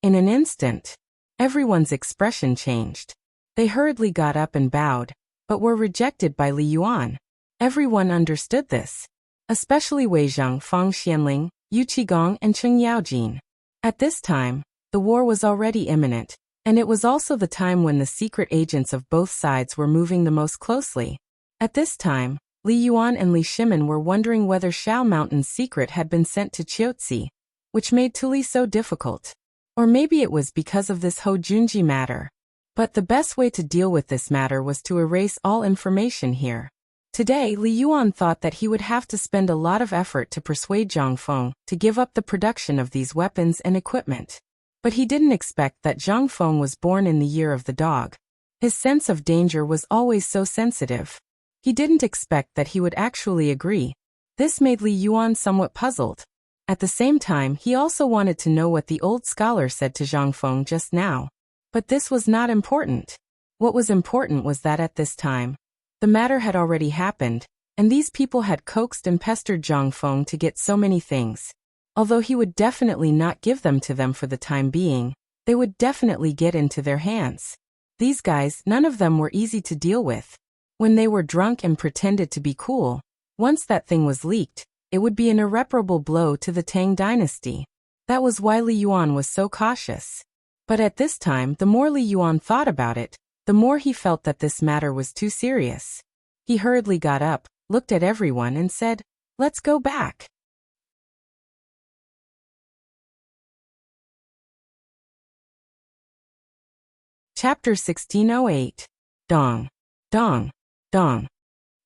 In an instant, everyone's expression changed. They hurriedly got up and bowed, but were rejected by Li Yuan. Everyone understood this, especially Wei Zhang, Fang Xianling, Yu Qigong, and Cheng Yaojin. At this time, the war was already imminent, and it was also the time when the secret agents of both sides were moving the most closely. At this time, Li Yuan and Li Shimin were wondering whether Shao Mountain's secret had been sent to Qiuzi, which made Tuli so difficult. Or maybe it was because of this Ho Junji matter. But the best way to deal with this matter was to erase all information here. Today, Li Yuan thought that he would have to spend a lot of effort to persuade Zhang Feng to give up the production of these weapons and equipment. But he didn't expect that Zhang Feng was born in the year of the dog. His sense of danger was always so sensitive. He didn't expect that he would actually agree. This made Li Yuan somewhat puzzled. At the same time, he also wanted to know what the old scholar said to Zhang Feng just now. But this was not important. What was important was that at this time, the matter had already happened, and these people had coaxed and pestered Zhang Feng to get so many things. Although he would definitely not give them to them for the time being, they would definitely get into their hands. These guys, none of them were easy to deal with. When they were drunk and pretended to be cool, once that thing was leaked, it would be an irreparable blow to the Tang dynasty. That was why Li Yuan was so cautious. But at this time, the more Li Yuan thought about it, the more he felt that this matter was too serious. He hurriedly got up, looked at everyone and said, let's go back. Chapter 1608. Dong. Dong. Dong.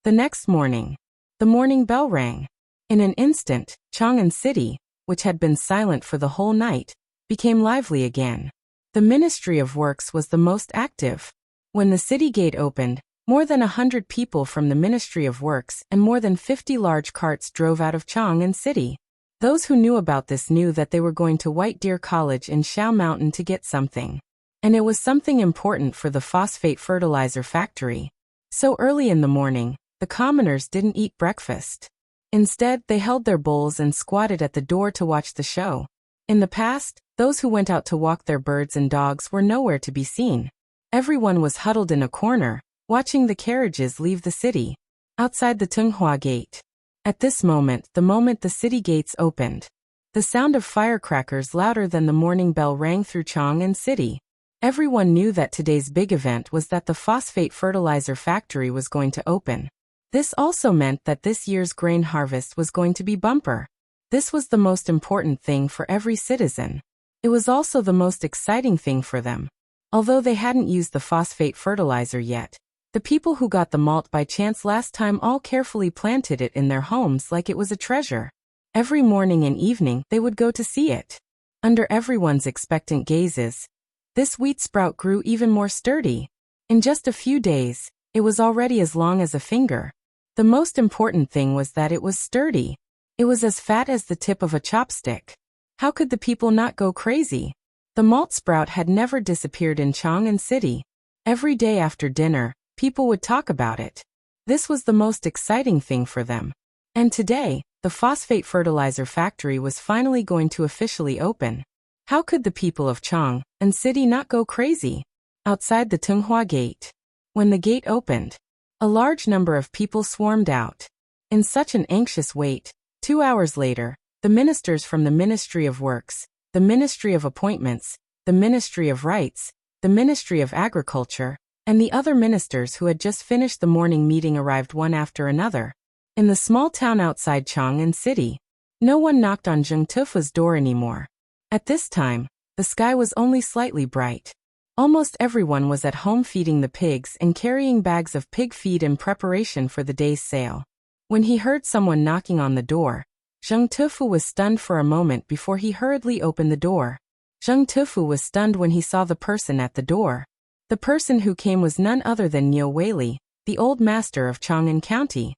The next morning, the morning bell rang. In an instant, Chang'an City, which had been silent for the whole night, became lively again. The Ministry of Works was the most active. When the city gate opened, more than 100 people from the Ministry of Works and more than 50 large carts drove out of Chang'an City. Those who knew about this knew that they were going to White Deer College in Shao Mountain to get something. And it was something important for the phosphate fertilizer factory. So early in the morning, the commoners didn't eat breakfast. Instead, they held their bowls and squatted at the door to watch the show. In the past, those who went out to walk their birds and dogs were nowhere to be seen. Everyone was huddled in a corner, watching the carriages leave the city. Outside the Tunghua Gate. At this moment, the city gates opened, the sound of firecrackers louder than the morning bell rang through Chang'an City. Everyone knew that today's big event was that the phosphate fertilizer factory was going to open. This also meant that this year's grain harvest was going to be bumper. This was the most important thing for every citizen. It was also the most exciting thing for them. Although they hadn't used the phosphate fertilizer yet, The people who got the malt by chance last time all carefully planted it in their homes like it was a treasure. Every morning and evening they would go to see it. Under everyone's expectant gazes, this wheat sprout grew even more sturdy. In just a few days, it was already as long as a finger. The most important thing was that it was sturdy. It was as fat as the tip of a chopstick. How could the people not go crazy? The malt sprout had never disappeared in Chang'an City. Every day after dinner, people would talk about it. This was the most exciting thing for them. And today, the phosphate fertilizer factory was finally going to officially open. How could the people of Chang'an City not go crazy? Outside the Tunghua Gate. When the gate opened, a large number of people swarmed out. In such an anxious wait, 2 hours later, the ministers from the Ministry of Works, the Ministry of Appointments, the Ministry of Rights, the Ministry of Agriculture, and the other ministers who had just finished the morning meeting arrived one after another. In the small town outside Chang'an City, no one knocked on Zheng Tufu's door anymore. At this time, the sky was only slightly bright. Almost everyone was at home feeding the pigs and carrying bags of pig feed in preparation for the day's sale. When he heard someone knocking on the door, Zheng Tufu was stunned for a moment before he hurriedly opened the door. Zheng Tufu was stunned when he saw the person at the door. The person who came was none other than Niu Weili, the old master of Chang'an County.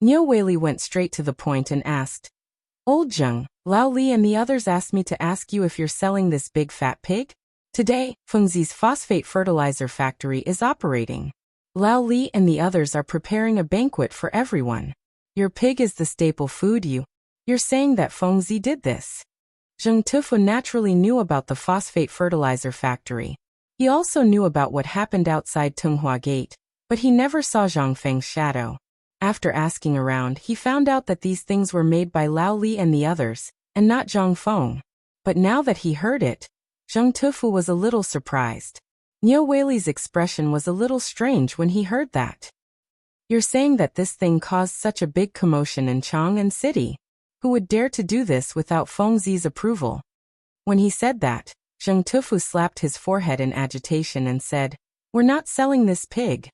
Niu Weili went straight to the point and asked, "Old Zheng, Lao Li and the others asked me to ask you if you're selling this big fat pig? Today, Fengzi's phosphate fertilizer factory is operating. Lao Li and the others are preparing a banquet for everyone. Your pig is the staple food. You're saying that Fengzi did this?" Zheng Tufu naturally knew about the phosphate fertilizer factory. He also knew about what happened outside Tunghua Gate, but he never saw Zhang Feng's shadow. After asking around, he found out that these things were made by Lao Li and the others, and not Zhang Feng. But now that he heard it, Zheng Tufu was a little surprised. Niu Weili's expression was a little strange when he heard that. "You're saying that this thing caused such a big commotion in Chang'an City? Who would dare to do this without Fengzi's approval?" When he said that, Zheng Tufu slapped his forehead in agitation and said, "We're not selling this pig."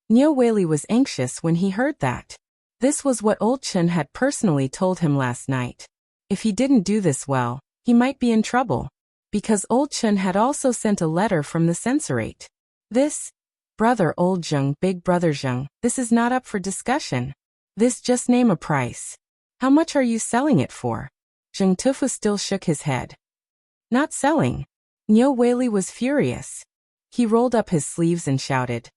Niu Weili was anxious when he heard that. This was what Old Chen had personally told him last night. If he didn't do this well, he might be in trouble. Because Old Chen had also sent a letter from the censorate. This, brother Old Zheng, big brother Zheng, this is not up for discussion. This just name a price. How much are you selling it for? Zheng Tufu still shook his head. Not selling. Niu Weili was furious. He rolled up his sleeves and shouted,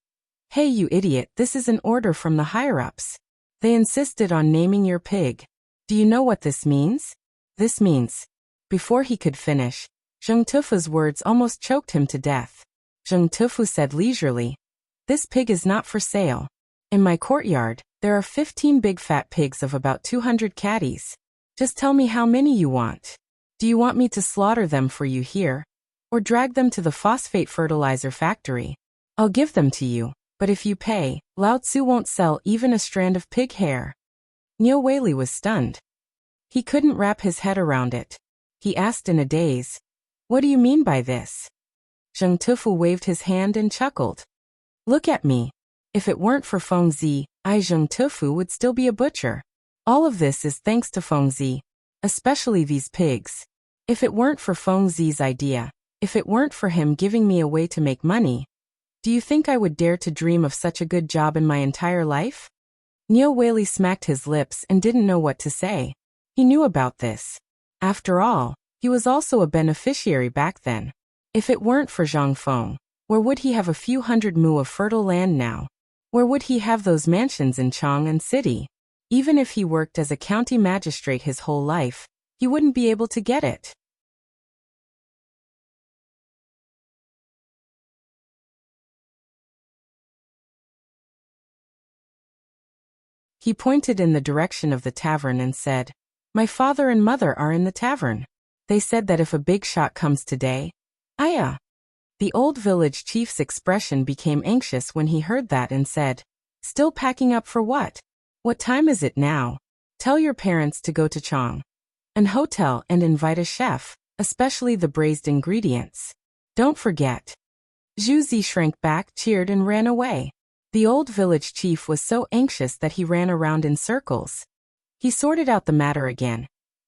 "Hey you idiot, this is an order from the higher-ups. They insisted on naming your pig. Do you know what this means? This means..." Before he could finish, Zheng Tufu's words almost choked him to death. Zheng Tufu said leisurely, "This pig is not for sale. In my courtyard, there are 15 big fat pigs of about 200 catties. Just tell me how many you want. Do you want me to slaughter them for you here? Or drag them to the phosphate fertilizer factory? I'll give them to you, but if you pay, Lao Tzu won't sell even a strand of pig hair." Niu Weili was stunned. He couldn't wrap his head around it. He asked in a daze, "What do you mean by this?" Zheng Tufu waved his hand and chuckled. "Look at me. If it weren't for Fengzi, I Zheng Tufu would still be a butcher. All of this is thanks to Fengzi, especially these pigs. If it weren't for Fengzi's idea, if it weren't for him giving me a way to make money, do you think I would dare to dream of such a good job in my entire life?" Niu Weili smacked his lips and didn't know what to say. He knew about this. After all, he was also a beneficiary back then. If it weren't for Zhang Feng, where would he have a few hundred mu of fertile land now? Where would he have those mansions in Chang'an City? Even if he worked as a county magistrate his whole life, he wouldn't be able to get it. He pointed in the direction of the tavern and said, "My father and mother are in the tavern. They said that if a big shot comes today, Aya." The old village chief's expression became anxious when he heard that and said, "Still packing up for what? What time is it now? Tell your parents to go to Chang'an Hotel and invite a chef, especially the braised ingredients. Don't forget." Zhu Zi shrank back, cheered and ran away. The old village chief was so anxious that he ran around in circles. He sorted out the matter again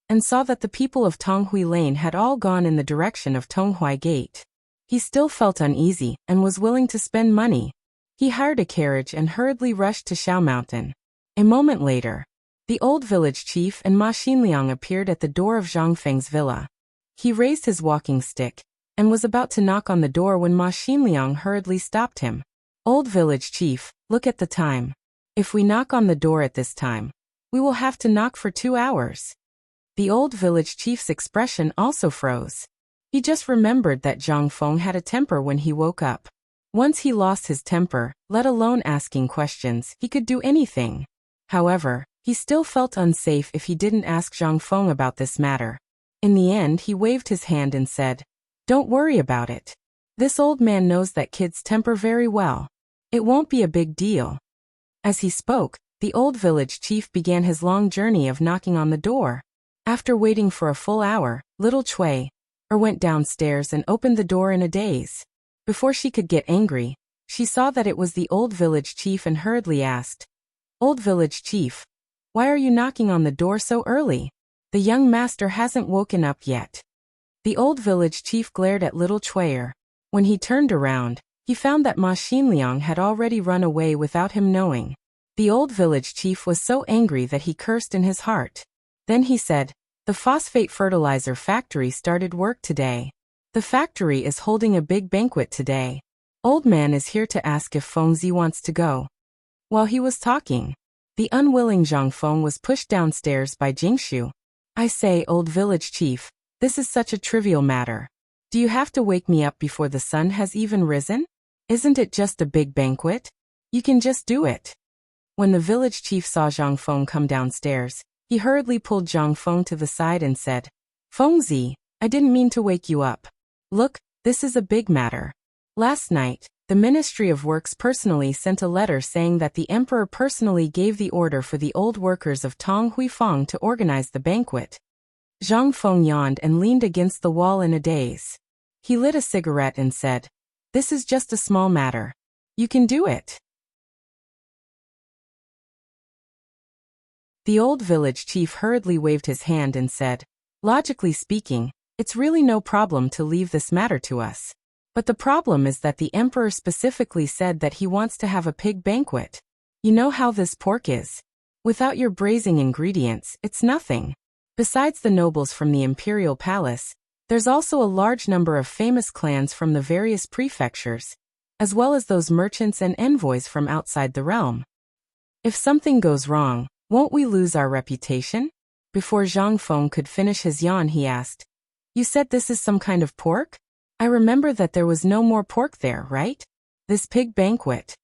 and saw that the people of Tonghui Lane had all gone in the direction of Tonghui Gate. He still felt uneasy and was willing to spend money. He hired a carriage and hurriedly rushed to Xiao Mountain. A moment later, the old village chief and Ma Xinliang appeared at the door of Zhang Feng's villa. He raised his walking stick and was about to knock on the door when Ma Xinliang hurriedly stopped him. Old village chief, look at the time. If we knock on the door at this time, we will have to knock for 2 hours. The old village chief's expression also froze. He just remembered that Zhang Feng had a temper when he woke up. Once he lost his temper, let alone asking questions, he could do anything. However, he still felt unsafe if he didn't ask Zhang Feng about this matter. In the end, he waved his hand and said, "Don't worry about it. This old man knows that kids temper very well. It won't be a big deal." As he spoke, the old village chief began his long journey of knocking on the door. After waiting for a full hour, little Cui went downstairs and opened the door in a daze. Before she could get angry, she saw that it was the old village chief and hurriedly asked, "Old village chief, why are you knocking on the door so early? The young master hasn't woken up yet." The old village chief glared at little Cui. When he turned around, he found that Ma Xinliang had already run away without him knowing. The old village chief was so angry that he cursed in his heart. Then he said, "The phosphate fertilizer factory started work today. The factory is holding a big banquet today. Old man is here to ask if Fengzi wants to go." While he was talking, the unwilling Zhang Feng was pushed downstairs by Jingshu. "I say, old village chief, this is such a trivial matter. Do you have to wake me up before the sun has even risen? Isn't it just a big banquet? You can just do it." When the village chief saw Zhang Feng come downstairs, he hurriedly pulled Zhang Feng to the side and said, "Fengzi, I didn't mean to wake you up. Look, this is a big matter. Last night, the Ministry of Works personally sent a letter saying that the emperor personally gave the order for the old workers of Tong Huifang to organize the banquet." Zhang Feng yawned and leaned against the wall in a daze. He lit a cigarette and said, "This is just a small matter. You can do it." The old village chief hurriedly waved his hand and said, "Logically speaking, it's really no problem to leave this matter to us. But the problem is that the emperor specifically said that he wants to have a pig banquet. You know how this pork is. Without your braising ingredients, it's nothing. Besides the nobles from the imperial palace, there's also a large number of famous clans from the various prefectures, as well as those merchants and envoys from outside the realm. If something goes wrong, won't we lose our reputation?" Before Zhang Feng could finish his yawn, he asked, "You said this is some kind of pork? I remember that there was no more pork there, right? This pig banquet."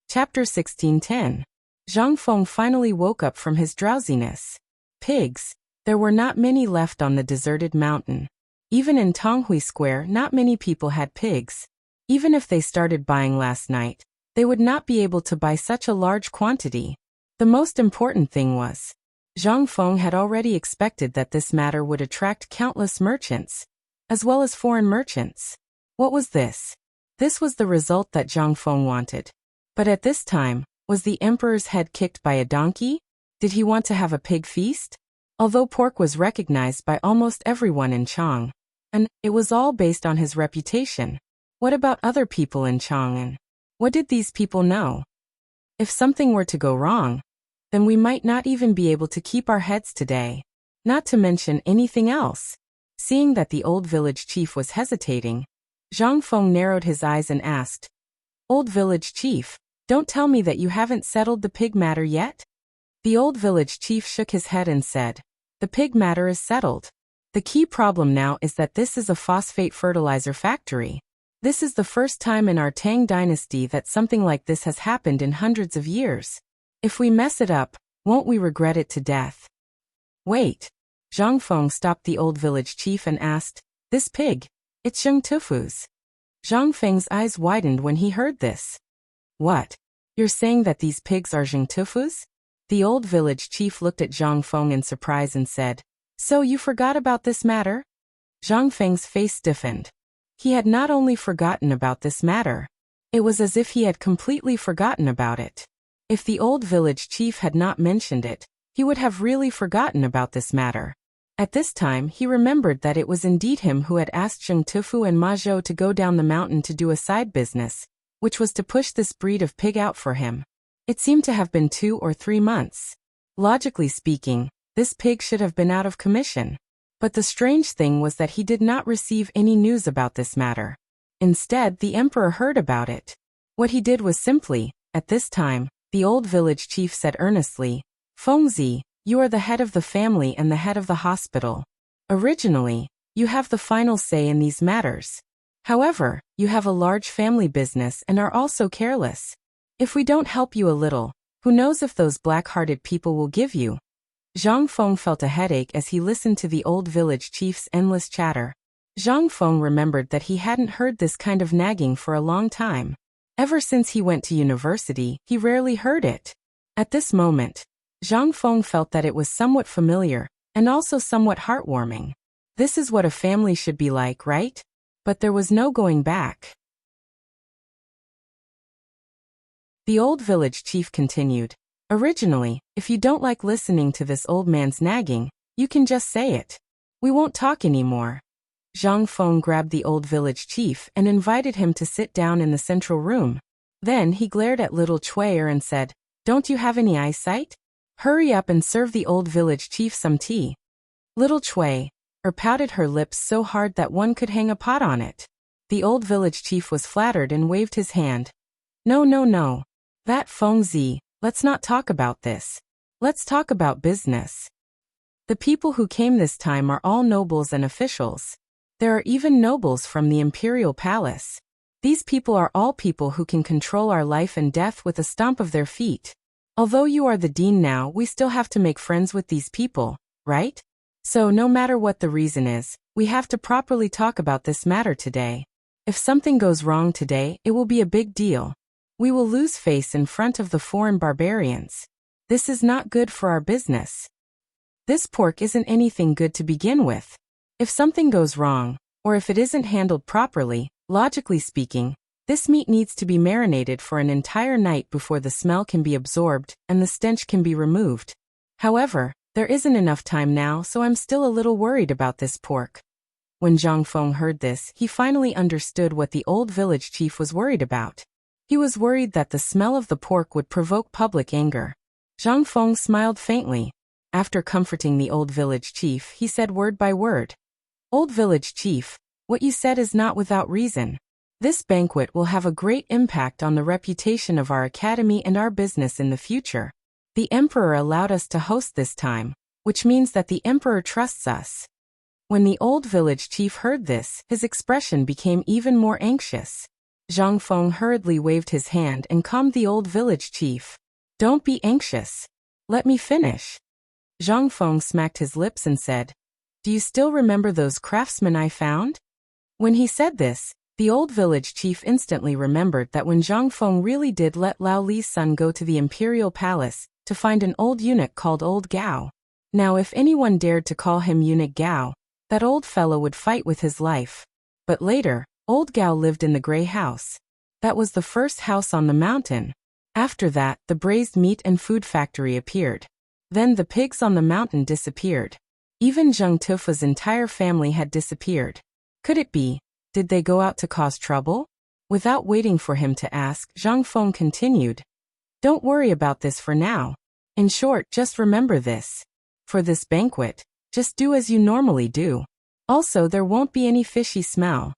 Chapter 16:10. Zhang Feng finally woke up from his drowsiness. Pigs. There were not many left on the deserted mountain. Even in Tonghui Square, not many people had pigs. Even if they started buying last night, they would not be able to buy such a large quantity. The most important thing was, Zhang Feng had already expected that this matter would attract countless merchants, as well as foreign merchants. What was this? This was the result that Zhang Feng wanted. But at this time, was the emperor's head kicked by a donkey? Did he want to have a pig feast? Although pork was recognized by almost everyone in Chang'an, and it was all based on his reputation. What about other people in Chang'an? What did these people know? If something were to go wrong, then we might not even be able to keep our heads today. Not to mention anything else. Seeing that the old village chief was hesitating, Zhang Feng narrowed his eyes and asked, "Old village chief, don't tell me that you haven't settled the pig matter yet?" The old village chief shook his head and said, "The pig matter is settled. The key problem now is that this is a phosphate fertilizer factory. This is the first time in our Tang dynasty that something like this has happened in hundreds of years. If we mess it up, won't we regret it to death?" "Wait." Zhang Feng stopped the old village chief and asked, "This pig, it's Zheng Tufu's." Zhang Feng's eyes widened when he heard this. "What? You're saying that these pigs are Zheng Tufu's?" The old village chief looked at Zhang Feng in surprise and said, So you forgot about this matter? Zhang Feng's face stiffened. He had not only forgotten about this matter. It was as if he had completely forgotten about it. If the old village chief had not mentioned it, he would have really forgotten about this matter. At this time he remembered that it was indeed him who had asked Zheng Tufu and Ma Zhou to go down the mountain to do a side business, which was to push this breed of pig out for him. It seemed to have been 2 or 3 months. Logically speaking, this pig should have been out of commission. But the strange thing was that he did not receive any news about this matter. Instead, the emperor heard about it. What he did was simply, at this time, the old village chief said earnestly, "Fengzi, you are the head of the family and the head of the hospital. Originally, you have the final say in these matters. However, you have a large family business and are also careless. If we don't help you a little, who knows if those black-hearted people will give you." Zhang Feng felt a headache as he listened to the old village chief's endless chatter. Zhang Feng remembered that he hadn't heard this kind of nagging for a long time. Ever since he went to university, he rarely heard it. At this moment, Zhang Feng felt that it was somewhat familiar, and also somewhat heartwarming. This is what a family should be like, right? But there was no going back. The old village chief continued. Originally, if you don't like listening to this old man's nagging, you can just say it. We won't talk anymore. Zhang Feng grabbed the old village chief and invited him to sit down in the central room. Then he glared at little Chui'er and said, "Don't you have any eyesight? Hurry up and serve the old village chief some tea." Little Chui'er pouted her lips so hard that one could hang a pot on it. The old village chief was flattered and waved his hand. "No, no, no. That Fengzi, let's not talk about this. Let's talk about business. The people who came this time are all nobles and officials. There are even nobles from the imperial palace. These people are all people who can control our life and death with a stomp of their feet. Although you are the dean now, we still have to make friends with these people, right? So no matter what the reason is, we have to properly talk about this matter today. If something goes wrong today, it will be a big deal. We will lose face in front of the foreign barbarians. This is not good for our business. This pork isn't anything good to begin with. If something goes wrong, or if it isn't handled properly, logically speaking, this meat needs to be marinated for an entire night before the smell can be absorbed and the stench can be removed. However, there isn't enough time now, so I'm still a little worried about this pork." When Zhang Feng heard this, he finally understood what the old village chief was worried about. He was worried that the smell of the pork would provoke public anger. Zhang Feng smiled faintly. After comforting the old village chief, he said word by word, "Old village chief, what you said is not without reason. This banquet will have a great impact on the reputation of our academy and our business in the future. The emperor allowed us to host this time, which means that the emperor trusts us." When the old village chief heard this, his expression became even more anxious. Zhang Feng hurriedly waved his hand and calmed the old village chief. "Don't be anxious. Let me finish." Zhang Feng smacked his lips and said, "Do you still remember those craftsmen I found?" When he said this, the old village chief instantly remembered that when Zhang Feng really did let Lao Li's son go to the imperial palace to find an old eunuch called Old Gao. Now if anyone dared to call him Eunuch Gao, that old fellow would fight with his life. But later, Old Gao lived in the gray house. That was the first house on the mountain. After that, the braised meat and food factory appeared. Then the pigs on the mountain disappeared. Even Zheng Tufu's entire family had disappeared. Could it be? Did they go out to cause trouble? Without waiting for him to ask, Zhang Feng continued. "Don't worry about this for now. In short, just remember this. For this banquet, just do as you normally do. Also, there won't be any fishy smell.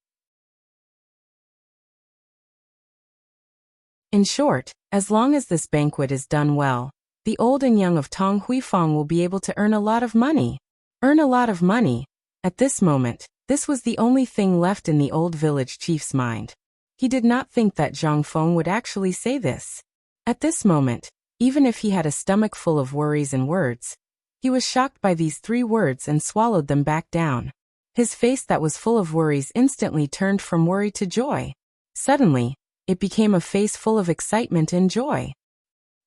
In short, as long as this banquet is done well, the old and young of Tong Huifang will be able to earn a lot of money." Earn a lot of money. At this moment, this was the only thing left in the old village chief's mind. He did not think that Zhang Feng would actually say this. At this moment, even if he had a stomach full of worries and words, he was shocked by these 3 words and swallowed them back down. His face that was full of worries instantly turned from worry to joy. Suddenly, it became a face full of excitement and joy.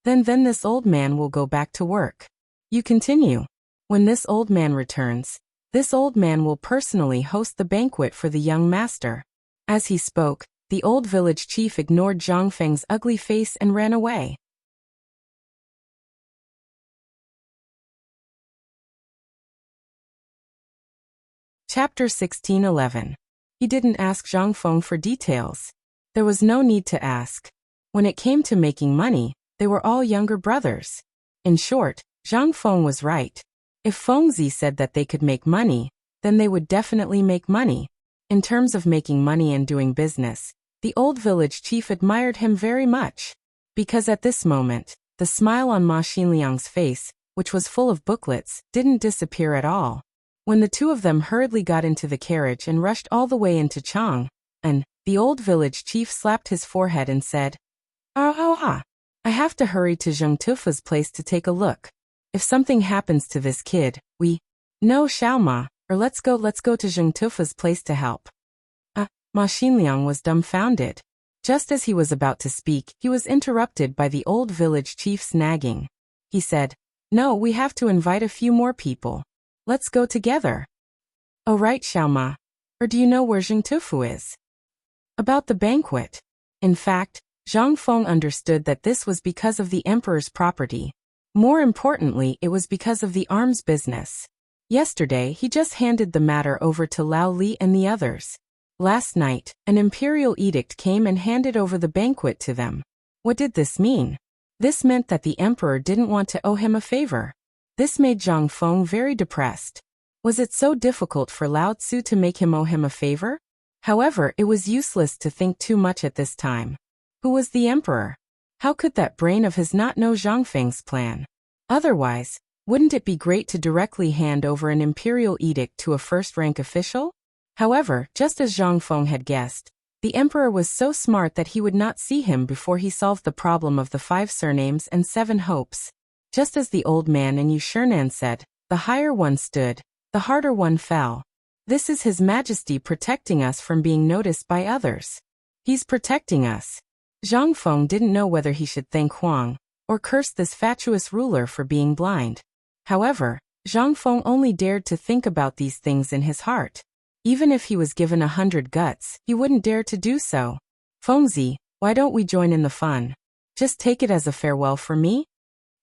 Then this old man will go back to work. You continue. When this old man returns, this old man will personally host the banquet for the young master. As he spoke, the old village chief ignored Zhang Feng's ugly face and ran away. Chapter 16:11. He didn't ask Zhang Feng for details. There was no need to ask. When it came to making money, they were all younger brothers. In short, Zhang Feng was right. If Fengzi said that they could make money, then they would definitely make money. In terms of making money and doing business, the old village chief admired him very much. Because at this moment, the smile on Ma Xinliang's face, which was full of booklets, didn't disappear at all. When the two of them hurriedly got into the carriage and rushed all the way into Chang'an, the old village chief slapped his forehead and said, "Ah, I have to hurry to Zheng Tufa's place to take a look. If something happens to this kid, no, Xiaoma, or let's go to Zheng Tufa's place to help." Ma Xinliang was dumbfounded. Just as he was about to speak, he was interrupted by the old village chief's nagging. He said, "No, we have to invite a few more people. Let's go together." "Oh right, Xiaoma. Or do you know where Zheng Tufu is?" "About the banquet." In fact, Zhang Feng understood that this was because of the emperor's property. More importantly, it was because of the arms business. Yesterday, he just handed the matter over to Lao Li and the others. Last night, an imperial edict came and handed over the banquet to them. What did this mean? This meant that the emperor didn't want to owe him a favor. This made Zhang Feng very depressed. Was it so difficult for Lao Tzu to make him owe him a favor? However, it was useless to think too much at this time. Who was the emperor? How could that brain of his not know Zhang Feng's plan? Otherwise, wouldn't it be great to directly hand over an imperial edict to a first-rank official? However, just as Zhang Feng had guessed, the emperor was so smart that he would not see him before he solved the problem of the 5 surnames and 7 hopes. Just as the old man in Yushernan said, "The higher one stood, the harder one fell." This is His Majesty protecting us from being noticed by others. He's protecting us. Zhang Feng didn't know whether he should thank Huang or curse this fatuous ruler for being blind. However, Zhang Feng only dared to think about these things in his heart. Even if he was given 100 guts, he wouldn't dare to do so. "Fengzi, why don't we join in the fun? Just take it as a farewell for me?"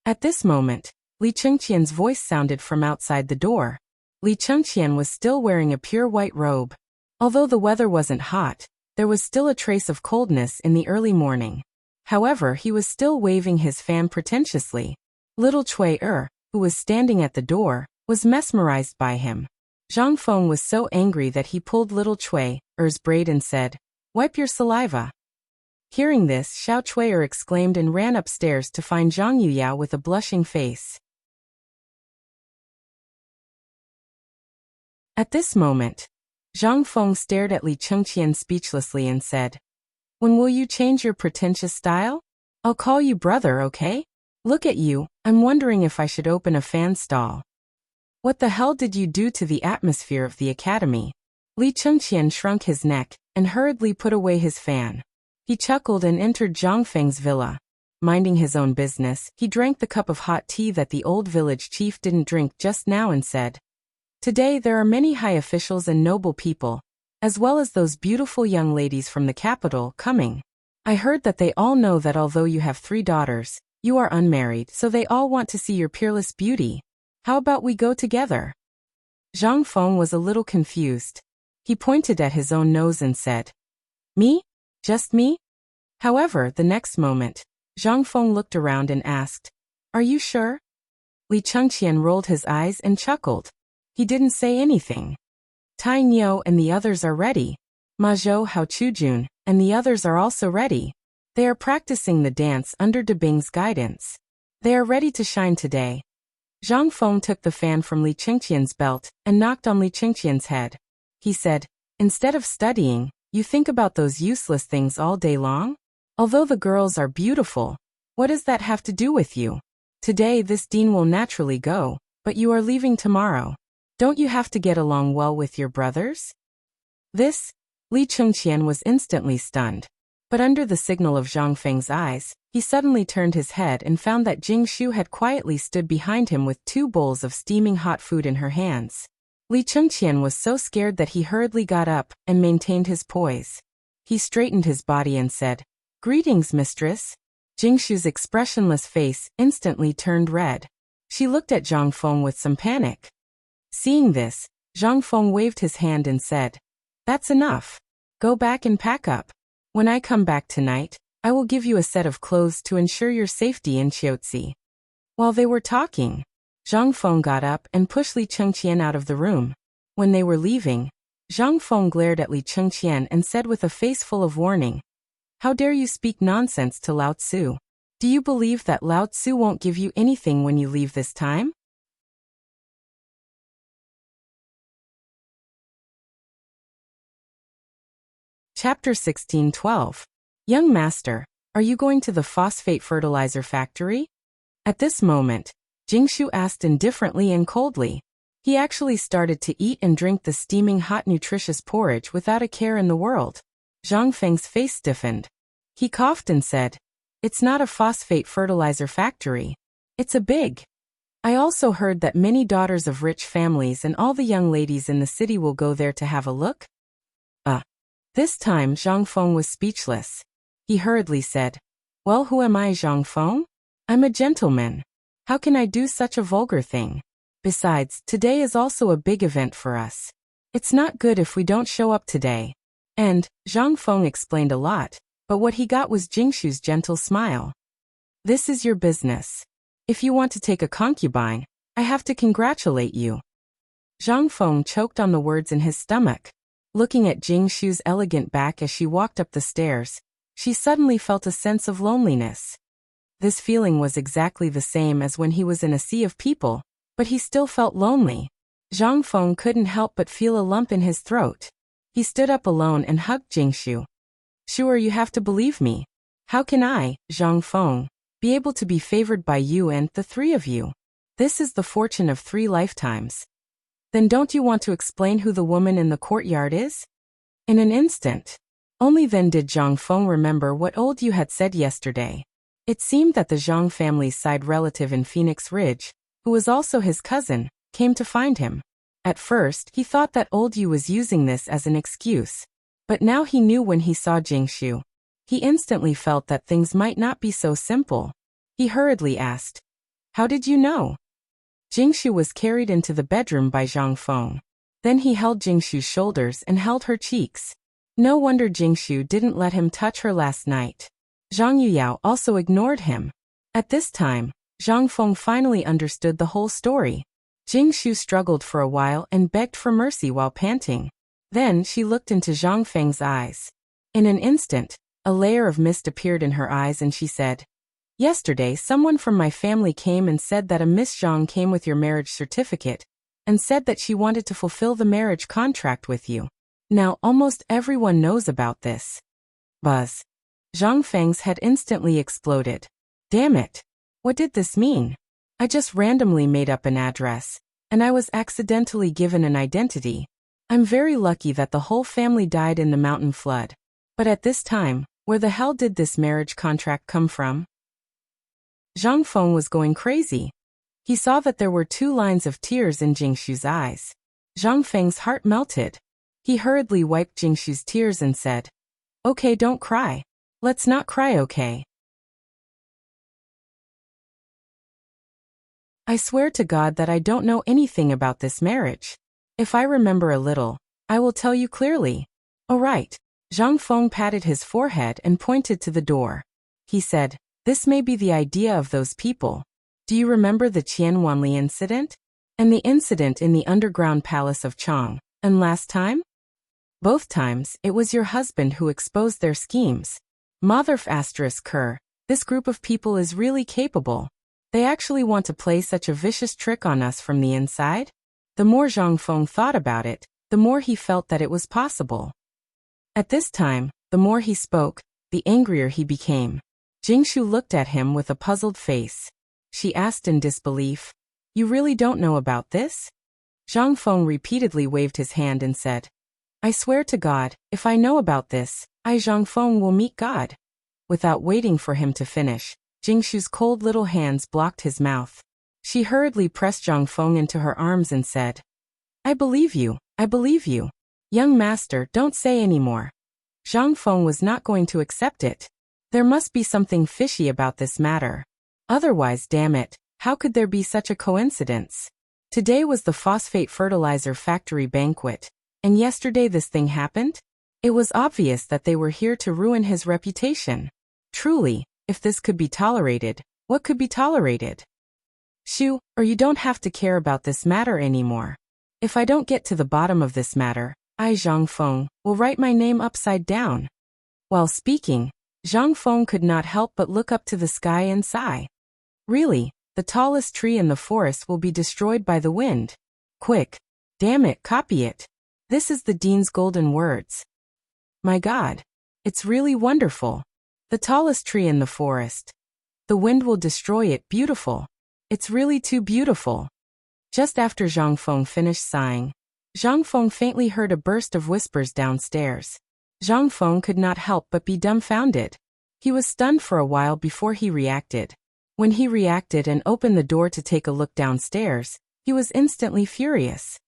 At this moment, Li Chengqian's voice sounded from outside the door. Li Chengqian was still wearing a pure white robe. Although the weather wasn't hot, there was still a trace of coldness in the early morning. However, he was still waving his fan pretentiously. Little Cui, who was standing at the door, was mesmerized by him. Zhang Feng was so angry that he pulled little Cui's braid and said, "Wipe your saliva." Hearing this, Xiao Cui exclaimed and ran upstairs to find Zhang Yuyao with a blushing face. At this moment, Zhang Feng stared at Li Chengqian speechlessly and said, "When will you change your pretentious style? I'll call you brother, okay? Look at you, I'm wondering if I should open a fan stall." "What the hell did you do to the atmosphere of the academy?" Li Chengqian shrunk his neck and hurriedly put away his fan. He chuckled and entered Zhang Feng's villa. Minding his own business, he drank the cup of hot tea that the old village chief didn't drink just now and said, "Today there are many high officials and noble people, as well as those beautiful young ladies from the capital, coming. I heard that they all know that although you have 3 daughters, you are unmarried, so they all want to see your peerless beauty. How about we go together?" Zhang Feng was a little confused. He pointed at his own nose and said, "Me? Just me?" However, the next moment, Zhang Feng looked around and asked, "Are you sure?" Li Chengqian rolled his eyes and chuckled. He didn't say anything. Tai Niu and the others are ready. Ma Zhou Hao Chujun and the others are also ready. They are practicing the dance under De Bing's guidance. They are ready to shine today. Zhang Feng took the fan from Li Chengqian's belt and knocked on Li Chengqian's head. He said, "Instead of studying, you think about those useless things all day long? Although the girls are beautiful, what does that have to do with you? Today this dean will naturally go, but you are leaving tomorrow. Don't you have to get along well with your brothers?" This, Li Chengqian was instantly stunned. But under the signal of Zhang Feng's eyes, he suddenly turned his head and found that Jing Shu had quietly stood behind him with 2 bowls of steaming hot food in her hands. Li Chengqian was so scared that he hurriedly got up and maintained his poise. He straightened his body and said, "Greetings, mistress." Jing Shu's expressionless face instantly turned red. She looked at Zhang Feng with some panic. Seeing this, Zhang Feng waved his hand and said, "That's enough. Go back and pack up. When I come back tonight, I will give you a set of clothes to ensure your safety in Qiuzi." While they were talking, Zhang Feng got up and pushed Li Chengqian out of the room. When they were leaving, Zhang Feng glared at Li Chengqian and said with a face full of warning, "How dare you speak nonsense to Lao Tzu? Do you believe that Lao Tzu won't give you anything when you leave this time?" Chapter 16:12. Young Master, are you going to the phosphate fertilizer factory? At this moment, Jing Shu asked indifferently and coldly. He actually started to eat and drink the steaming hot nutritious porridge without a care in the world. Zhang Feng's face stiffened. He coughed and said, "It's not a phosphate fertilizer factory. It's a big. I also heard that many daughters of rich families and all the young ladies in the city will go there to have a look." This time Zhang Feng was speechless. He hurriedly said, "Well, who am I, Zhang Feng? I'm a gentleman. How can I do such a vulgar thing? Besides, today is also a big event for us. It's not good if we don't show up today." And Zhang Feng explained a lot, but what he got was Jing Shu's gentle smile. "This is your business. If you want to take a concubine, I have to congratulate you." Zhang Feng choked on the words in his stomach. Looking at Jing Shu's elegant back as she walked up the stairs, she suddenly felt a sense of loneliness. This feeling was exactly the same as when he was in a sea of people, but he still felt lonely. Zhang Feng couldn't help but feel a lump in his throat. He stood up alone and hugged Jing Shu. "Sure, you have to believe me. How can I, Zhang Feng, be able to be favored by you and the 3 of you? This is the fortune of 3 lifetimes. Then don't you want to explain who the woman in the courtyard is?" In an instant, only then did Zhang Feng remember what old Yu had said yesterday. It seemed that the Zhang family's side relative in Phoenix Ridge, who was also his cousin, came to find him. At first, he thought that old Yu was using this as an excuse. But now he knew when he saw Jing Shu. He instantly felt that things might not be so simple. He hurriedly asked, "How did you know?" Jing Shu was carried into the bedroom by Zhang Feng. Then he held Jing Shu's shoulders and held her cheeks. No wonder Jing Shu didn't let him touch her last night. Zhang Yuyao also ignored him. At this time, Zhang Feng finally understood the whole story. Jing Shu struggled for a while and begged for mercy while panting. Then she looked into Zhang Feng's eyes. In an instant, a layer of mist appeared in her eyes and she said, "Yesterday someone from my family came and said that a Miss Zhang came with your marriage certificate and said that she wanted to fulfill the marriage contract with you. Now almost everyone knows about this." Buzz. Zhang Feng's head instantly exploded. Damn it. What did this mean? I just randomly made up an address, and I was accidentally given an identity. I'm very lucky that the whole family died in the mountain flood. But at this time, where the hell did this marriage contract come from? Zhang Feng was going crazy. He saw that there were 2 lines of tears in Jing Shu's eyes. Zhang Feng's heart melted. He hurriedly wiped Jing Shu's tears and said, "Okay, don't cry. Let's not cry, okay? I swear to God that I don't know anything about this marriage. If I remember a little, I will tell you clearly." "All right." Zhang Feng patted his forehead and pointed to the door. He said, "This may be the idea of those people. Do you remember the Qian Wanli incident? And the incident in the underground palace of Chang'an? And last time? Both times, it was your husband who exposed their schemes. Motherf *Ker, this group of people is really capable. They actually want to play such a vicious trick on us from the inside?" The more Zhang Feng thought about it, the more he felt that it was possible. At this time, the more he spoke, the angrier he became. Jing Shu looked at him with a puzzled face. She asked in disbelief, "You really don't know about this?" Zhang Feng repeatedly waved his hand and said, "I swear to God, if I know about this, I Zhangfeng will meet God. Without waiting for him to finish, Jingshu's cold little hands blocked his mouth. She hurriedly pressed Zhangfeng into her arms and said, I believe you, I believe you. Young master, don't say any more. Zhangfeng was not going to accept it. There must be something fishy about this matter. Otherwise, damn it, how could there be such a coincidence? Today was the phosphate fertilizer factory banquet, and yesterday this thing happened? It was obvious that they were here to ruin his reputation. Truly, if this could be tolerated, what could be tolerated? Shoo, or you don't have to care about this matter anymore. If I don't get to the bottom of this matter, I Zhangfeng will write my name upside down. While speaking, Zhangfeng could not help but look up to the sky and sigh. Really, the tallest tree in the forest will be destroyed by the wind. Quick! Damn it, copy it. This is the dean's golden words. My God! It's really wonderful. The tallest tree in the forest. The wind will destroy it. Beautiful. It's really too beautiful. Just after Zhangfeng finished sighing, Zhangfeng faintly heard a burst of whispers downstairs. Zhangfeng could not help but be dumbfounded. He was stunned for a while before he reacted. When he reacted and opened the door to take a look downstairs, he was instantly furious.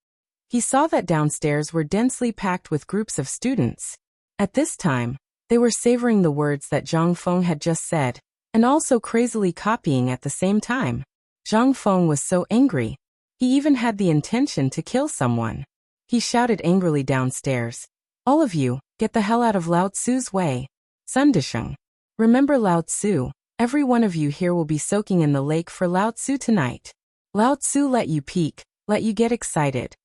He saw that downstairs were densely packed with groups of students. At this time, they were savoring the words that Zhangfeng had just said, and also crazily copying at the same time. Zhangfeng was so angry. He even had the intention to kill someone. He shouted angrily downstairs, all of you, get the hell out of Lao Tzu's way. Sundisheng. Remember Lao Tzu, every one of you here will be soaking in the lake for Lao Tzu tonight. Lao Tzu let you peek, let you get excited.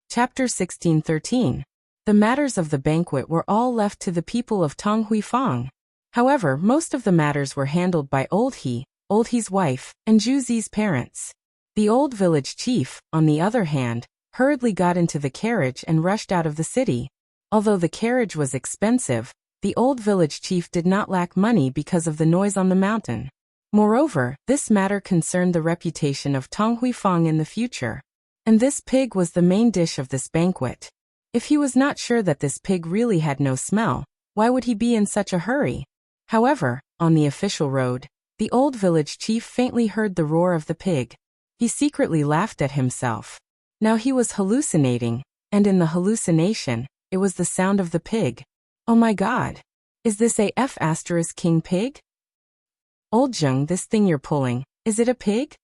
Chapter 16:13. The matters of the banquet were all left to the people of Tonghuifang. However, most of the matters were handled by Old He's wife, and Juzi's parents. The old village chief, on the other hand, hurriedly got into the carriage and rushed out of the city. Although the carriage was expensive, the old village chief did not lack money because of the noise on the mountain. Moreover, this matter concerned the reputation of Tonghuifang in the future. And this pig was the main dish of this banquet. If he was not sure that this pig really had no smell, why would he be in such a hurry? However, on the official road, the old village chief faintly heard the roar of the pig. He secretly laughed at himself. Now he was hallucinating, and in the hallucination, it was the sound of the pig. Oh my God! Is this a King pig? Old Zheng, this thing you're pulling, is it a pig?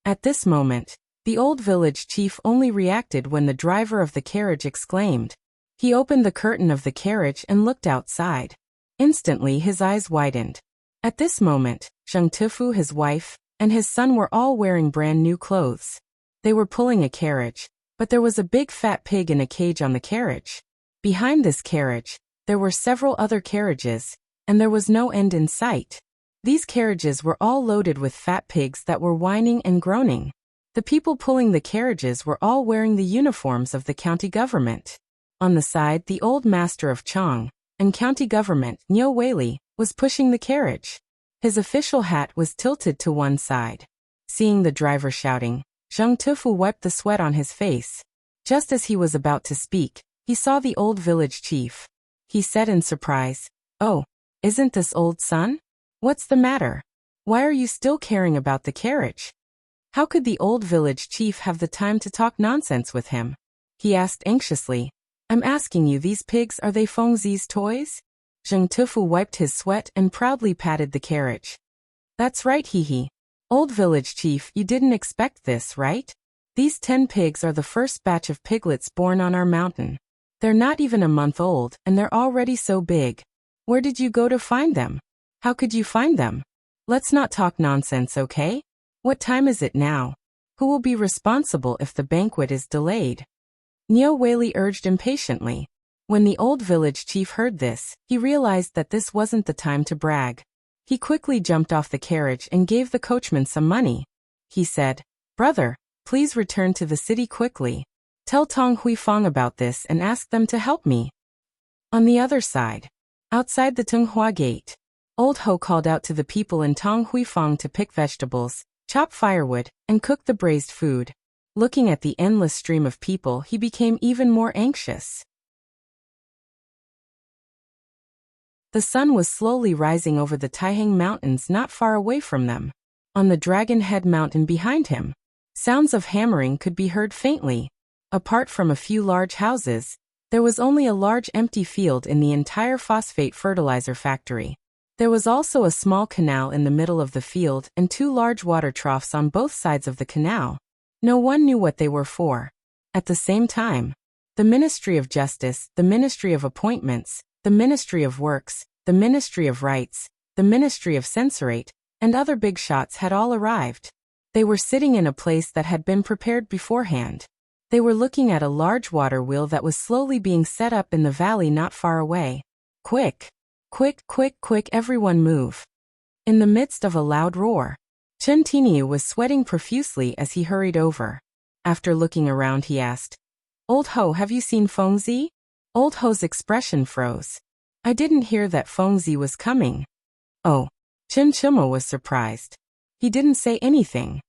At this moment, the old village chief only reacted when the driver of the carriage exclaimed. He opened the curtain of the carriage and looked outside. Instantly his eyes widened. At this moment, Zheng Tufu, his wife, and his son were all wearing brand new clothes. They were pulling a carriage, but there was a big fat pig in a cage on the carriage. Behind this carriage, there were several other carriages, and there was no end in sight. These carriages were all loaded with fat pigs that were whining and groaning. The people pulling the carriages were all wearing the uniforms of the county government. On the side, the old master of Chang'an and county government, Niu Weili, was pushing the carriage. His official hat was tilted to one side. Seeing the driver shouting, Zheng Tufu wiped the sweat on his face. Just as he was about to speak, he saw the old village chief. He said in surprise, Oh, isn't this old son? What's the matter? Why are you still caring about the carriage? How could the old village chief have the time to talk nonsense with him? He asked anxiously. I'm asking you, these pigs, are they Feng Zi's toys? Zheng Tufu wiped his sweat and proudly patted the carriage. That's right, hee. Old village chief, you didn't expect this, right? These 10 pigs are the first batch of piglets born on our mountain. They're not even a month old, and they're already so big. Where did you go to find them? How could you find them? Let's not talk nonsense, okay? What time is it now? Who will be responsible if the banquet is delayed? Niu Weili urged impatiently. When the old village chief heard this, he realized that this wasn't the time to brag. He quickly jumped off the carriage and gave the coachman some money. He said, Brother, please return to the city quickly. Tell Tonghuifang about this and ask them to help me. On the other side, outside the Tunghua gate, Old Ho called out to the people in Tonghuifang to pick vegetables, chop firewood, and cook the braised food. Looking at the endless stream of people, he became even more anxious. The sun was slowly rising over the Taihang Mountains not far away from them. On the Dragon Head Mountain behind him, sounds of hammering could be heard faintly. Apart from a few large houses, there was only a large empty field in the entire phosphate fertilizer factory. There was also a small canal in the middle of the field and 2 large water troughs on both sides of the canal. No one knew what they were for. At the same time, the Ministry of Justice, the Ministry of Appointments, the Ministry of Works, the Ministry of Rights, the Ministry of Censorate, and other big shots had all arrived. They were sitting in a place that had been prepared beforehand. They were looking at a large water wheel that was slowly being set up in the valley not far away. Quick! Quick, quick, quick, everyone move! In the midst of a loud roar, Chen Tinyu was sweating profusely as he hurried over. After looking around, he asked, "Old Ho, have you seen Fengzi?" Old Ho's expression froze. "I didn't hear that Fengzi was coming." "Oh." Chen Chima was surprised. He didn't say anything.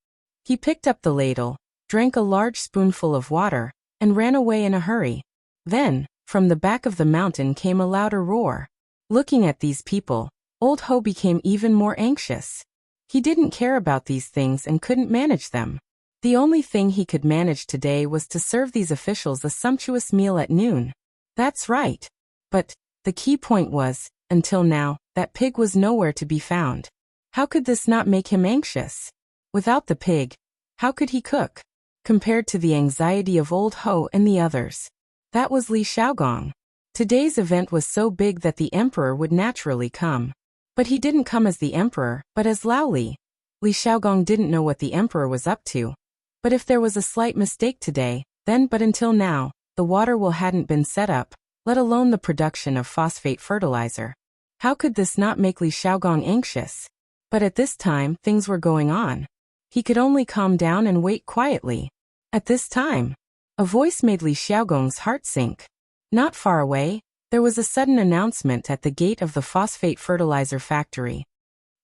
He picked up the ladle, drank a large spoonful of water, and ran away in a hurry. Then, from the back of the mountain came a louder roar. Looking at these people, Old Ho became even more anxious. He didn't care about these things and couldn't manage them. The only thing he could manage today was to serve these officials a sumptuous meal at noon. That's right. But the key point was, until now, that pig was nowhere to be found. How could this not make him anxious? Without the pig, how could he cook? Compared to the anxiety of Old Ho and the others, that was Li Xiaogong. Today's event was so big that the emperor would naturally come. But he didn't come as the emperor, but as Lao Li. Li Xiaogong didn't know what the emperor was up to. But if there was a slight mistake today, then but until now, the water wheel hadn't been set up, let alone the production of phosphate fertilizer. How could this not make Li Xiaogong anxious? But at this time, things were going on. He could only calm down and wait quietly. At this time, a voice made Li Xiaogong's heart sink. Not far away, there was a sudden announcement at the gate of the phosphate fertilizer factory.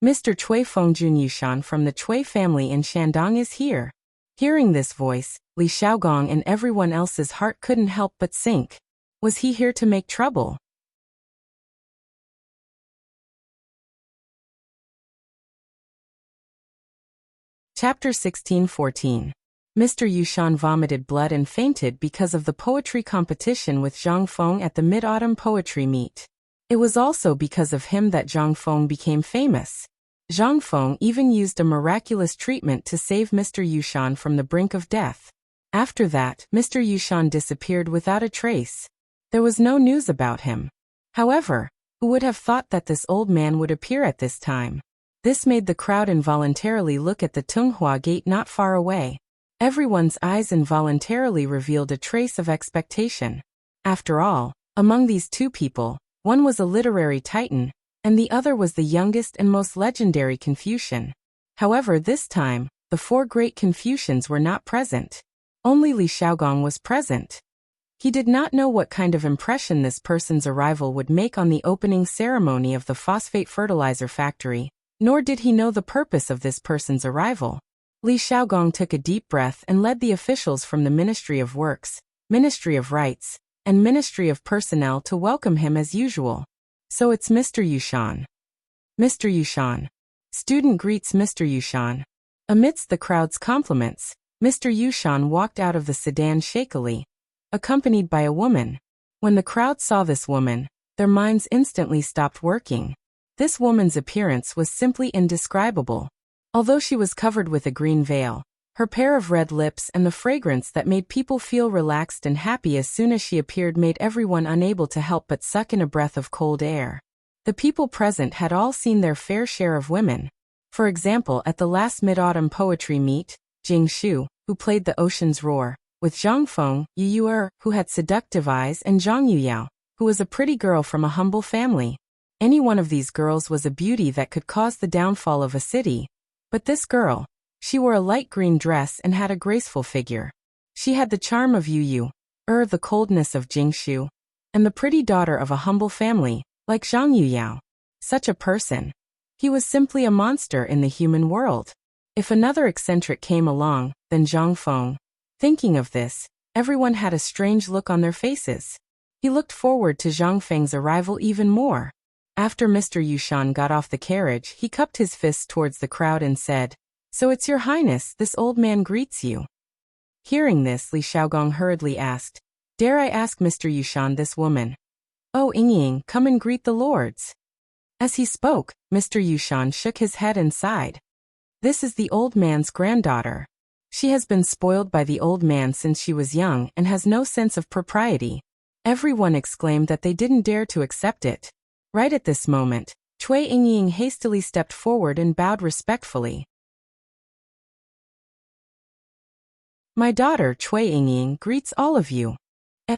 "Mr. Cui Fengjun Yushan from the Cui family in Shandong is here." Hearing this voice, Li Xiaogong and everyone else's heart couldn't help but sink. Was he here to make trouble? Chapter 16-14. Mr. Yushan vomited blood and fainted because of the poetry competition with Zhang Feng at the Mid-Autumn Poetry Meet. It was also because of him that Zhang Feng became famous. Zhang Feng even used a miraculous treatment to save Mr. Yushan from the brink of death. After that, Mr. Yushan disappeared without a trace. There was no news about him. However, who would have thought that this old man would appear at this time? This made the crowd involuntarily look at the Tunghua Gate not far away. Everyone's eyes involuntarily revealed a trace of expectation. After all, among these two people, one was a literary titan, and the other was the youngest and most legendary Confucian. However, this time, the 4 great Confucians were not present. Only Li Xiaogong was present. He did not know what kind of impression this person's arrival would make on the opening ceremony of the phosphate fertilizer factory, nor did he know the purpose of this person's arrival. Li Xiaogong took a deep breath and led the officials from the Ministry of Works, Ministry of Rights, and Ministry of Personnel to welcome him as usual. "So it's Mr. Yushan." "Mr. Yushan." Student greets Mr. Yushan. Amidst the crowd's compliments, Mr. Yushan walked out of the sedan shakily, accompanied by a woman. When the crowd saw this woman, their minds instantly stopped working. This woman's appearance was simply indescribable. Although she was covered with a green veil, her pair of red lips and the fragrance that made people feel relaxed and happy as soon as she appeared made everyone unable to help but suck in a breath of cold air. The people present had all seen their fair share of women. For example, at the last Mid-Autumn Poetry Meet, Jing Shu, who played the Ocean's Roar, with Zhang Feng, Yu Yu'er, who had seductive eyes, and Zhang Yuyao, who was a pretty girl from a humble family. Any one of these girls was a beauty that could cause the downfall of a city. But this girl, she wore a light green dress and had a graceful figure. She had the charm of Yu Yu'er, the coldness of Jing Shu, and the pretty daughter of a humble family, like Zhang Yuyao. Such a person. He was simply a monster in the human world. If another eccentric came along, then Zhang Feng. Thinking of this, everyone had a strange look on their faces. He looked forward to Zhang Feng's arrival even more. After Mr. Yushan got off the carriage, he cupped his fists towards the crowd and said, "So it's your highness, this old man greets you." Hearing this, Li Xiaogong hurriedly asked, "Dare I ask Mr. Yushan this woman?" "Oh, Yingying, come and greet the lords." As he spoke, Mr. Yushan shook his head and sighed. "This is the old man's granddaughter. She has been spoiled by the old man since she was young and has no sense of propriety." Everyone exclaimed that they didn't dare to accept it. Right at this moment, Cui Yingying hastily stepped forward and bowed respectfully. "My daughter Cui Yingying greets all of you."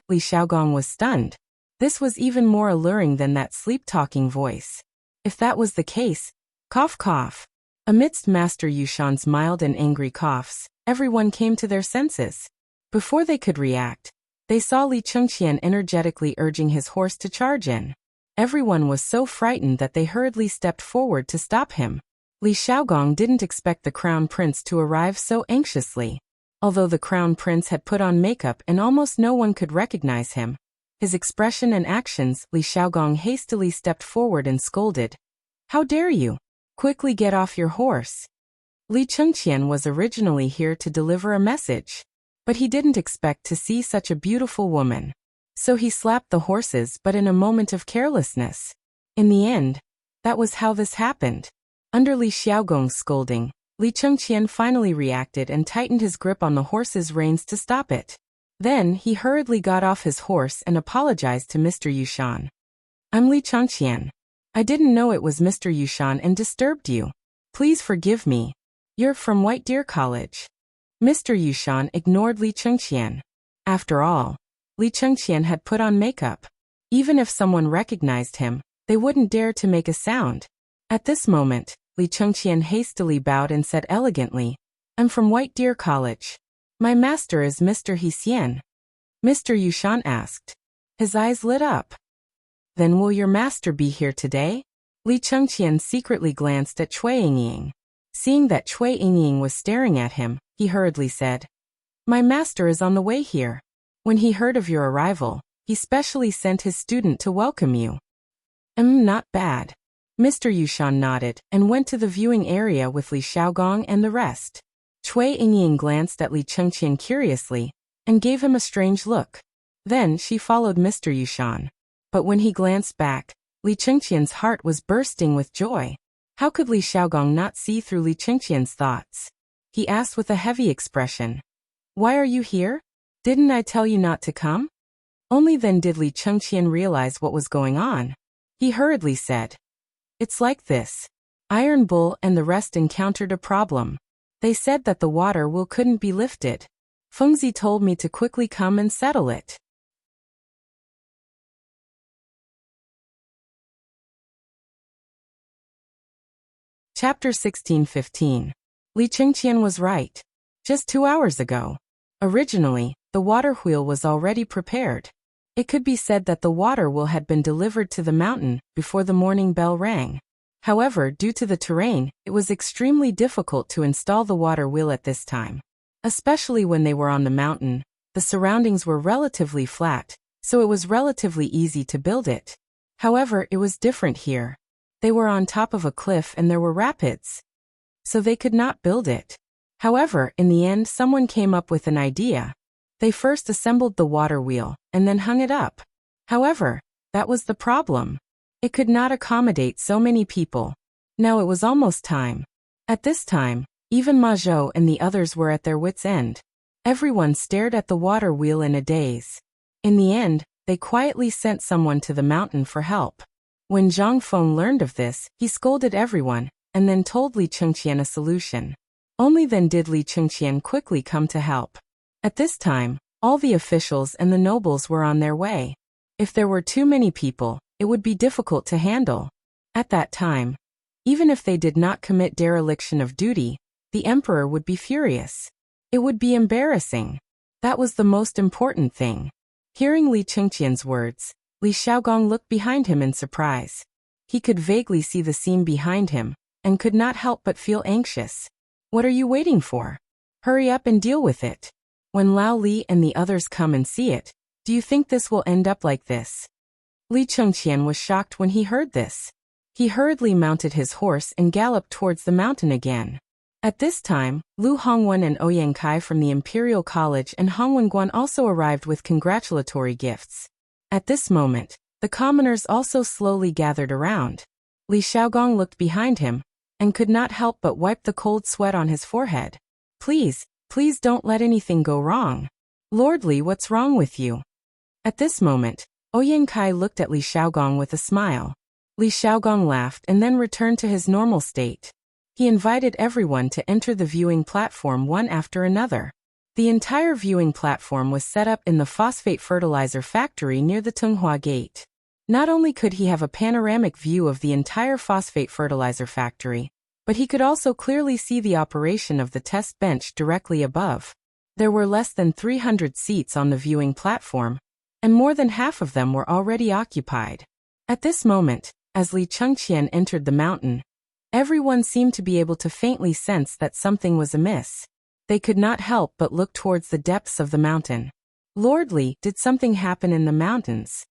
Li Xiaogong was stunned. This was even more alluring than that sleep-talking voice. If that was the case, cough cough. Amidst Master Yushan's mild and angry coughs, everyone came to their senses. Before they could react, they saw Li Chengqian energetically urging his horse to charge in. Everyone was so frightened that they hurriedly stepped forward to stop him. Li Xiaogong didn't expect the crown prince to arrive so anxiously. Although the crown prince had put on makeup and almost no one could recognize him, his expression and actions, Li Xiaogong hastily stepped forward and scolded, "How dare you? Quickly get off your horse." Li Chengqian was originally here to deliver a message, but he didn't expect to see such a beautiful woman. So he slapped the horses, but in a moment of carelessness. In the end, that was how this happened. Under Li Xiaogong's scolding, Li Chengqian finally reacted and tightened his grip on the horse's reins to stop it. Then he hurriedly got off his horse and apologized to Mr. Yushan. "I'm Li Chengqian. I didn't know it was Mr. Yushan and disturbed you. Please forgive me. You're from White Deer College." Mr. Yushan ignored Li Chengqian. After all, Li Chengqian had put on makeup. Even if someone recognized him, they wouldn't dare to make a sound. At this moment, Li Chengqian hastily bowed and said elegantly, "I'm from White Deer College. My master is Mr. Hsien." Mr. Yushan asked. His eyes lit up. "Then will your master be here today?" Li Chengqian secretly glanced at Cui Yingying. Seeing that Cui Yingying was staring at him, he hurriedly said, "My master is on the way here. When he heard of your arrival, he specially sent his student to welcome you." Not bad." Mr. Yushan nodded and went to the viewing area with Li Xiaogong and the rest. Cui Yingying glanced at Li Chengqian curiously and gave him a strange look. Then she followed Mr. Yushan. But when he glanced back, Li Chengqian's heart was bursting with joy. How could Li Xiaogong not see through Li Chengqian's thoughts? He asked with a heavy expression, "Why are you here? Didn't I tell you not to come?" Only then did Li Chengqian realize what was going on. He hurriedly said, "It's like this. Iron Bull and the rest encountered a problem. They said that the water will couldn't be lifted. Fengzi told me to quickly come and settle it." Chapter 16:15. Li Chengqian was right. Just 2 hours ago. Originally, the water wheel was already prepared. It could be said that the water wheel had been delivered to the mountain before the morning bell rang. However, due to the terrain, it was extremely difficult to install the water wheel at this time. Especially when they were on the mountain, the surroundings were relatively flat, so it was relatively easy to build it. However, it was different here. They were on top of a cliff and there were rapids, so they could not build it. However, in the end someone came up with an idea. They first assembled the water wheel, and then hung it up. However, that was the problem. It could not accommodate so many people. Now it was almost time. At this time, even Ma Zhou and the others were at their wits' end. Everyone stared at the water wheel in a daze. In the end, they quietly sent someone to the mountain for help. When Zhang Feng learned of this, he scolded everyone, and then told Li Chengqian a solution. Only then did Li Chengqian quickly come to help. At this time, all the officials and the nobles were on their way. If there were too many people, it would be difficult to handle. At that time, even if they did not commit dereliction of duty, the emperor would be furious. It would be embarrassing. That was the most important thing. Hearing Li Chengqian's words, Li Xiaogong looked behind him in surprise. He could vaguely see the scene behind him, and could not help but feel anxious. What are you waiting for? Hurry up and deal with it. When Lao Li and the others come and see it, do you think this will end up like this? Li Chengqian was shocked when he heard this. He hurriedly mounted his horse and galloped towards the mountain again. At this time, Lu Hongwen and Ouyang Kai from the Imperial College and Hongwen Guan also arrived with congratulatory gifts. At this moment, the commoners also slowly gathered around. Li Xiaogong looked behind him, and could not help but wipe the cold sweat on his forehead. Please, please don't let anything go wrong. Lord Li, what's wrong with you? At this moment, Ouyang Kai looked at Li Xiaogong with a smile. Li Xiaogong laughed and then returned to his normal state. He invited everyone to enter the viewing platform one after another. The entire viewing platform was set up in the phosphate fertilizer factory near the Tunghua Gate. Not only could he have a panoramic view of the entire phosphate fertilizer factory, but he could also clearly see the operation of the test bench directly above. There were less than 300 seats on the viewing platform, and more than half of them were already occupied. At this moment, as Li Chengqian entered the mountain, everyone seemed to be able to faintly sense that something was amiss. They could not help but look towards the depths of the mountain. Lord Li, did something happen in the mountains?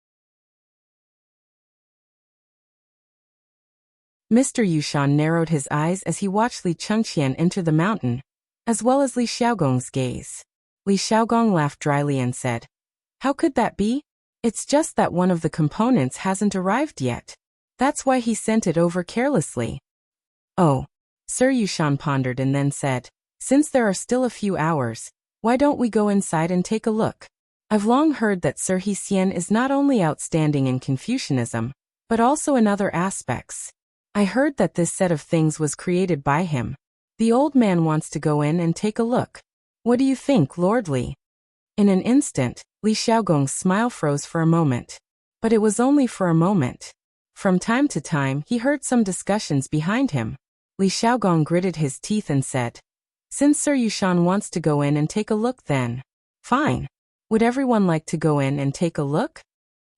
Mr. Yushan narrowed his eyes as he watched Li Chengqian enter the mountain, as well as Li Xiaogong's gaze. Li Xiaogong laughed dryly and said, "How could that be? It's just that one of the components hasn't arrived yet. That's why he sent it over carelessly." "Oh." Sir Yushan pondered and then said, "Since there are still a few hours, why don't we go inside and take a look? I've long heard that Sir He Xian is not only outstanding in Confucianism, but also in other aspects. I heard that this set of things was created by him. The old man wants to go in and take a look. What do you think, Lord Li?" In an instant, Li Xiaogong's smile froze for a moment. But it was only for a moment. From time to time, he heard some discussions behind him. Li Xiaogong gritted his teeth and said, "Since Sir Yushan wants to go in and take a look, then fine. Would everyone like to go in and take a look?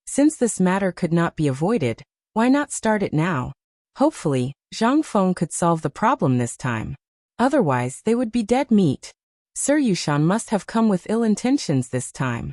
Since this matter could not be avoided, why not start it now? Hopefully, Zhang Feng could solve the problem this time. Otherwise, they would be dead meat. Sir Yushan must have come with ill intentions this time.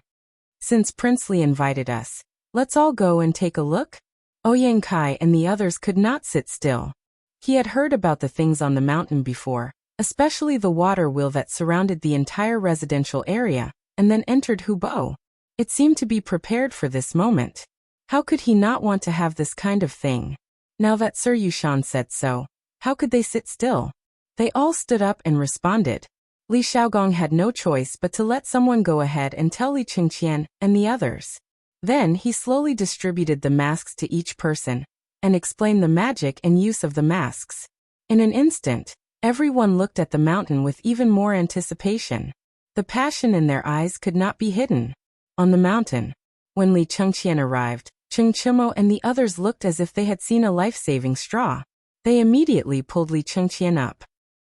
Since Prince Li invited us, let's all go and take a look?" Ouyang Kai and the others could not sit still. He had heard about the things on the mountain before, especially the water wheel that surrounded the entire residential area, and then entered Hubo. It seemed to be prepared for this moment. How could he not want to have this kind of thing? Now that Sir Yushan said so, how could they sit still? They all stood up and responded. Li Xiaogong had no choice but to let someone go ahead and tell Li Chengqian and the others. Then he slowly distributed the masks to each person, and explained the magic and use of the masks. In an instant, everyone looked at the mountain with even more anticipation. The passion in their eyes could not be hidden. On the mountain, when Li Chengqian arrived, Cheng Chimo and the others looked as if they had seen a life-saving straw. They immediately pulled Li Chengqian up.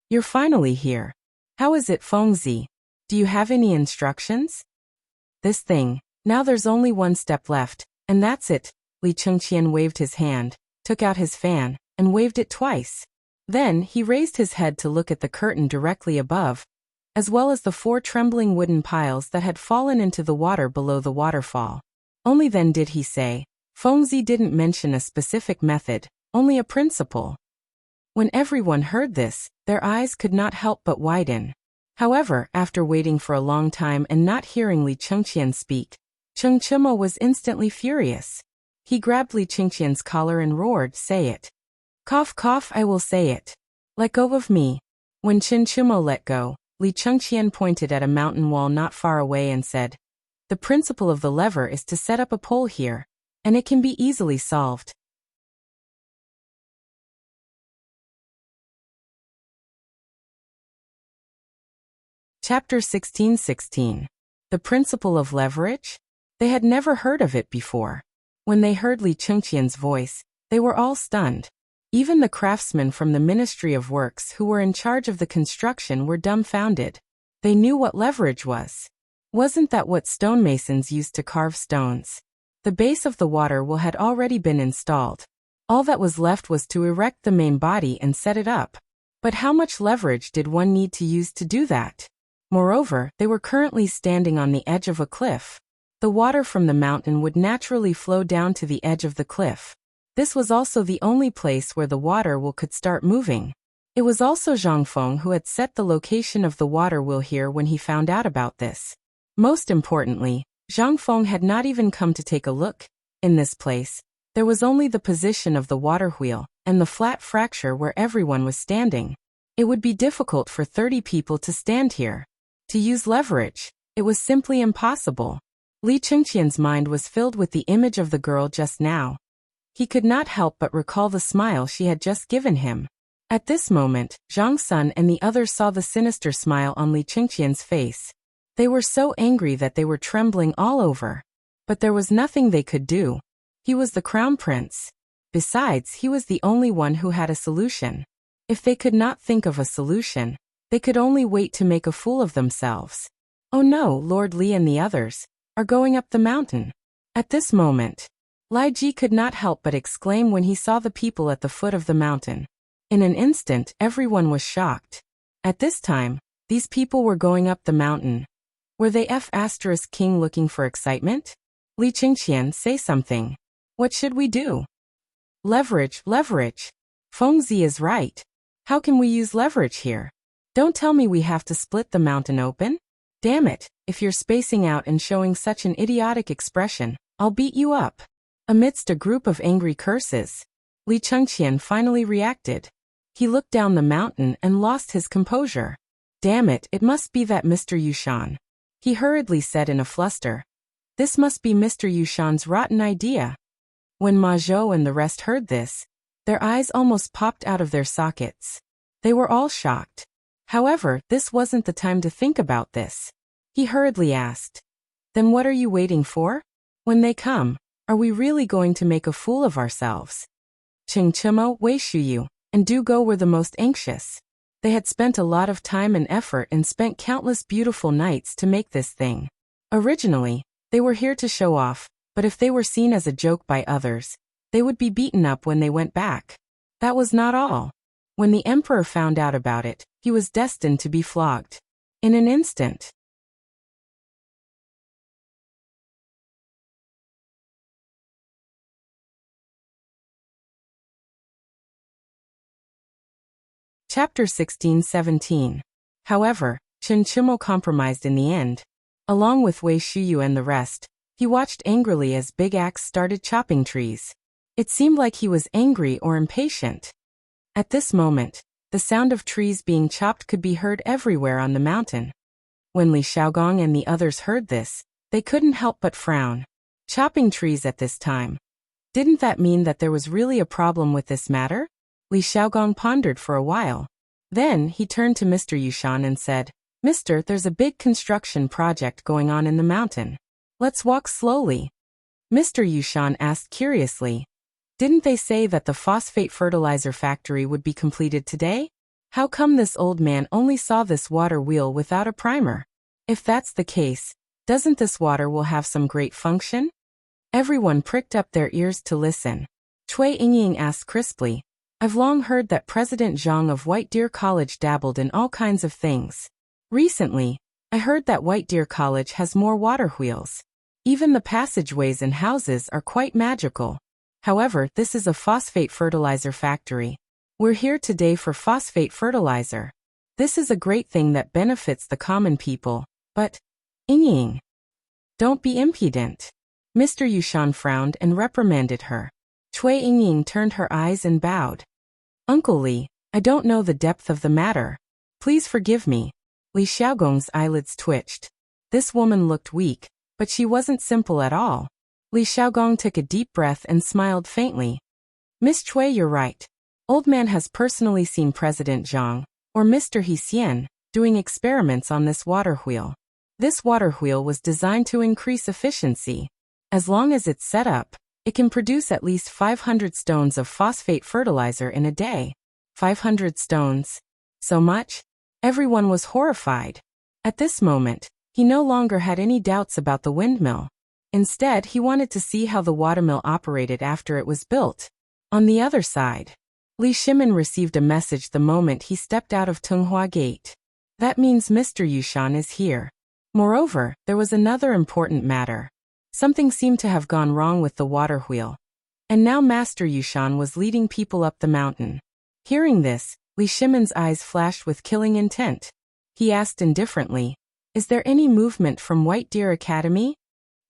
"You're finally here. How is it, Fengzi? Do you have any instructions?" "This thing. Now there's only one step left, and that's it." Li Chengqian waved his hand, took out his fan, and waved it twice. Then he raised his head to look at the curtain directly above, as well as the 4 trembling wooden piles that had fallen into the water below the waterfall. Only then did he say, Fengzi didn't mention a specific method, only a principle. When everyone heard this, their eyes could not help but widen. However, after waiting for a long time and not hearing Li Chengqian speak, Cheng Chimo was instantly furious. He grabbed Li Chengqian's collar and roared, "Say it." "Cough cough, I will say it. Let go of me." When Chen Chimo let go, Li Chengqian pointed at a mountain wall not far away and said, "The principle of the lever is to set up a pole here, and it can be easily solved." Chapter 16:16. The Principle of Leverage? They had never heard of it before. When they heard Li Chengqian's voice, they were all stunned. Even the craftsmen from the Ministry of Works who were in charge of the construction were dumbfounded. They knew what leverage was. Wasn't that what stonemasons used to carve stones? The base of the water wheel had already been installed. All that was left was to erect the main body and set it up. But how much leverage did one need to use to do that? Moreover, they were currently standing on the edge of a cliff. The water from the mountain would naturally flow down to the edge of the cliff. This was also the only place where the water wheel could start moving. It was also Zhang Feng who had set the location of the water wheel here when he found out about this. Most importantly, Zhang Feng had not even come to take a look. In this place, there was only the position of the water wheel and the flat fracture where everyone was standing. It would be difficult for 30 people to stand here. To use leverage, it was simply impossible. Li Chengqian's mind was filled with the image of the girl just now. He could not help but recall the smile she had just given him. At this moment, Zhang Sun and the others saw the sinister smile on Li Chengqian's face. They were so angry that they were trembling all over. But there was nothing they could do. He was the crown prince. Besides, he was the only one who had a solution. If they could not think of a solution, they could only wait to make a fool of themselves. Oh no, Lord Li and the others are going up the mountain. At this moment, Lai Ji could not help but exclaim when he saw the people at the foot of the mountain. In an instant, everyone was shocked. At this time, these people were going up the mountain. Were they King looking for excitement? Li Chengqian, say something. What should we do? Leverage, leverage. Feng Zi is right. How can we use leverage here? Don't tell me we have to split the mountain open? Damn it, if you're spacing out and showing such an idiotic expression, I'll beat you up. Amidst a group of angry curses, Li Chengqian finally reacted. He looked down the mountain and lost his composure. Damn it, it must be that Mr. Yushan. He hurriedly said in a fluster. This must be Mr. Yushan's rotten idea. When Ma Zhou and the rest heard this, their eyes almost popped out of their sockets. They were all shocked. However, this wasn't the time to think about this. He hurriedly asked. Then what are you waiting for? When they come, are we really going to make a fool of ourselves? Cheng Chimo, Wei Shuyu, and Du Go were the most anxious. They had spent a lot of time and effort and spent countless beautiful nights to make this thing. Originally, they were here to show off, but if they were seen as a joke by others, they would be beaten up when they went back. That was not all. When the emperor found out about it, he was destined to be flogged. In an instant. Chapter 16-17. However, Chen Chimo compromised in the end. Along with Wei Shuyu and the rest, he watched angrily as Big Axe started chopping trees. It seemed like he was angry or impatient. At this moment, the sound of trees being chopped could be heard everywhere on the mountain. When Li Xiaogong and the others heard this, they couldn't help but frown. Chopping trees at this time. Didn't that mean that there was really a problem with this matter? Li Xiaogong pondered for a while. Then he turned to Mr. Yushan and said, Mister, there's a big construction project going on in the mountain. Let's walk slowly. Mr. Yushan asked curiously. Didn't they say that the phosphate fertilizer factory would be completed today? How come this old man only saw this water wheel without a primer? If that's the case, doesn't this water will have some great function? Everyone pricked up their ears to listen. Cui Yingying asked crisply. I've long heard that President Zhang of White Deer College dabbled in all kinds of things. Recently, I heard that White Deer College has more water wheels. Even the passageways and houses are quite magical. However, this is a phosphate fertilizer factory. We're here today for phosphate fertilizer. This is a great thing that benefits the common people, but, Yingying, don't be impudent. Mr. Yushan frowned and reprimanded her. Cui Yingying turned her eyes and bowed. Uncle Li, I don't know the depth of the matter. Please forgive me. Li Xiaogong's eyelids twitched. This woman looked weak, but she wasn't simple at all. Li Xiaogong took a deep breath and smiled faintly. Miss Cui, you're right. Old man has personally seen President Zhang, or Mr. He Xian, doing experiments on this water wheel. This water wheel was designed to increase efficiency. As long as it's set up, it can produce at least 500 stones of phosphate fertilizer in a day. 500 stones. So much? Everyone was horrified. At this moment, he no longer had any doubts about the windmill. Instead, he wanted to see how the watermill operated after it was built. On the other side, Li Shimin received a message the moment he stepped out of Tunghua Gate. That means Mr. Yushan is here. Moreover, there was another important matter. Something seemed to have gone wrong with the water wheel. And now Master Yushan was leading people up the mountain. Hearing this, Li Shimin's eyes flashed with killing intent. He asked indifferently, "Is there any movement from White Deer Academy?"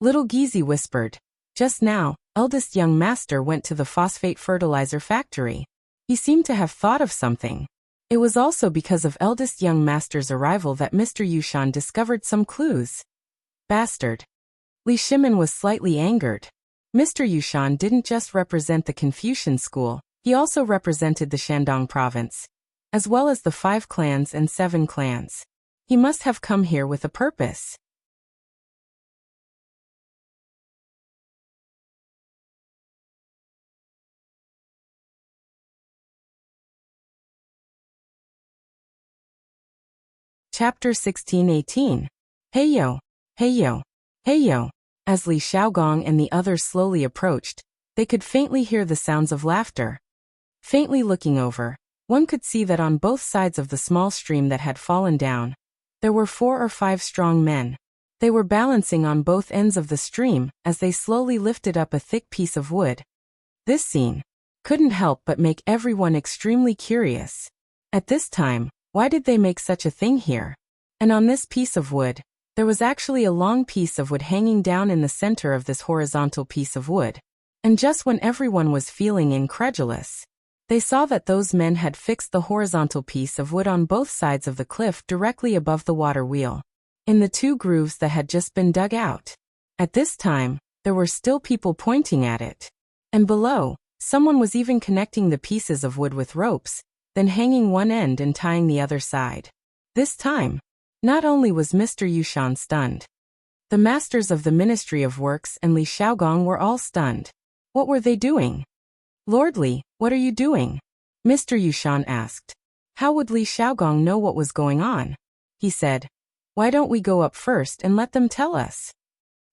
Little Gizi whispered, "Just now, eldest young master went to the phosphate fertilizer factory." He seemed to have thought of something. It was also because of eldest young master's arrival that Mr. Yushan discovered some clues. Bastard. Li Shimin was slightly angered. Mr. Yushan didn't just represent the Confucian school, he also represented the Shandong province, as well as the 5 clans and 7 clans. He must have come here with a purpose. Chapter 16-18. Heyo, heyo, heyo. As Li Xiaogong and the others slowly approached, they could faintly hear the sounds of laughter. Faintly looking over, one could see that on both sides of the small stream that had fallen down, there were 4 or 5 strong men. They were balancing on both ends of the stream as they slowly lifted up a thick piece of wood. This scene couldn't help but make everyone extremely curious. At this time, why did they make such a thing here? And on this piece of wood, there was actually a long piece of wood hanging down in the center of this horizontal piece of wood. And just when everyone was feeling incredulous, they saw that those men had fixed the horizontal piece of wood on both sides of the cliff directly above the water wheel, in the 2 grooves that had just been dug out. At this time, there were still people pointing at it. And below, someone was even connecting the pieces of wood with ropes, then hanging one end and tying the other side. This time, not only was Mr. Yushan stunned, the masters of the Ministry of Works and Li Xiaogong were all stunned. What were they doing? "Lord Li, what are you doing?" Mr. Yushan asked. How would Li Xiaogong know what was going on? He said, "Why don't we go up first and let them tell us?"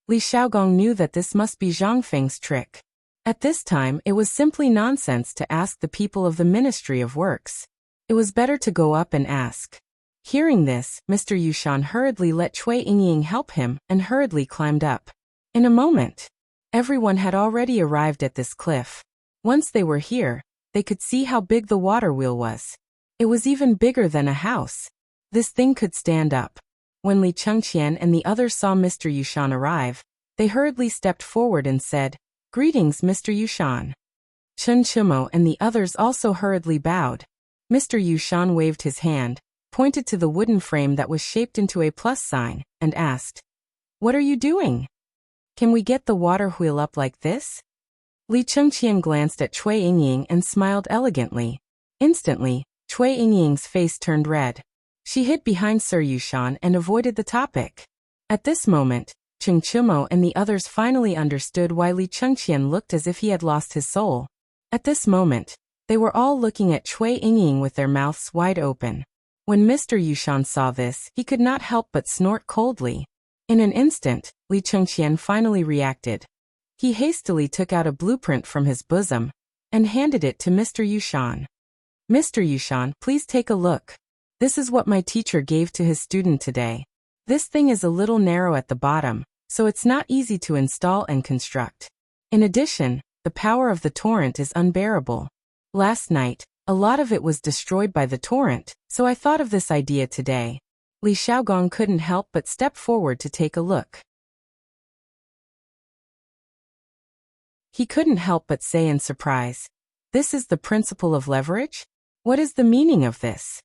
Li Xiaogong knew that this must be Zhang Feng's trick. At this time, it was simply nonsense to ask the people of the Ministry of Works. It was better to go up and ask. Hearing this, Mr. Yushan hurriedly let Cui Yingying help him and hurriedly climbed up. In a moment, everyone had already arrived at this cliff. Once they were here, they could see how big the water wheel was. It was even bigger than a house. This thing could stand up. When Li Chengqian and the others saw Mr. Yushan arrive, they hurriedly stepped forward and said, "Greetings, Mr. Yushan." Chen Chimo and the others also hurriedly bowed. Mr. Yushan waved his hand, pointed to the wooden frame that was shaped into a plus sign, and asked, "What are you doing? Can we get the water wheel up like this?" Li Chengqian glanced at Cui Yingying and smiled elegantly. Instantly, Cui Yingying's face turned red. She hid behind Sir Yushan and avoided the topic. At this moment, Chen Chimo and the others finally understood why Li Chengqian looked as if he had lost his soul. At this moment, they were all looking at Cui Yingying with their mouths wide open. When Mr. Yushan saw this, he could not help but snort coldly. In an instant, Li Chengqian finally reacted. He hastily took out a blueprint from his bosom and handed it to Mr. Yushan. "Mr. Yushan, please take a look. This is what my teacher gave to his student today. This thing is a little narrow at the bottom, so it's not easy to install and construct. In addition, the power of the torrent is unbearable. Last night, a lot of it was destroyed by the torrent, so I thought of this idea today." Li Xiaogong couldn't help but step forward to take a look. He couldn't help but say in surprise, "This is the principle of leverage? What is the meaning of this?"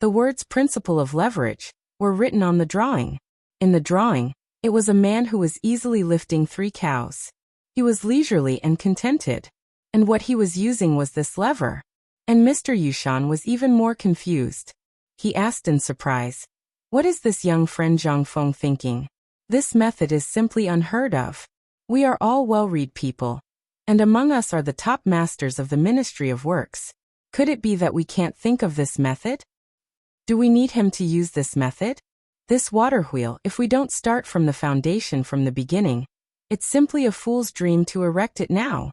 The words "principle of leverage" were written on the drawing. In the drawing, it was a man who was easily lifting 3 cows. He was leisurely and contented, and what he was using was this lever. And Mr. Yushan was even more confused. He asked in surprise, "What is this young friend Zhang Feng thinking? This method is simply unheard of. We are all well-read people, and among us are the top masters of the Ministry of Works. Could it be that we can't think of this method? Do we need him to use this method? This water wheel, if we don't start from the foundation from the beginning, it's simply a fool's dream to erect it now."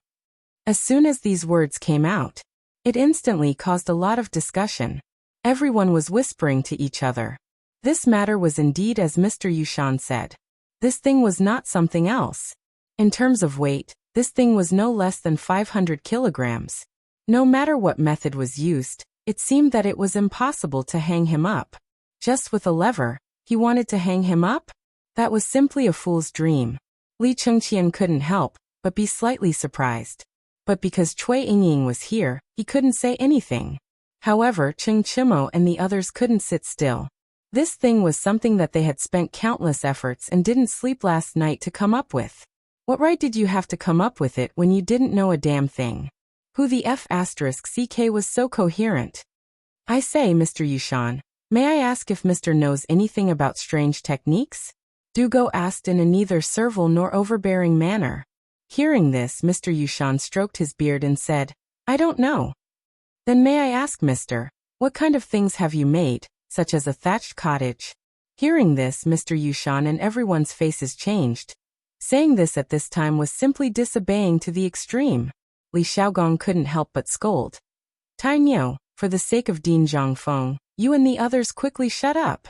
As soon as these words came out, It instantly caused a lot of discussion. Everyone was whispering to each other. This matter was indeed as Mr. Yushan said. This thing was not something else. In terms of weight, this thing was no less than 500 kilograms. No matter what method was used, it seemed that it was impossible to hang him up. Just with a lever, he wanted to hang him up? That was simply a fool's dream. Li Chengqian couldn't help but be slightly surprised. But because Cui Yingying was here, he couldn't say anything. However, Cheng Chimo and the others couldn't sit still. This thing was something that they had spent countless efforts and didn't sleep last night to come up with. What right did you have to come up with it when you didn't know a damn thing? Who the F***ck was so coherent? I say, Mr. Yushan, may I ask if Mr. knows anything about strange techniques? Dugo asked in a neither servile nor overbearing manner. Hearing this, Mr. Yushan stroked his beard and said, I don't know. Then may I ask, mister, what kind of things have you made, such as a thatched cottage? Hearing this, Mr. Yushan and everyone's faces changed. Saying this at this time was simply disobeying to the extreme. Li Xiaogong couldn't help but scold. Tai Niu, for the sake of Dean Zhongfeng, you and the others quickly shut up.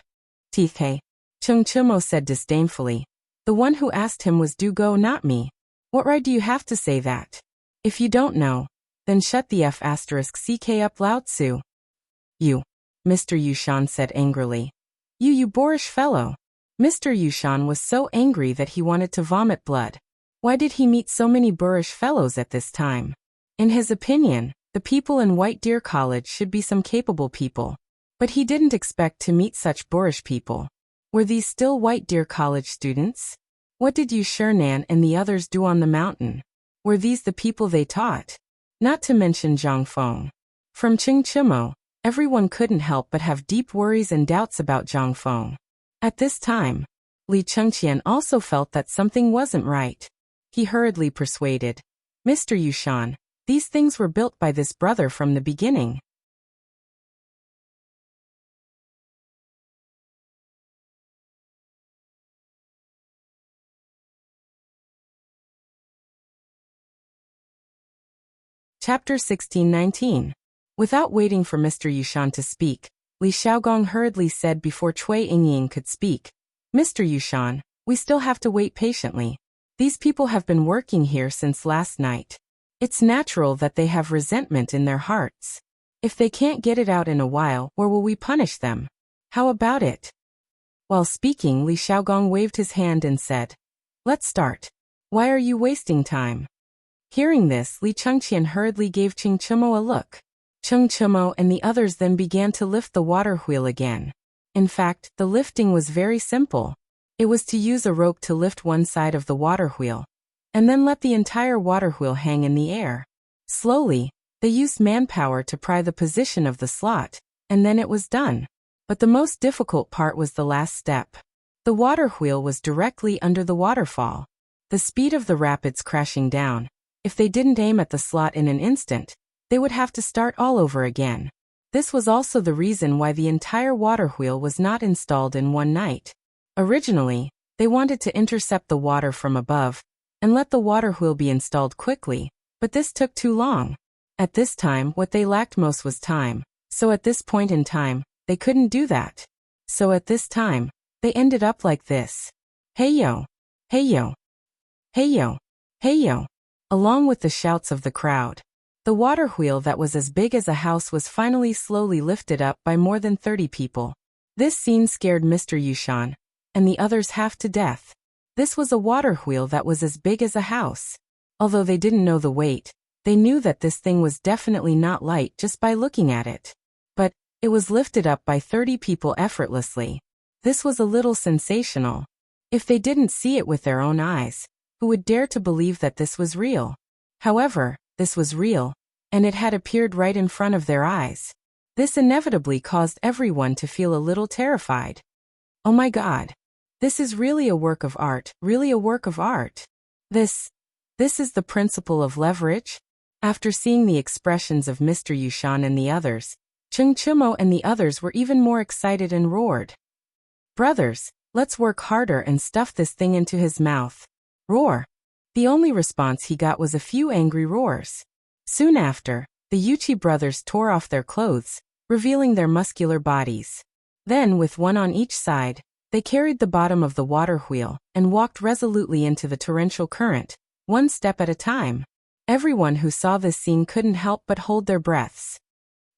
Teeth-hey, Cheng Chimo said disdainfully. The one who asked him was Dugo, not me. What right do you have to say that? If you don't know, then shut the F***ck up, Lao Tzu. You, Mr. Yushan said angrily. You boorish fellow. Mr. Yushan was so angry that he wanted to vomit blood. Why did he meet so many boorish fellows at this time? In his opinion, the people in White Deer College should be some capable people. But he didn't expect to meet such boorish people. Were these still White Deer College students? What did Yu Shernan and the others do on the mountain? Were these the people they taught? Not to mention Zhang Feng. From Cheng Chimo, everyone couldn't help but have deep worries and doubts about Zhang Feng. At this time, Li Chengqian also felt that something wasn't right. He hurriedly persuaded, Mr. Yushan, these things were built by this brother from the beginning. Chapter 16-19. Without waiting for Mr. Yushan to speak, Li Xiaogong hurriedly said before Cui Yingying could speak, Mr. Yushan, we still have to wait patiently. These people have been working here since last night. It's natural that they have resentment in their hearts. If they can't get it out in a while, where will we punish them? How about it? While speaking, Li Xiaogong waved his hand and said, Let's start. Why are you wasting time? Hearing this, Li Chengqian hurriedly gave Cheng Chimo a look. Cheng Chimo and the others then began to lift the water wheel again. In fact, the lifting was very simple. It was to use a rope to lift one side of the water wheel, and then let the entire water wheel hang in the air. Slowly, they used manpower to pry the position of the slot, and then it was done. But the most difficult part was the last step. The water wheel was directly under the waterfall. The speed of the rapids crashing down. If they didn't aim at the slot in an instant, they would have to start all over again. This was also the reason why the entire water wheel was not installed in one night. Originally, they wanted to intercept the water from above and let the water wheel be installed quickly, but this took too long. At this time, what they lacked most was time, so at this point in time, they couldn't do that. So at this time, they ended up like this. Hey yo! Hey yo! Hey yo! Hey yo! Along with the shouts of the crowd. The water wheel that was as big as a house was finally slowly lifted up by more than 30 people. This scene scared Mr. Yushan and the others half to death. This was a water wheel that was as big as a house. Although they didn't know the weight, they knew that this thing was definitely not light just by looking at it. But it was lifted up by 30 people effortlessly. This was a little sensational. If they didn't see it with their own eyes, who would dare to believe that this was real? However, this was real, and it had appeared right in front of their eyes. This inevitably caused everyone to feel a little terrified. Oh my God. This is really a work of art, really a work of art. This is the principle of leverage? After seeing the expressions of Mr. Yushan and the others, Cheng Chimo and the others were even more excited and roared. Brothers, let's work harder and stuff this thing into his mouth. Roar. The only response he got was a few angry roars. Soon after, The Yuchi brothers tore off their clothes, revealing their muscular bodies. Then, with one on each side, they carried the bottom of the water wheel and walked resolutely into the torrential current, one step at a time. Everyone who saw this scene couldn't help but hold their breaths.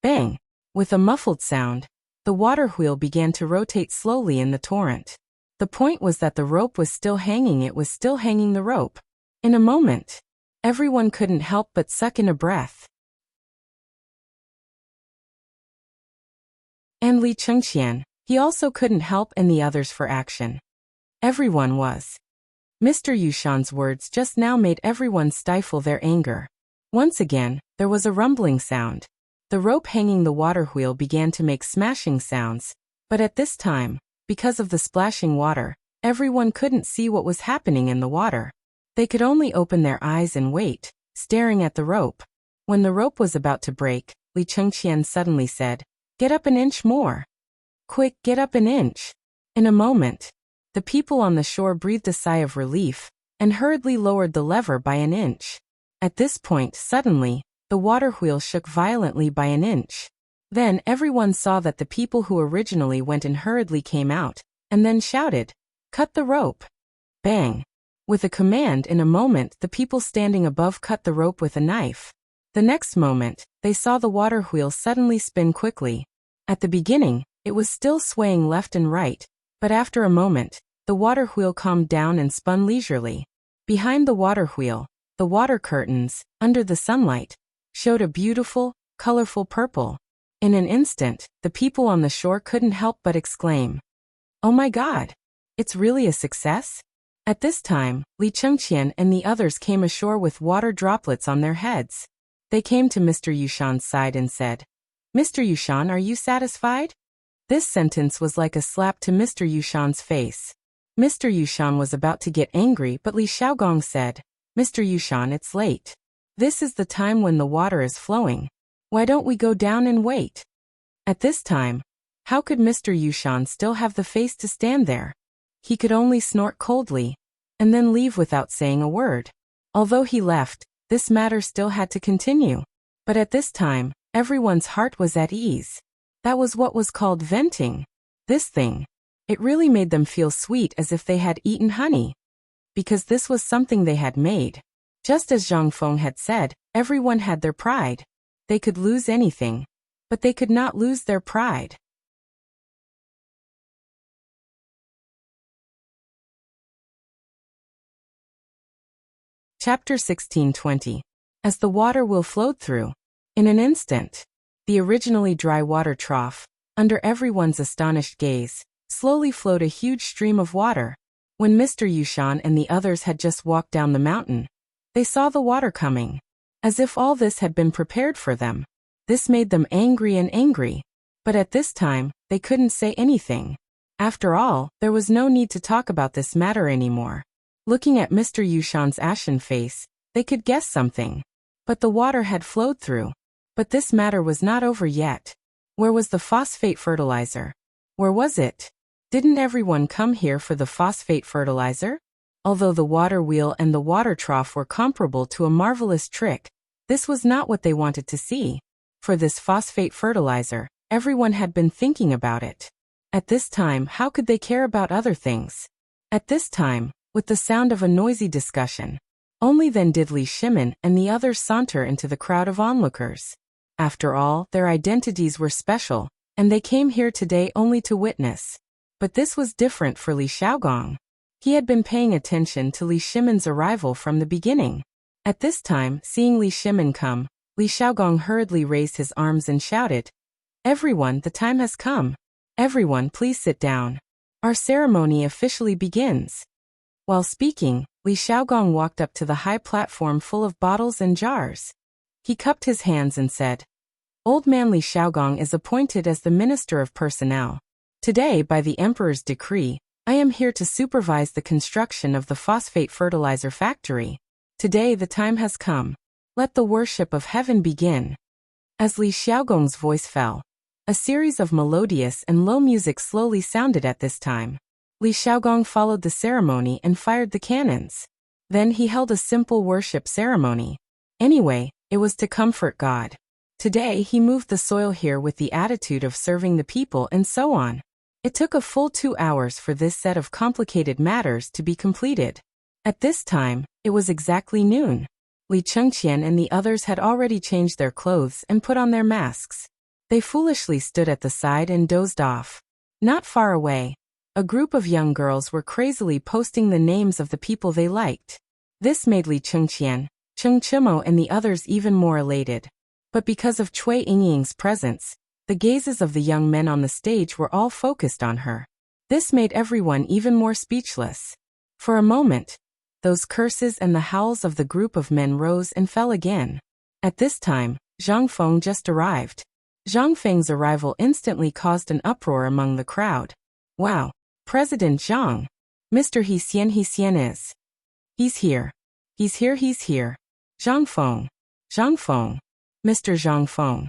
Bang! With a muffled sound, the water wheel began to rotate slowly in the torrent. The point was that the rope was still hanging. It was still hanging the rope. In a moment, everyone couldn't help but suck in a breath. And Li Chengqian, he also couldn't help, and the others for action. Everyone was. Mr. Yushan's words just now made everyone stifle their anger. Once again, there was a rumbling sound. The rope hanging the water wheel began to make smashing sounds, but at this time, because of the splashing water, everyone couldn't see what was happening in the water. They could only open their eyes and wait, staring at the rope. When the rope was about to break, Li Chengqian suddenly said, "Get up an inch more. Quick, get up an inch." In a moment, the people on the shore breathed a sigh of relief and hurriedly lowered the lever by an inch. At this point, suddenly, the water wheel shook violently by an inch. Then everyone saw that the people who originally went in hurriedly came out, and then shouted, "Cut the rope!" Bang! With a command, in a moment the people standing above cut the rope with a knife. The next moment, they saw the water wheel suddenly spin quickly. At the beginning, it was still swaying left and right, but after a moment, the water wheel calmed down and spun leisurely. Behind the water wheel, the water curtains, under the sunlight, showed a beautiful, colorful purple. In an instant, the people on the shore couldn't help but exclaim, "Oh my God! It's really a success?" At this time, Li Chengqian and the others came ashore with water droplets on their heads. They came to Mr. Yushan's side and said, "Mr. Yushan, are you satisfied?" This sentence was like a slap to Mr. Yushan's face. Mr. Yushan was about to get angry, but Li Xiaogong said, "Mr. Yushan, it's late. This is the time when the water is flowing. Why don't we go down and wait?" At this time, how could Mr. Yushan still have the face to stand there? He could only snort coldly, and then leave without saying a word. Although he left, this matter still had to continue. But at this time, everyone's heart was at ease. That was what was called venting. This thing. It really made them feel sweet, as if they had eaten honey. Because this was something they had made. Just as Zhang Feng had said, everyone had their pride. They could lose anything, but they could not lose their pride. Chapter 16:20. As the water wheel flowed through. In an instant, the originally dry water trough, under everyone's astonished gaze, slowly flowed a huge stream of water. When Mr. Yushan and the others had just walked down the mountain, they saw the water coming, as if all this had been prepared for them. This made them angry and angry, but at this time, they couldn't say anything. After all, there was no need to talk about this matter anymore. Looking at Mr. Yushan's ashen face, they could guess something. But the water had flowed through. But this matter was not over yet. Where was the phosphate fertilizer? Where was it? Didn't everyone come here for the phosphate fertilizer? Although the water wheel and the water trough were comparable to a marvelous trick, this was not what they wanted to see. For this phosphate fertilizer, everyone had been thinking about it. At this time, how could they care about other things? At this time, with the sound of a noisy discussion, only then did Li Shimin and the others saunter into the crowd of onlookers. After all, their identities were special, and they came here today only to witness. But this was different for Li Xiaogong. He had been paying attention to Li Shimin's arrival from the beginning. At this time, seeing Li Shimin come, Li Xiaogong hurriedly raised his arms and shouted, "Everyone, the time has come. Everyone, please sit down. Our ceremony officially begins." While speaking, Li Xiaogong walked up to the high platform full of bottles and jars. He cupped his hands and said, "Old man Li Xiaogong is appointed as the Minister of Personnel. Today, by the Emperor's decree, I am here to supervise the construction of the phosphate fertilizer factory. Today the time has come. Let the worship of heaven begin." As Li Xiaogong's voice fell, a series of melodious and low music slowly sounded at this time. Li Xiaogong followed the ceremony and fired the cannons. Then he held a simple worship ceremony. Anyway, it was to comfort God. Today he moved the soil here with the attitude of serving the people and so on. It took a full 2 hours for this set of complicated matters to be completed. At this time, it was exactly noon. Li Chengqian and the others had already changed their clothes and put on their masks. They foolishly stood at the side and dozed off. Not far away, a group of young girls were crazily posting the names of the people they liked. This made Li Chengqian, Cheng Chimo and the others even more elated. But because of Cui Yingying's presence, the gazes of the young men on the stage were all focused on her. This made everyone even more speechless. For a moment, those curses and the howls of the group of men rose and fell again. At this time, Zhang Feng just arrived. Zhang Feng's arrival instantly caused an uproar among the crowd. Wow, President Zhang! Mr. He Xian is. He's here. He's here. Zhang Feng. Mr. Zhang Feng.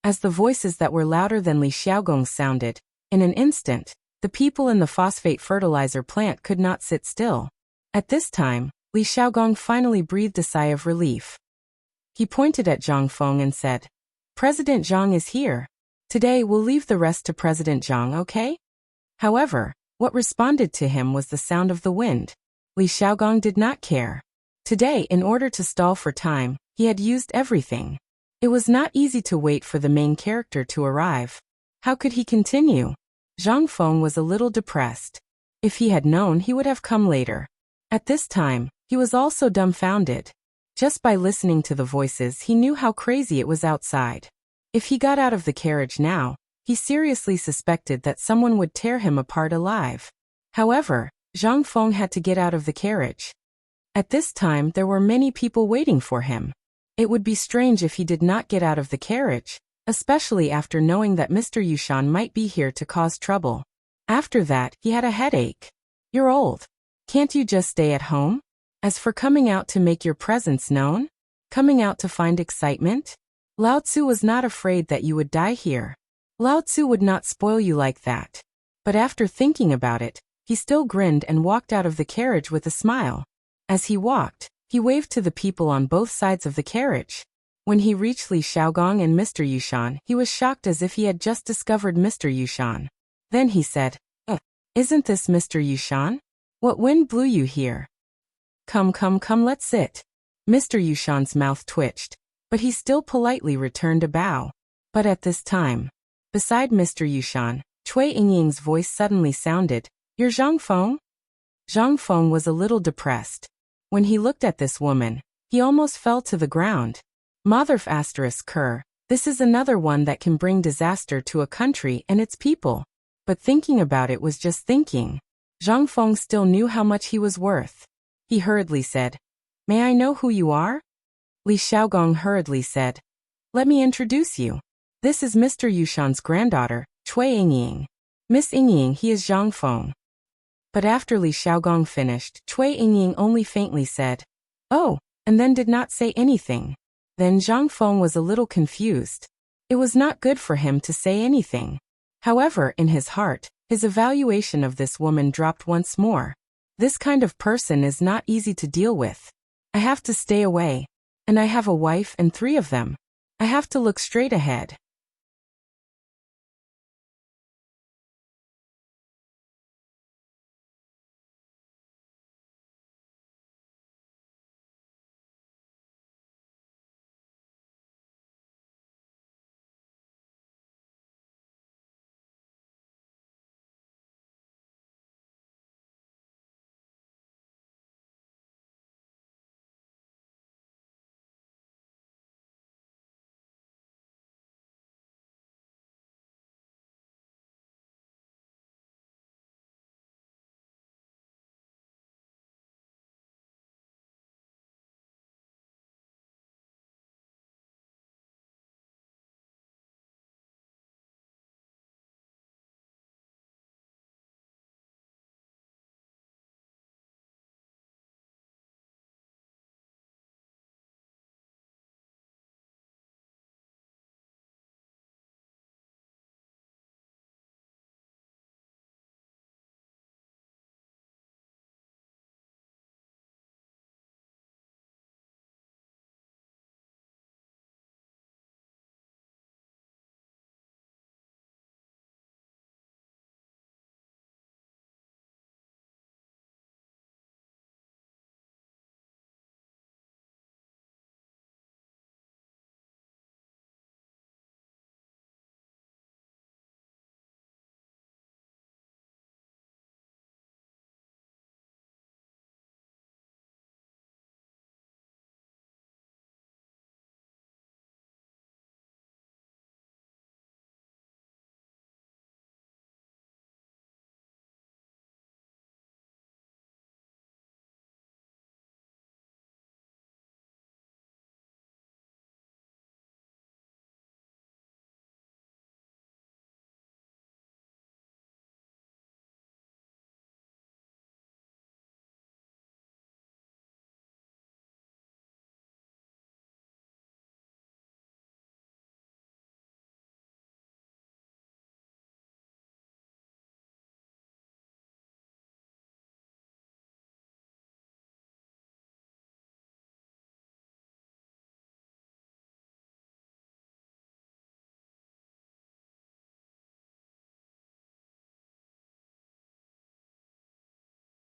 As the voices that were louder than Li Xiaogong sounded, in an instant, the people in the phosphate fertilizer plant could not sit still. At this time, Li Xiaogong finally breathed a sigh of relief. He pointed at Zhang Feng and said, President Zhang is here. Today we'll leave the rest to President Zhang, okay? However, what responded to him was the sound of the wind. Li Xiaogong did not care. Today, in order to stall for time, he had used everything. It was not easy to wait for the main character to arrive. How could he continue? Zhang Feng was a little depressed. If he had known, he would have come later. At this time, he was also dumbfounded. Just by listening to the voices, he knew how crazy it was outside. If he got out of the carriage now, he seriously suspected that someone would tear him apart alive. However, Zhang Feng had to get out of the carriage. At this time, there were many people waiting for him. It would be strange if he did not get out of the carriage, especially after knowing that Mr. Yushan might be here to cause trouble. After that, he had a headache. You're old. Can't you just stay at home? As for coming out to make your presence known? Coming out to find excitement? Lao Tzu was not afraid that you would die here. Lao Tzu would not spoil you like that. But after thinking about it, he still grinned and walked out of the carriage with a smile. As he walked, he waved to the people on both sides of the carriage. When he reached Li Xiaogong and Mr. Yushan, he was shocked as if he had just discovered Mr. Yushan. Then he said, Isn't this Mr. Yushan? What wind blew you here? Come, let's sit. Mr. Yushan's mouth twitched, but he still politely returned a bow. But at this time, beside Mr. Yushan, Cui Yingying's voice suddenly sounded, You're Zhang Feng? Zhang Feng was a little depressed. When he looked at this woman, he almost fell to the ground. Motherf asterisk Kerr, this is another one that can bring disaster to a country and its people. But thinking about it was just thinking. Zhang Feng still knew how much he was worth. He hurriedly said, May I know who you are? Li Xiaogong hurriedly said, Let me introduce you. This is Mr. Yushan's granddaughter, Cui Yingying. Miss Yingying, he is Zhang Feng. But after Li Xiaogong finished, Cui Yingying only faintly said, Oh, and then did not say anything. Then Zhang Feng was a little confused. It was not good for him to say anything. However, in his heart, his evaluation of this woman dropped once more. This kind of person is not easy to deal with. I have to stay away. And I have a wife and 3 of them. I have to look straight ahead.